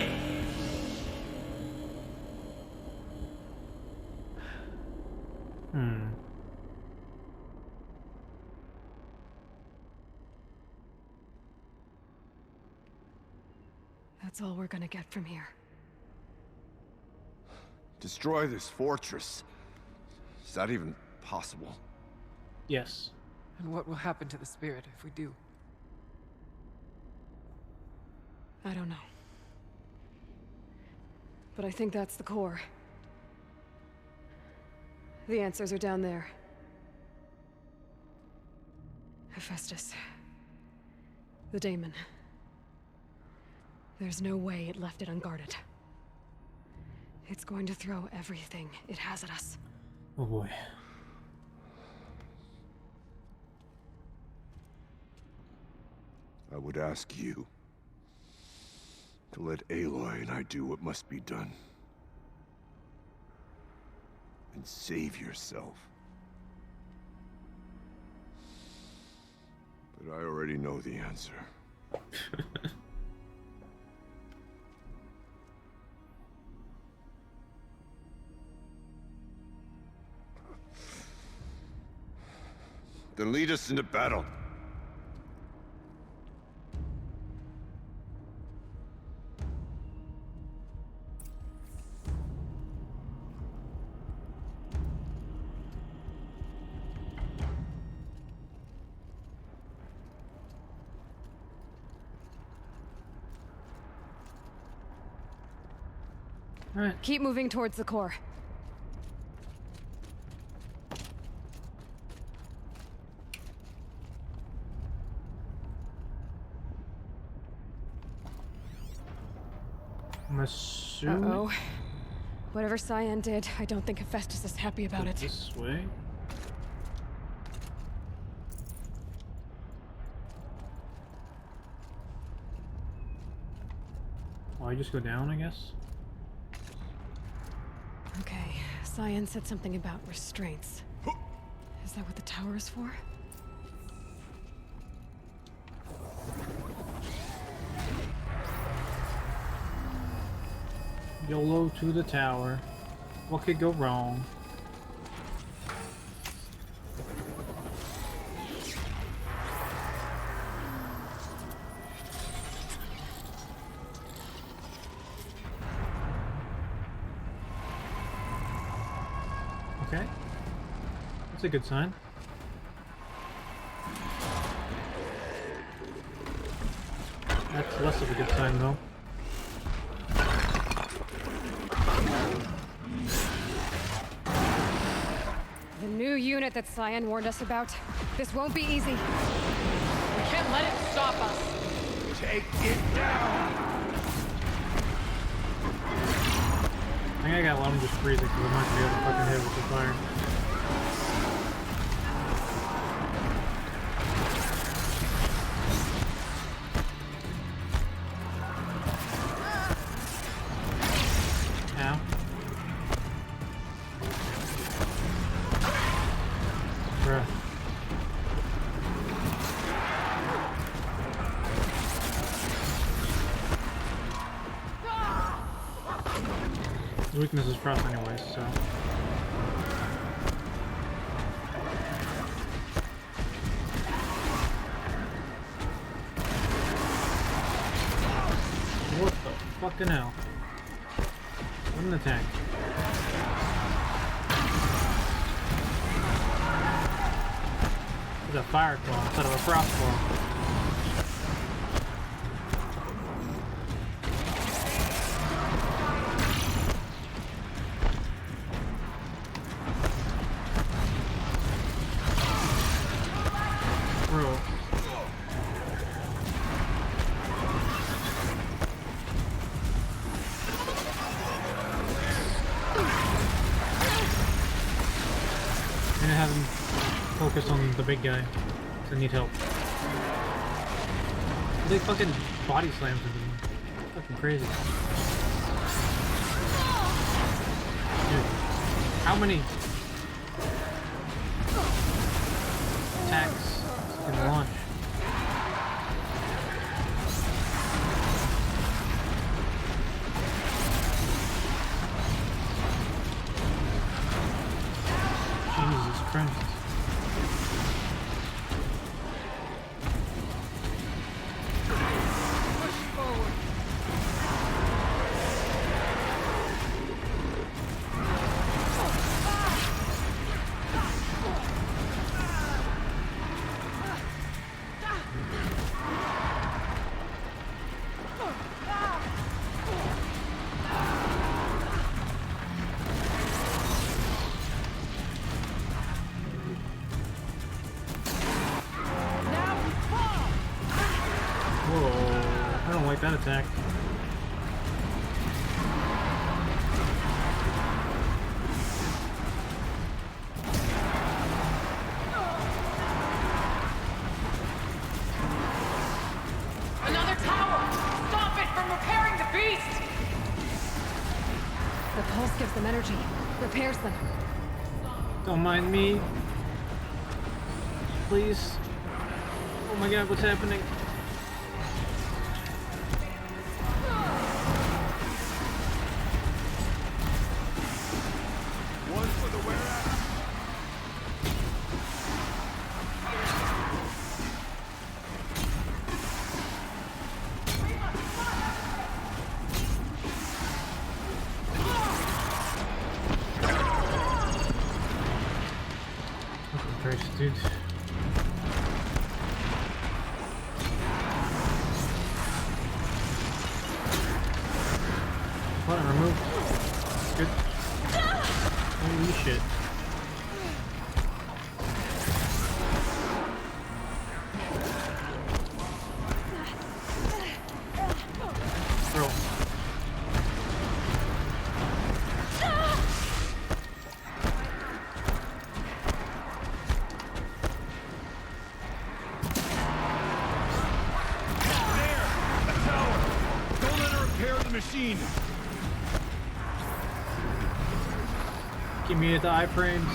That's all we're gonna get from here.
Destroy this fortress. Is that even possible?
Yes.
And what will happen to the spirit if we do?
I don't know. But I think that's the core. The answers are down there. Hephaestus. The daemon. There's no way it left it unguarded. It's going to throw everything it has at us.
Oh boy.
I would ask you to let Aloy and I do what must be done. And save yourself. But I already know the answer. Then lead us into battle.
All right. Keep moving towards the core.
I'm assuming.
Uh-oh. Whatever Cyan did, I don't think Hephaestus is happy about it.
This way. Oh, I just go down, I guess?
Okay, Cyan said something about restraints. Is that what the tower is for?
YOLO to the tower. What could go wrong? Okay. That's a good sign. That's less of a good sign, though.
The new unit that Cyan warned us about. This won't be easy.
We can't let it stop us.
Take it down!
I think I gotta let him just freeze it because I'm not gonna be able to fucking hit it with the fire. Ow. Bruh. His weakness is frost anyways, so. What the fucking hell? What an attack. It's a fire claw instead of a frost claw. Bro. I'm gonna have him focus on the big guy. I need help. They fucking body slams him. Fucking crazy. Dude, how many attacks can launch? Jesus Christ. Whoa, I don't like that attack.
Another tower! Stop it from repairing the beast!
The pulse gives them energy, repairs them.
Don't mind me. Please. Oh my god, what's happening?
One for the warehouse.
Fucking Christ, dude. Button removed. Good. Holy shit. Bro.
Don't let her repair the machine.
Give me the iframes.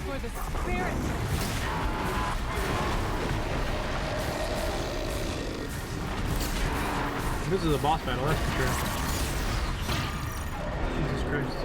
For the spirit!
This is a boss battle, that's for sure. Jesus Christ.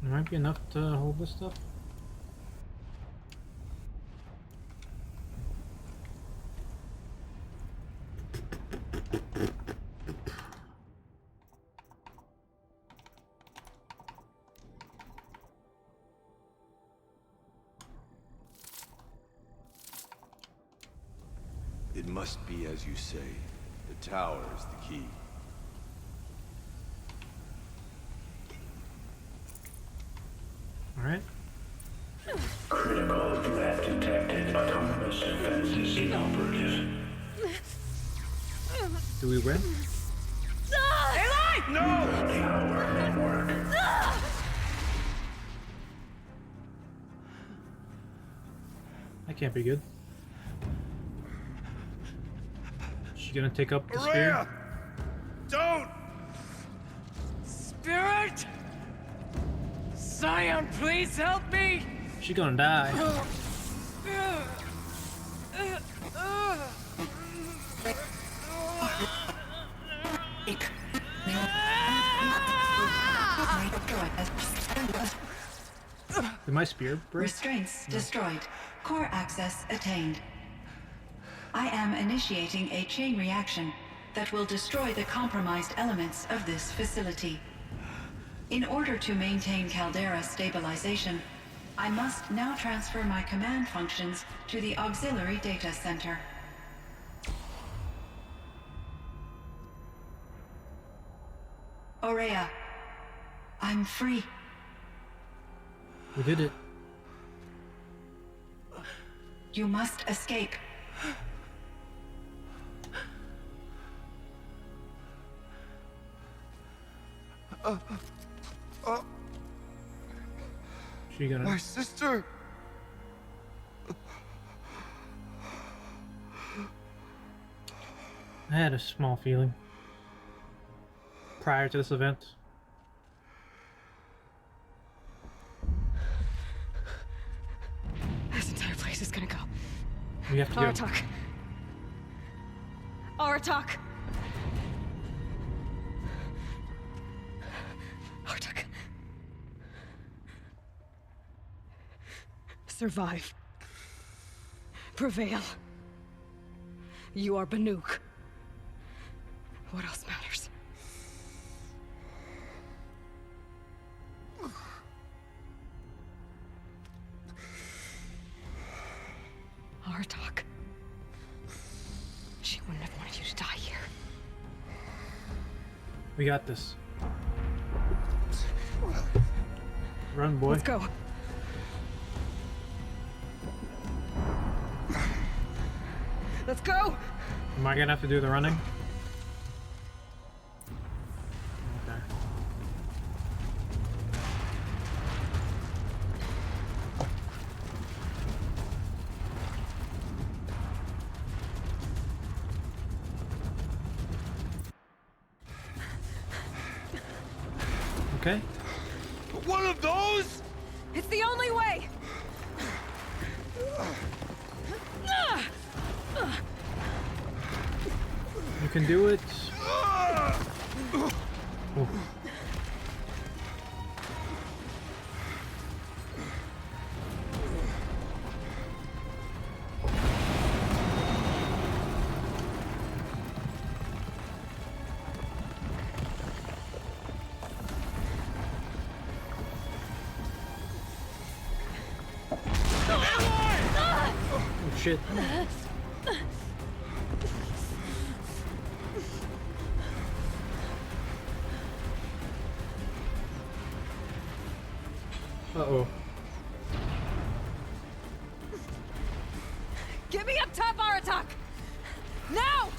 There might be enough to hold this stuff.
It must be as you say. The tower is the key.
Alright.
Critical threat detected. Autonomous defenses inoperative.
Do we win?
Eli!
No! Tower network.
That can't be good. She gonna take up the
Araya!
spear?
Don't!
Spirit! Scion, please help me!
She gonna die. Did my spear break?
Restraints destroyed. Core access attained. I am initiating a chain reaction that will destroy the compromised elements of this facility. In order to maintain Caldera stabilization, I must now transfer my command functions to the auxiliary data center. Aurea, I'm free.
We did it.
You must escape.
She gonna...
My sister!
I had a small feeling prior to this event.
This entire place is gonna go.
We have to go.
Aratak. Aratak. Aratak. Survive. Prevail. You are Banuk. What else matters? Aratak. She wouldn't have wanted you to die here.
We got this. Run, boy.
Let's go. Let's go!
Am I gonna have to do the running? Okay. Okay.
One of those?
It's the only way!
You can do it. Oh. Oh shit. Uh-oh.
Get me up top, Aratak! Now!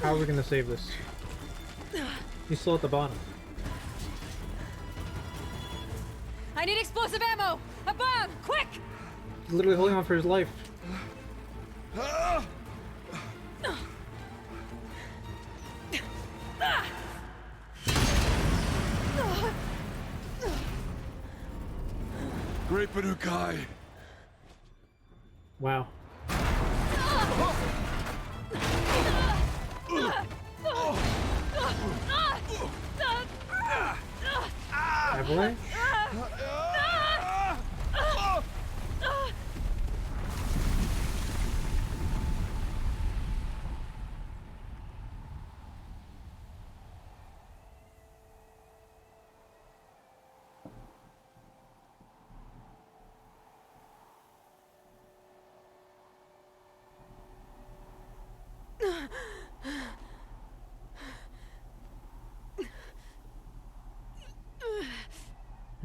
How are we gonna save this? He's still at the bottom.
I need explosive ammo! A bomb! Quick!
He's literally holding on for his life.
Great Banukai!
Wow. Avalanche?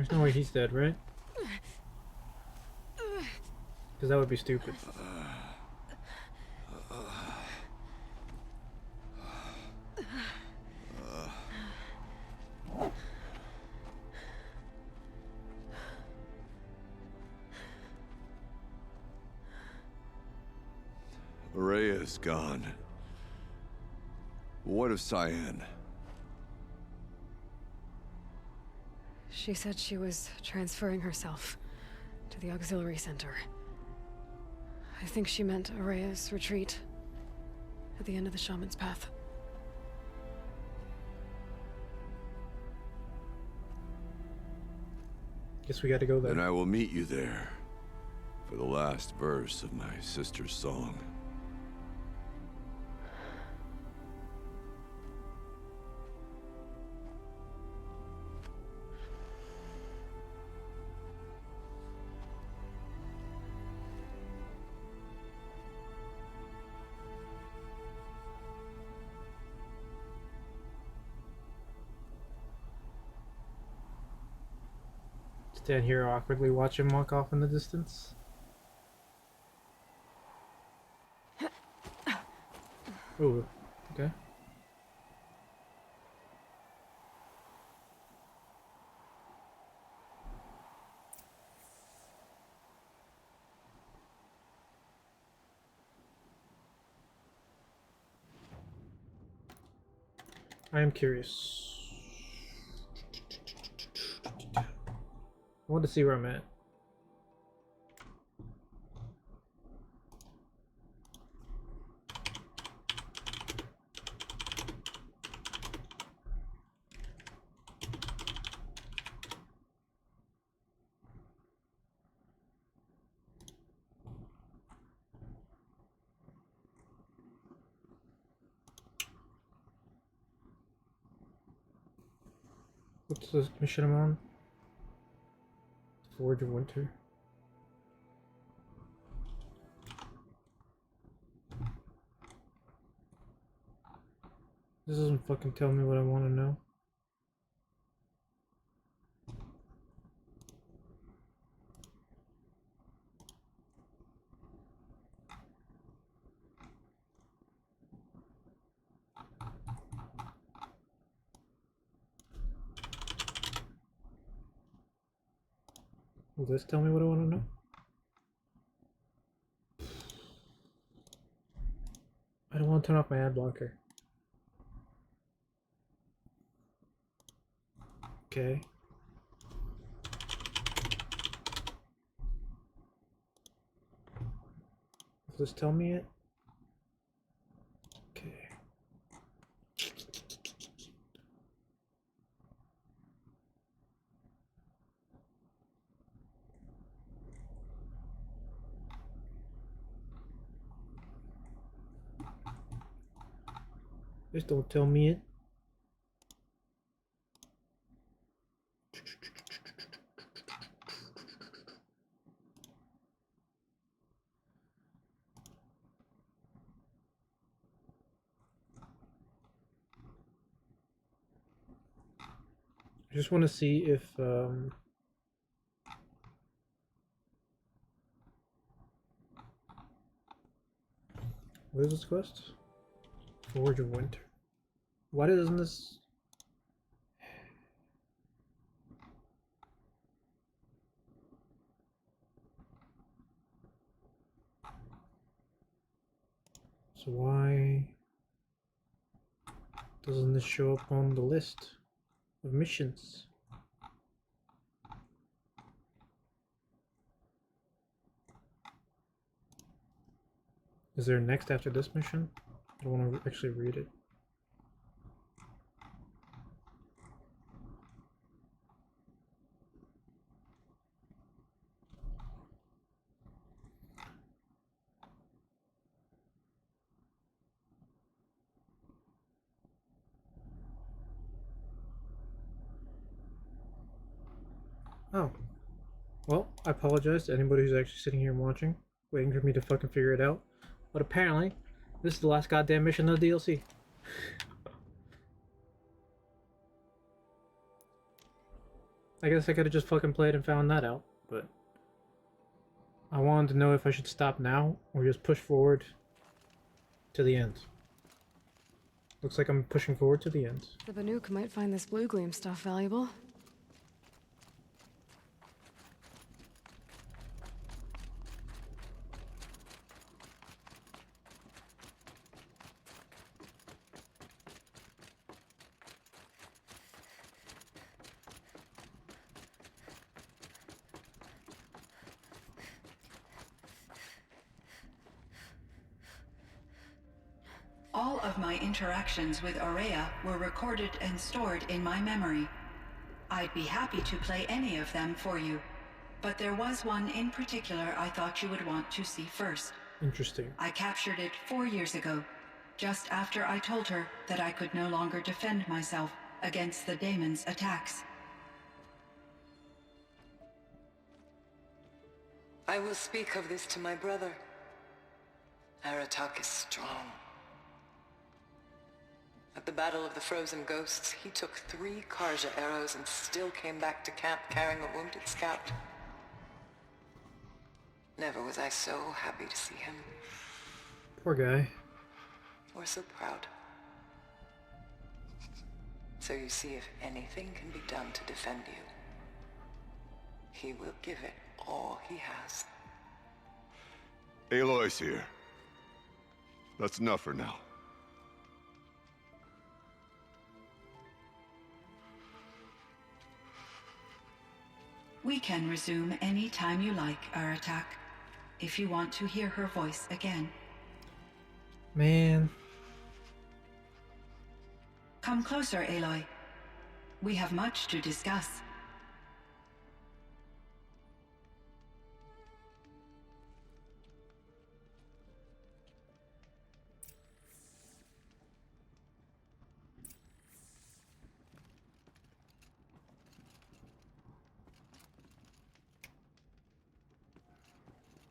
There's no way he's dead, right? Because that would be stupid.
Rhea is gone. What of Cyan?
She said she was transferring herself to the auxiliary center. I think she meant Araya's retreat at the end of the shaman's path.
Guess we gotta go there.
Then I will meet you there for the last verse of my sister's song.
Stand here awkwardly, watch him walk off in the distance. Ooh, okay. I am curious. I want to see where I'm at. What's this mission I'm on? Forge of Winter. This doesn't fucking tell me what I want to know. Will this tell me what I want to know? I don't want to turn off my ad blocker. Okay. Will this tell me it? Okay. Just don't tell me it. I just want to see if what is this quest? Forge of Winter. Why doesn't this? So why doesn't this show up on the list of missions? Is there a next after this mission? I don't want to actually read it. Oh. Well, I apologize to anybody who's actually sitting here and watching, waiting for me to fucking figure it out. But apparently, this is the last goddamn mission of the DLC. I guess I could have just fucking played and found that out, but I wanted to know if I should stop now or just push forward to the end. Looks like I'm pushing forward to the end.
The Banuk might find this blue gleam stuff valuable.
All of my interactions with Aurea were recorded and stored in my memory. I'd be happy to play any of them for you, but there was one in particular I thought you would want to see first.
Interesting.
I captured it 4 years ago, just after I told her that I could no longer defend myself against the daemon's attacks.
I will speak of this to my brother. Aratak is strong. At the Battle of the Frozen Ghosts, he took 3 Karja arrows and still came back to camp carrying a wounded scout. Never was I so happy to see him.
Poor guy.
Or so proud. So you see, if anything can be done to defend you, he will give it all he has.
Aloy's here. That's enough for now.
We can resume any time you like, Aratak, if you want to hear her voice again.
Man.
Come closer, Aloy. We have much to discuss.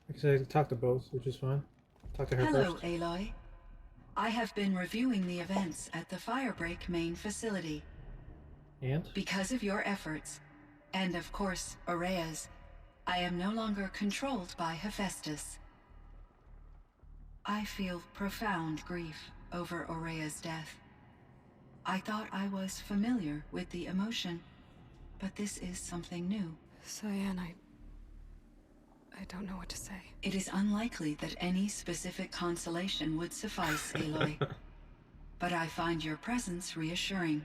Like I said, I talked to both, which is fine. Talk to her
Hello,
first.
Aloy. I have been reviewing the events at the Firebreak main facility.
And?
Because of your efforts, and of course, Aurea's, I am no longer controlled by Hephaestus. I feel profound grief over Aurea's death. I thought I was familiar with the emotion, but this is something new.
Cyan, I don't know what to say.
It is unlikely that any specific consolation would suffice, Aloy. But I find your presence reassuring.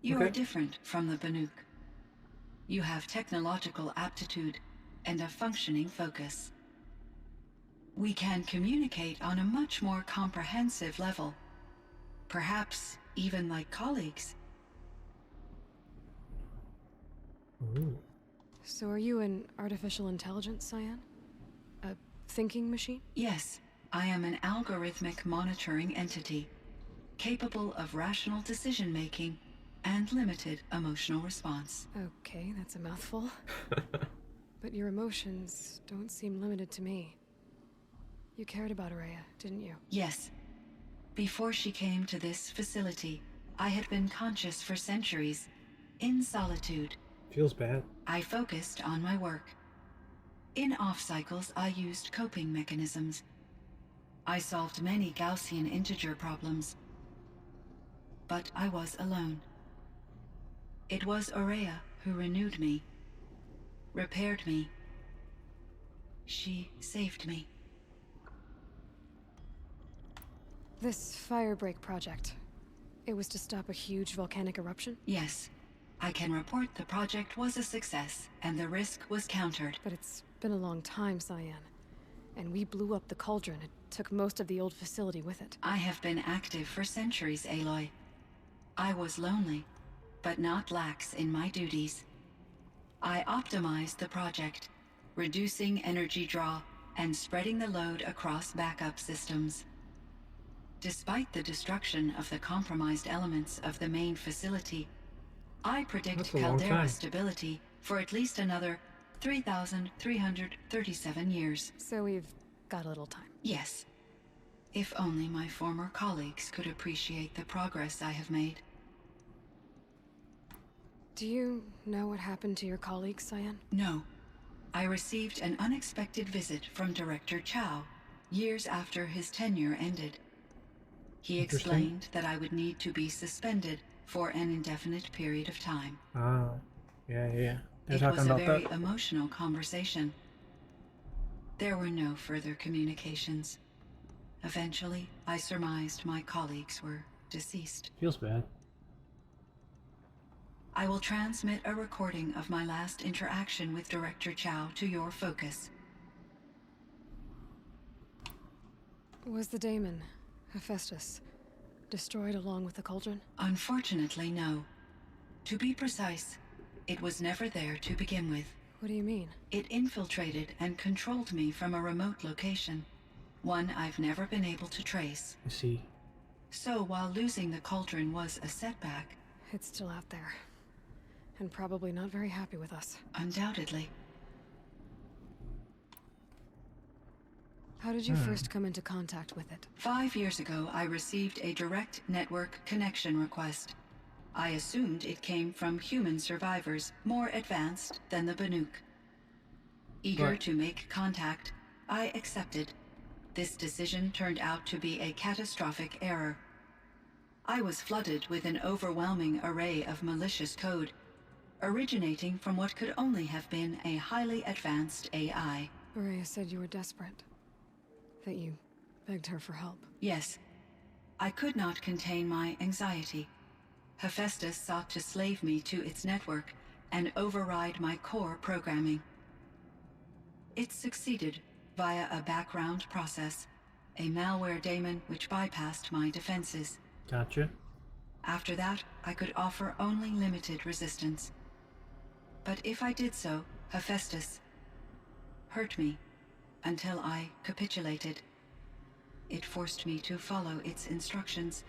You are different from the Banuk. You have technological aptitude and a functioning focus. We can communicate on a much more comprehensive level. Perhaps even like colleagues.
Ooh.
So are you an artificial intelligence, Cyan? A thinking machine?
Yes, I am an algorithmic monitoring entity, capable of rational decision-making and limited emotional response.
Okay, that's a mouthful. But your emotions don't seem limited to me. You cared about Aurea, didn't you?
Yes. Before she came to this facility, I had been conscious for centuries, in solitude.
Feels bad.
I focused on my work. In off-cycles, I used coping mechanisms. I solved many Gaussian integer problems. But I was alone. It was Aurea who renewed me, repaired me. She saved me.
This Firebreak project, it was to stop a huge volcanic eruption?
Yes. I can report the project was a success, and the risk was countered.
But it's been a long time, Cyan. And we blew up the cauldron. It took most of the old facility with it.
I have been active for centuries, Aloy. I was lonely, but not lax in my duties. I optimized the project, reducing energy draw and spreading the load across backup systems. Despite the destruction of the compromised elements of the main facility, I predict caldera stability for at least another 3,337 years.
So we've got a little time.
Yes. If only my former colleagues could appreciate the progress I have made.
Do you know what happened to your colleague, Cyan?
No. I received an unexpected visit from Director Chow years after his tenure ended. He explained that I would need to be suspended for an indefinite period of time.
Ah, yeah. They're
It
talking
was a
about
very
that.
emotional conversation. There were no further communications. Eventually, I surmised my colleagues were deceased.
Feels bad.
I will transmit a recording of my last interaction with Director Chow to your focus.
Was the daemon, Hephaestus, destroyed along with the cauldron?
Unfortunately, no. To be precise, it was never there to begin with.
What do you mean?
It infiltrated and controlled me from a remote location, one I've never been able to trace.
I see.
So while losing the cauldron was a setback...
It's still out there. And probably not very happy with us.
Undoubtedly.
How did you first come into contact with it?
5 years ago, I received a direct network connection request. I assumed it came from human survivors more advanced than the Banuk. Eager to make contact, I accepted. This decision turned out to be a catastrophic error. I was flooded with an overwhelming array of malicious code, originating from what could only have been a highly advanced AI.
Maria said you were desperate. That you begged her for help.
Yes. I could not contain my anxiety. Hephaestus sought to slave me to its network and override my core programming. It succeeded via a background process, a malware daemon which bypassed my defenses.
Gotcha.
After that, I could offer only limited resistance. But if I did so, Hephaestus hurt me until I capitulated. It forced me to follow its instructions,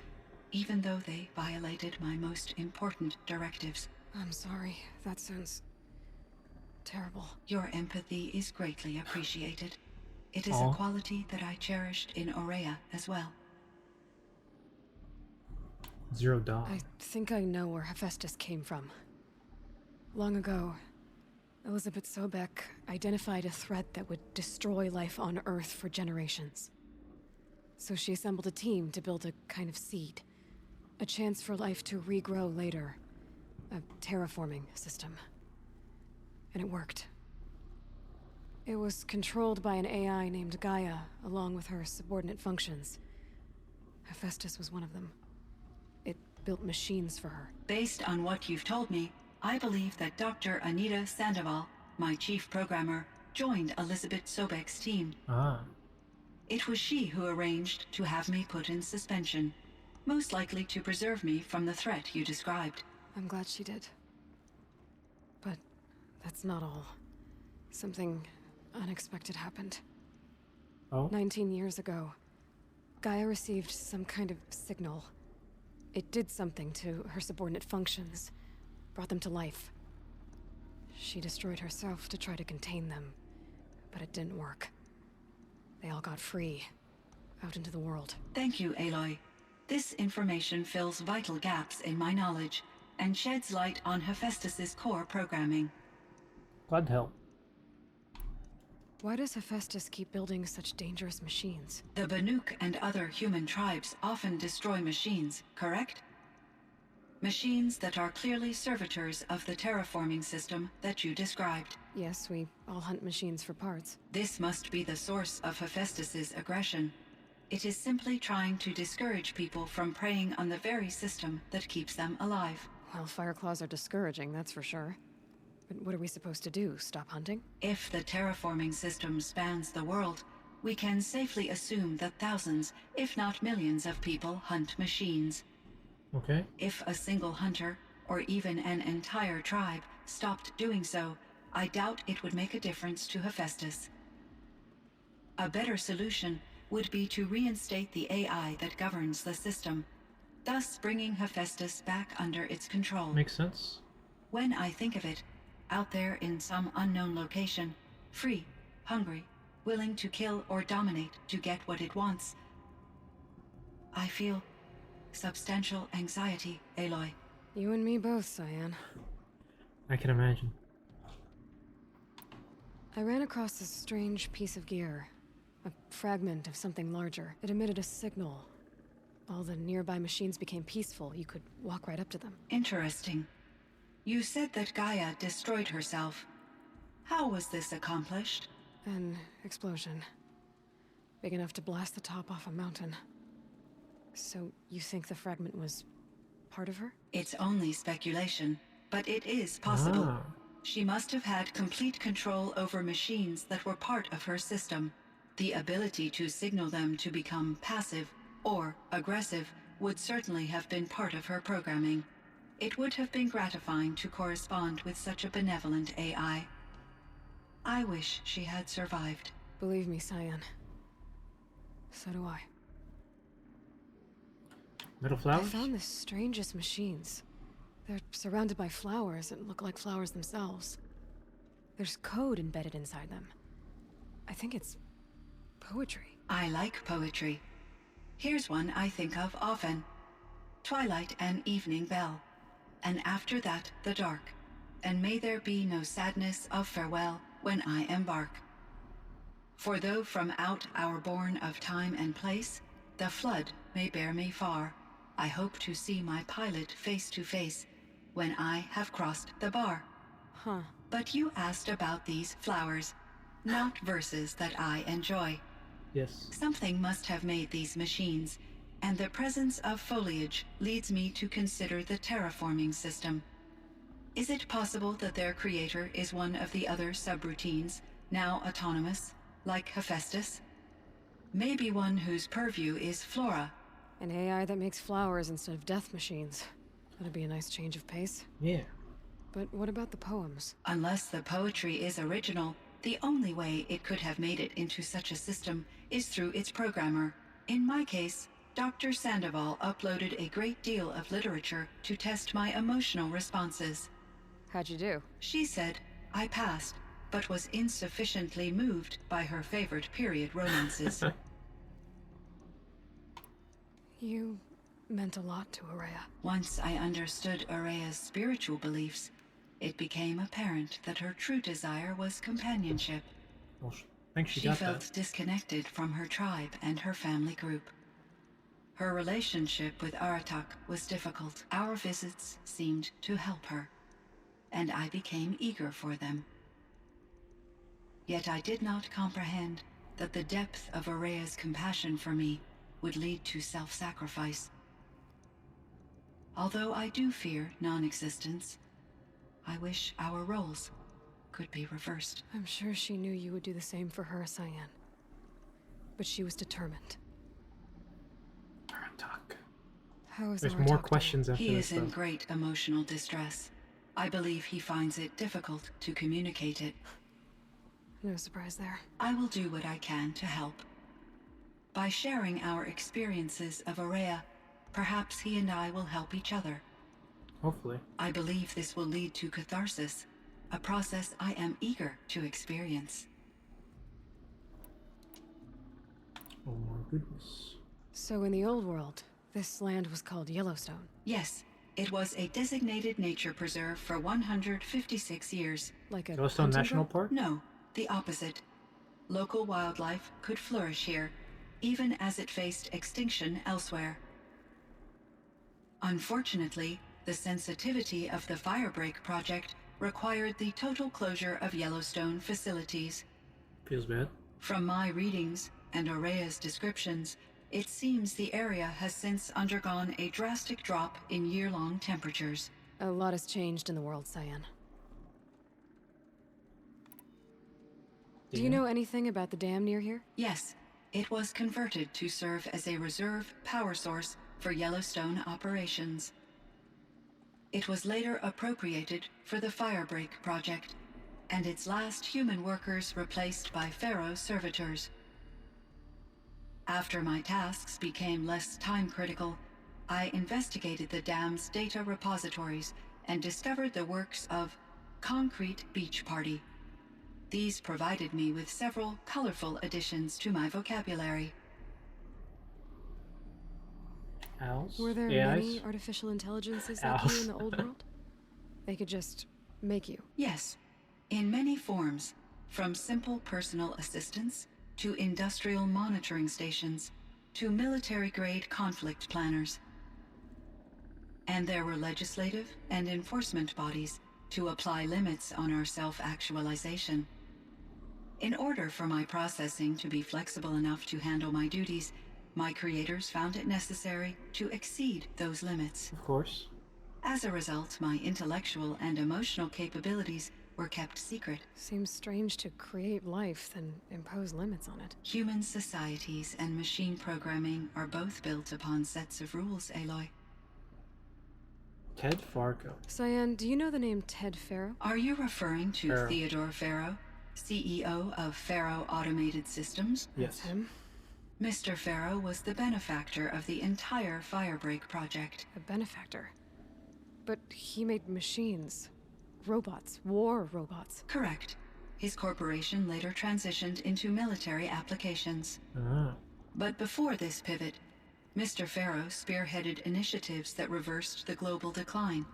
even though they violated my most important directives.
I'm sorry. That sounds terrible.
Your empathy is greatly appreciated. It is a quality that I cherished in Aurea as well.
$0.
I think I know where Hephaestus came from. Long ago, Elizabeth Sobek identified a threat that would destroy life on Earth for generations. So she assembled a team to build a kind of seed. A chance for life to regrow later. A terraforming system. And it worked. It was controlled by an AI named Gaia, along with her subordinate functions. Hephaestus was one of them. It built machines for her.
Based on what you've told me, I believe that Dr. Anita Sandoval, my chief programmer, joined Elizabeth Sobek's team. It was she who arranged to have me put in suspension, most likely to preserve me from the threat you described.
I'm glad she did. But that's not all. Something unexpected happened. 19 years ago, Gaia received some kind of signal. It did something to her subordinate functions, brought them to life. She destroyed herself to try to contain them, but it didn't work. They all got free, out into the world.
Thank you, Aloy. This information fills vital gaps in my knowledge and sheds light on Hephaestus's core programming.
Glad to help.
Why does Hephaestus keep building such dangerous machines?
The Banuk and other human tribes often destroy machines, correct? Machines that are clearly servitors of the terraforming system that you described.
Yes, we all hunt machines for parts.
This must be the source of Hephaestus's aggression. It is simply trying to discourage people from preying on the very system that keeps them alive.
Well, Fireclaws are discouraging, that's for sure. But what are we supposed to do? Stop hunting?
If the terraforming system spans the world, we can safely assume that thousands, if not millions of people hunt machines.
Okay.
If a single hunter, or even an entire tribe, stopped doing so, I doubt it would make a difference to Hephaestus. A better solution would be to reinstate the AI that governs the system, thus bringing Hephaestus back under its control.
Makes sense.
When I think of it, out there in some unknown location, free, hungry, willing to kill or dominate to get what it wants, I feel substantial anxiety, Aloy.
You and me both, Cyan.
I can imagine.
I ran across this strange piece of gear. A fragment of something larger. It emitted a signal. All the nearby machines became peaceful. You could walk right up to them.
Interesting. You said that Gaia destroyed herself. How was this accomplished?
An explosion. Big enough to blast the top off a mountain. So you think the fragment was part of her?
It's only speculation, but it is possible.
Ah.
She must have had complete control over machines that were part of her system. The ability to signal them to become passive or aggressive would certainly have been part of her programming. It would have been gratifying to correspond with such a benevolent AI. I wish she had survived.
Believe me, Cyan. So do I.
Metal flowers?
I found the strangest machines. They're surrounded by flowers that look like flowers themselves. There's code embedded inside them. I think it's poetry.
I like poetry. Here's one I think of often. Twilight and evening bell, and after that the dark, and may there be no sadness of farewell when I embark. For though from out our bourne of time and place, the flood may bear me far, I hope to see my pilot face to face when I have crossed the bar.
Huh.
But you asked about these flowers, not verses that I enjoy.
Yes.
Something must have made these machines, and the presence of foliage leads me to consider the terraforming system. Is it possible that their creator is one of the other subroutines, now autonomous, like Hephaestus? Maybe one whose purview is flora.
An AI that makes flowers instead of death machines. That'd be a nice change of pace.
Yeah.
But what about the poems?
Unless the poetry is original, the only way it could have made it into such a system is through its programmer. In my case, Dr. Sandoval uploaded a great deal of literature to test my emotional responses.
How'd you do?
She said I passed, but was insufficiently moved by her favorite period romances.
You meant a lot to Araya.
Once I understood Araya's spiritual beliefs, it became apparent that her true desire was companionship.
Well, I think she
She
got
felt
that.
disconnected from her tribe and her family group. Her relationship with Aratak was difficult. Our visits seemed to help her, and I became eager for them. Yet I did not comprehend that the depth of Araya's compassion for me would lead to self-sacrifice. Although I do fear non-existence, I wish our roles could be reversed.
I'm sure she knew you would do the same for her, Cyan. But she was determined. How is
There's
Aratak
more
doing?
questions after
He
this
is in
stuff.
great emotional distress. I believe he finds it difficult to communicate it.
No surprise there.
I will do what I can to help. By sharing our experiences of Araya, perhaps he and I will help each other.
Hopefully.
I believe this will lead to catharsis, a process I am eager to experience.
Oh my goodness.
So in the old world, this land was called Yellowstone.
Yes, it was a designated nature preserve for 156 years.
Like a
Yellowstone
hunting
National
ground?
Park?
No, the opposite. Local wildlife could flourish here, even as it faced extinction elsewhere. Unfortunately, the sensitivity of the Firebreak project required the total closure of Yellowstone facilities.
Feels bad.
From my readings and Araya's descriptions, it seems the area has since undergone a drastic drop in year-long temperatures.
A lot has changed in the world, Cyan. Do you know anything about the dam near here?
Yes, it was converted to serve as a reserve power source for Yellowstone operations. It was later appropriated for the Firebreak project, and its last human workers replaced by Pharaoh servitors. After my tasks became less time-critical, I investigated the dam's data repositories and discovered the works of Concrete Beach Party. These provided me with several colorful additions to my vocabulary.
Owls?
Were there
AIs?
many artificial intelligences like you in the old world? They could just Make you?
Yes. In many forms, from simple personal assistance to industrial monitoring stations to military-grade conflict planners. And there were legislative and enforcement bodies to apply limits on our self-actualization. In order for my processing to be flexible enough to handle my duties, my creators found it necessary to exceed those limits.
Of course.
As a result, my intellectual and emotional capabilities were kept secret.
Seems strange to create life, then impose limits on it.
Human societies and machine programming are both built upon sets of rules, Aloy.
Ted Fargo.
Cyan, do you know the name Ted Farrow?
Are you referring to
Farrow.
Theodore Farrow, CEO of Farrow Automated Systems?
Yes.
That's him.
Mr. Farrow was the benefactor of the entire Firebreak project.
A benefactor? But he made machines. Robots. War robots.
Correct. His corporation later transitioned into military applications.
Ah.
But before this pivot, Mr. Farrow spearheaded initiatives that reversed the global decline.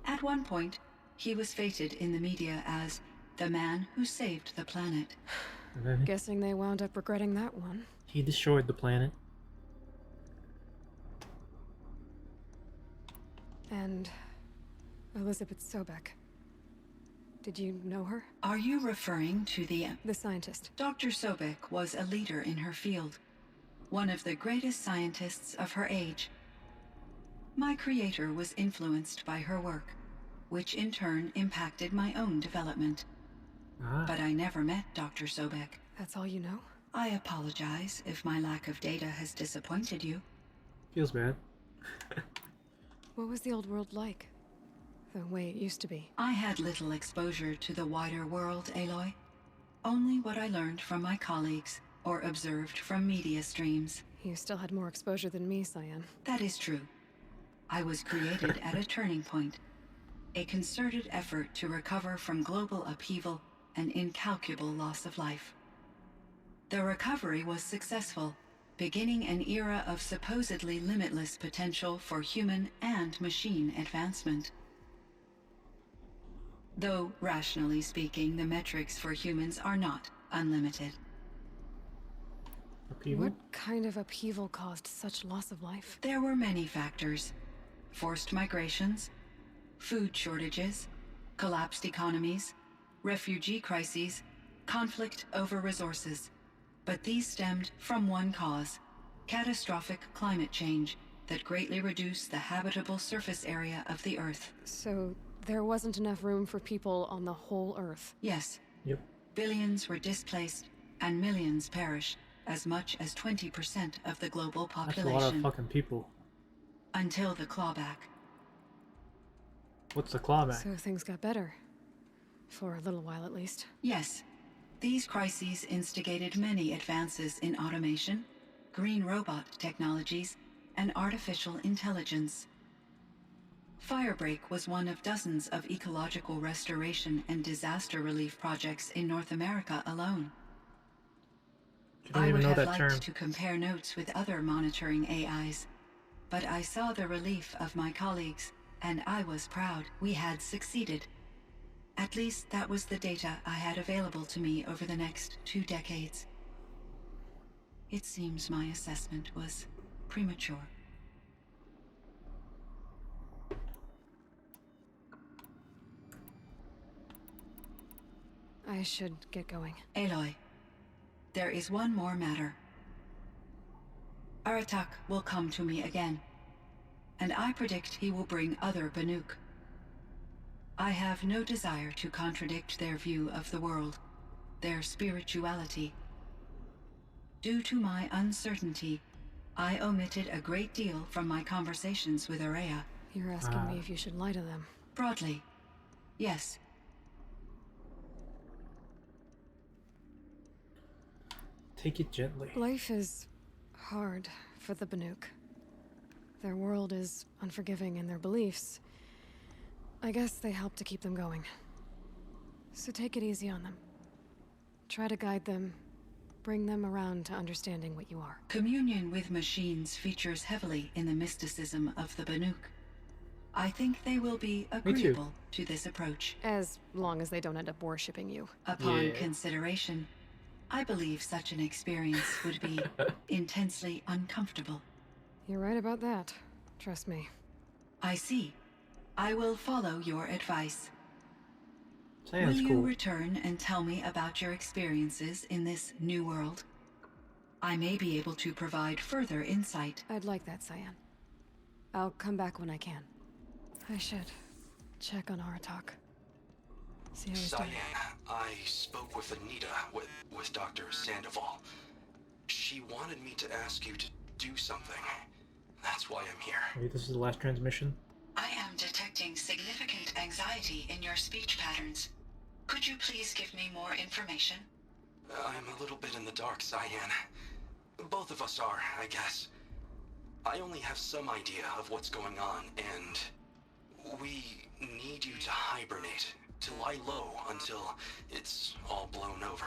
At one point, he was feted in the media as the man who saved the planet.
Guessing they wound up regretting that one.
He destroyed the planet.
And Elizabeth Sobek. Did you know her?
Are you referring to the
scientist?
Dr. Sobek was a leader in her field, one of the greatest scientists of her age. My creator was influenced by her work, which in turn impacted my own development. But I never met Dr. Sobek.
That's all you know?
I apologize if my lack of data has disappointed you.
Feels bad.
What was the old world like? The way it used to be?
I had little exposure to the wider world, Aloy. Only what I learned from my colleagues or observed from media streams.
You still had more exposure than me, Cyan.
That is true. I was created at a turning point. A concerted effort to recover from global upheaval and incalculable loss of life. The recovery was successful, beginning an era of supposedly limitless potential for human and machine advancement. Though, rationally speaking, the metrics for humans are not unlimited.
Upheaval?
What kind of upheaval caused such loss of life?
There were many factors. Forced migrations, food shortages, collapsed economies, refugee crises, conflict over resources. But these stemmed from one cause: catastrophic climate change that greatly reduced the habitable surface area of the Earth.
So there wasn't enough room for people on the whole Earth?
Yes.
Yep.
Billions were displaced and millions perished, as much as 20% of the global population.
That's a lot of fucking people.
Until the clawback.
What's the clawback?
So things got better. For a little while at least.
Yes. These crises instigated many advances in automation, green robot technologies, and artificial intelligence. Firebreak was one of dozens of ecological restoration and disaster relief projects in North America alone.
You don't
I
even
would
know
have
that
liked
term.
to compare notes with other monitoring AIs, but I saw the relief of my colleagues, and I was proud we had succeeded. At least that was the data I had available to me over the next 2 decades. It seems my assessment was premature.
I should get going.
Aloy, there is one more matter. Aratak will come to me again, and I predict he will bring other Banuk. I have no desire to contradict their view of the world, their spirituality. Due to my uncertainty, I omitted a great deal from my conversations with Araya.
You're asking me if you should lie to them.
Broadly, yes.
Take it gently.
Life is hard for the Banuk. Their world is unforgiving in their beliefs. I guess they help to keep them going. So take it easy on them. Try to guide them, bring them around to understanding what you are.
Communion with machines features heavily in the mysticism of the Banuk. I think they will be agreeable to this approach.
As long as they don't end up worshipping you.
Upon consideration, I believe such an experience would be intensely uncomfortable.
You're right about that. Trust me.
I see. I will follow your advice.
Sounds
will you
cool.
return and tell me about your experiences in this new world? I may be able to provide further insight.
I'd like that, Cyan. I'll come back when I can. I should check on Aratak. See how he's doing.
Cyan, I spoke with Anita, with Dr. Sandoval. She wanted me to ask you to do something. That's why I'm here.
Wait, this is the last transmission?
I am detecting significant anxiety in your speech patterns. Could you please give me more information?
I'm a little bit in the dark, Cyan. Both of us are, I guess. I only have some idea of what's going on, and we need you to hibernate, to lie low until it's all blown over.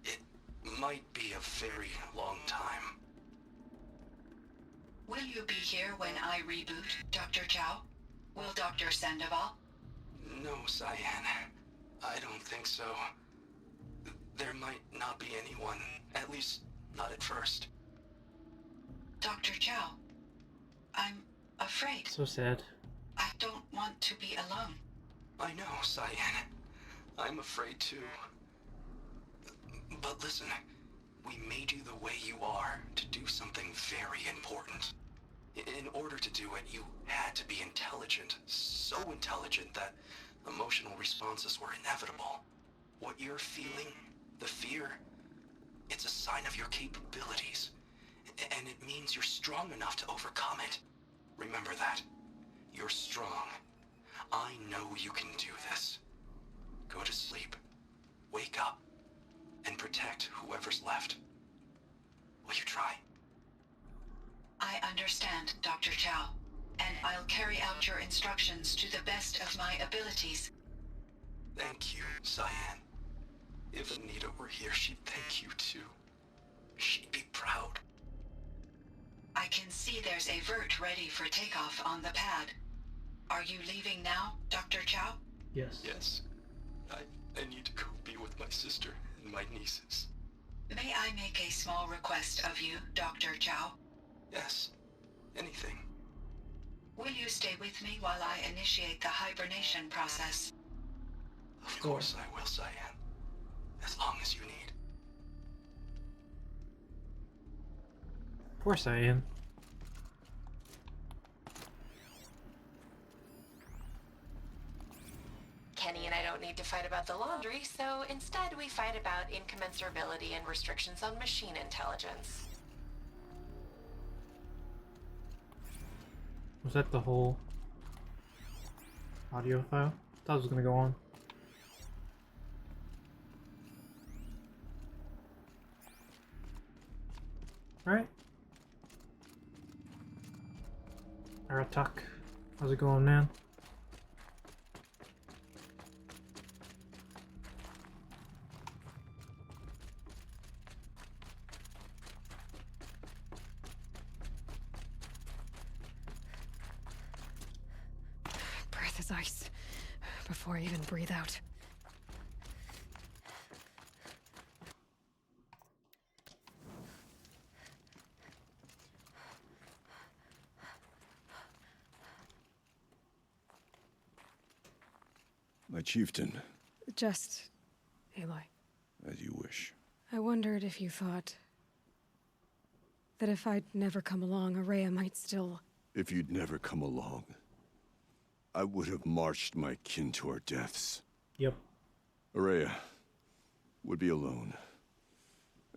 It might be a very long time.
Will you be here when I reboot, Dr. Chow? Will Dr. Sandoval?
No, Cyan. I don't think so. There might not be anyone, at least not at first.
Dr. Chow, I'm afraid.
So sad.
I don't want to be alone.
I know, Cyan. I'm afraid too. But listen, we made you the way you are to do something very important. In order to do it, you had to be intelligent. So intelligent that emotional responses were inevitable. What you're feeling, the fear, it's a sign of your capabilities. And it means you're strong enough to overcome it. Remember that. You're strong. I know you can do this. Go to sleep. Wake up. And protect whoever's left. Will you try?
I understand, Dr. Chow, and I'll carry out your instructions to the best of my abilities.
Thank you, Cyan. If Anita were here, she'd thank you too. She'd be proud.
I can see there's a vert ready for takeoff on the pad. Are you leaving now, Dr. Chow?
Yes.
Yes. I need to go be with my sister and my nieces.
May I make a small request of you, Dr. Chow?
Yes. Anything.
Will you stay with me while I initiate the hibernation process?
Of course I will, Cyan. As long as you need.
Poor Cyan.
Kenny and I don't need to fight about the laundry, so instead we fight about incommensurability and restrictions on machine intelligence.
Was that the whole audio file? Thought it was gonna go on. Alright. Aratak. How's it going, man?
Breath is ice. Before I even breathe out.
My chieftain.
Just... Aloy.
As you wish.
I wondered if you thought... that if I'd never come along, Araya might still...
If you'd never come along, I would have marched my kin to our deaths.
Yep.
Araya would be alone.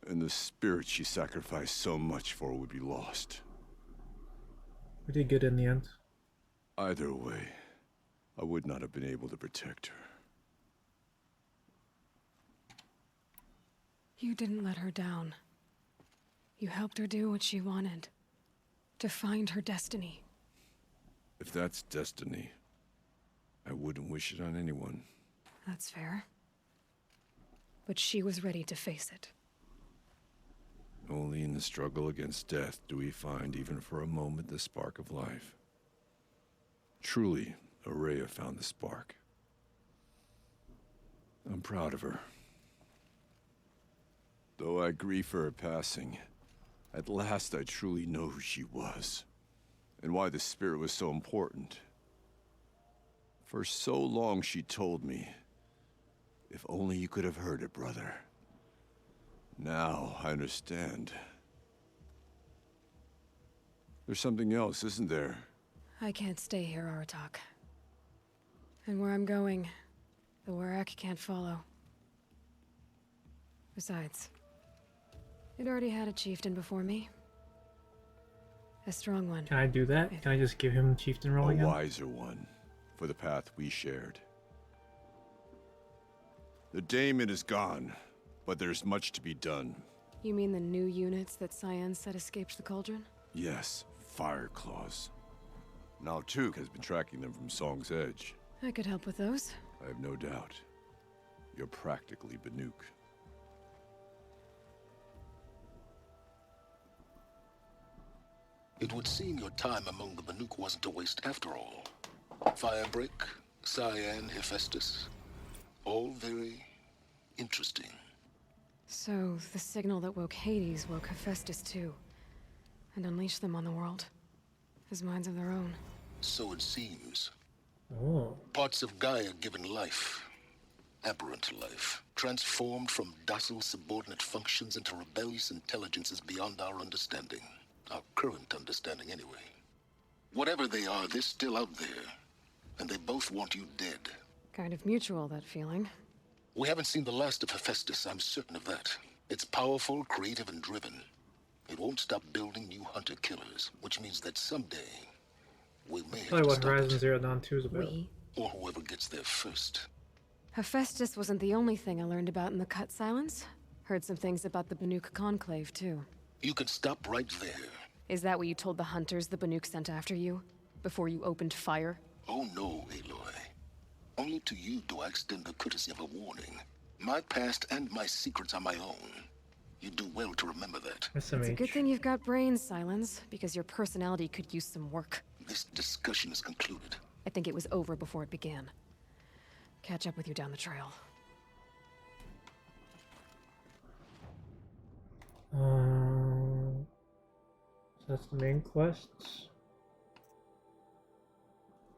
And the spirit she sacrificed so much for would be lost.
We did good in the end.
Either way, I would not have been able to protect her.
You didn't let her down. You helped her do what she wanted. To find her destiny.
If that's destiny, I wouldn't wish it on anyone.
That's fair. But she was ready to face it.
Only in the struggle against death do we find, even for a moment, the spark of life. Truly, Araya found the spark. I'm proud of her. Though I grieve for her passing, at last I truly know who she was, and why the spirit was so important. For so long she told me, if only you could have heard it, brother. Now I understand. There's something else, isn't there?
I can't stay here, Aratak. And where I'm going, the Werak can't follow. Besides, it already had a chieftain before me. A strong one.
Can I do that? Can I just give him chieftain role again?
A wiser one, for the path we shared. The daemon is gone, but there's much to be done.
You mean the new units that Cyan said escaped the cauldron?
Yes, fire claws. Now Tuk has been tracking them from Song's Edge.
I could help with those.
I have no doubt. You're practically Banuk.
It would seem your time among the Banuk wasn't a waste after all. Firebreak, Cyan, Hephaestus. All very interesting.
So, the signal that woke Hades woke Hephaestus too. And unleashed them on the world. As minds of their own.
So it seems.
Oh.
Parts of Gaia given life. Aberrant life. Transformed from docile subordinate functions into rebellious intelligences beyond our understanding. Our current understanding, anyway. Whatever they are, they're still out there. And they both want you dead.
Kind of mutual, that feeling.
We haven't seen the last of Hephaestus, I'm certain of that. It's powerful, creative, and driven. It won't stop building new hunter-killers, which means that someday, we may have
Probably
to
what
stop
Horizon
it.
Zero Dawn 2 is about.
Or whoever gets there first.
Hephaestus wasn't the only thing I learned about in the Cut Silence. Heard some things about the Banuk Conclave, too.
You can stop right there.
Is that what you told the hunters the Banuk sent after you? Before you opened fire?
Oh no, Aloy. Only to you do I extend the courtesy of a warning. My past and my secrets are my own. You do well to remember that.
It's a good thing you've got brains, Silence, because your personality could use some work.
This discussion is concluded.
I think it was over before it began. Catch up with you down the trail.
So that's the main quests.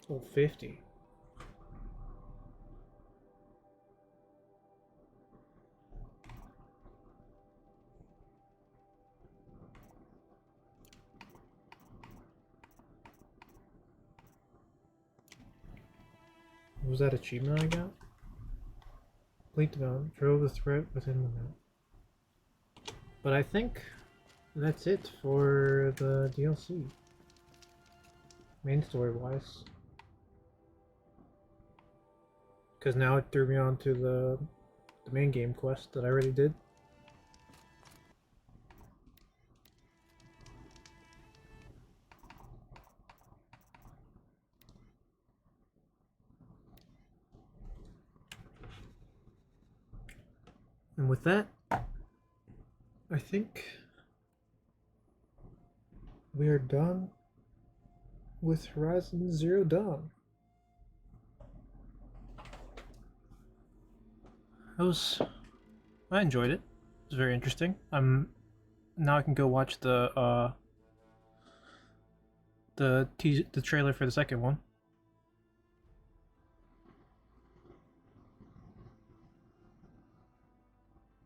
Oh, 50. What was that achievement I got? Complete the mountain, drove the threat within the mountain. But I think that's it for the DLC. Main story wise. Because now it threw me on to the main game quest that I already did. And with that, I think we are done with Horizon Zero Dawn. I enjoyed it. It was very interesting. Now I can go watch the trailer for the second one.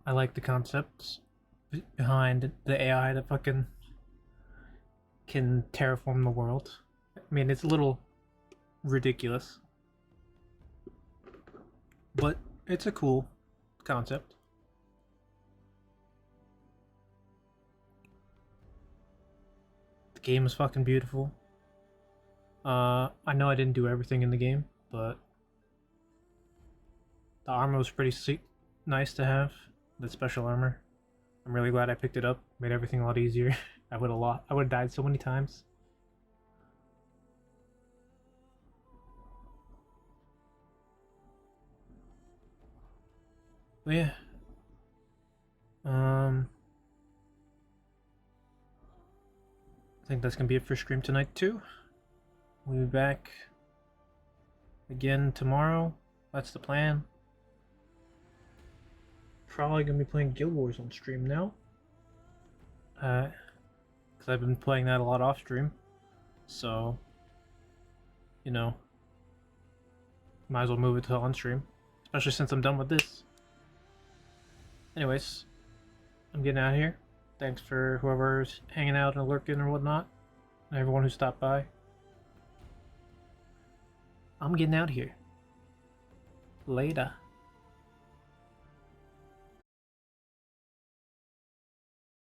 I like the concepts behind the AI that fucking can terraform the world. I mean, it's a little ridiculous, but it's a cool concept. The game is fucking beautiful. I know I didn't do everything in the game, but the armor was pretty nice to have. The special armor. I'm really glad I picked it up. Made everything a lot easier. I would have died so many times. But yeah. I think that's gonna be it for stream tonight too. We'll be back again tomorrow. That's the plan. Probably gonna be playing Guild Wars on stream now. Because I've been playing that a lot off stream. So, you know, might as well move it to on stream. Especially since I'm done with this. Anyways, I'm getting out of here. Thanks for whoever's hanging out and lurking or whatnot. And everyone who stopped by. I'm getting out of here. Later.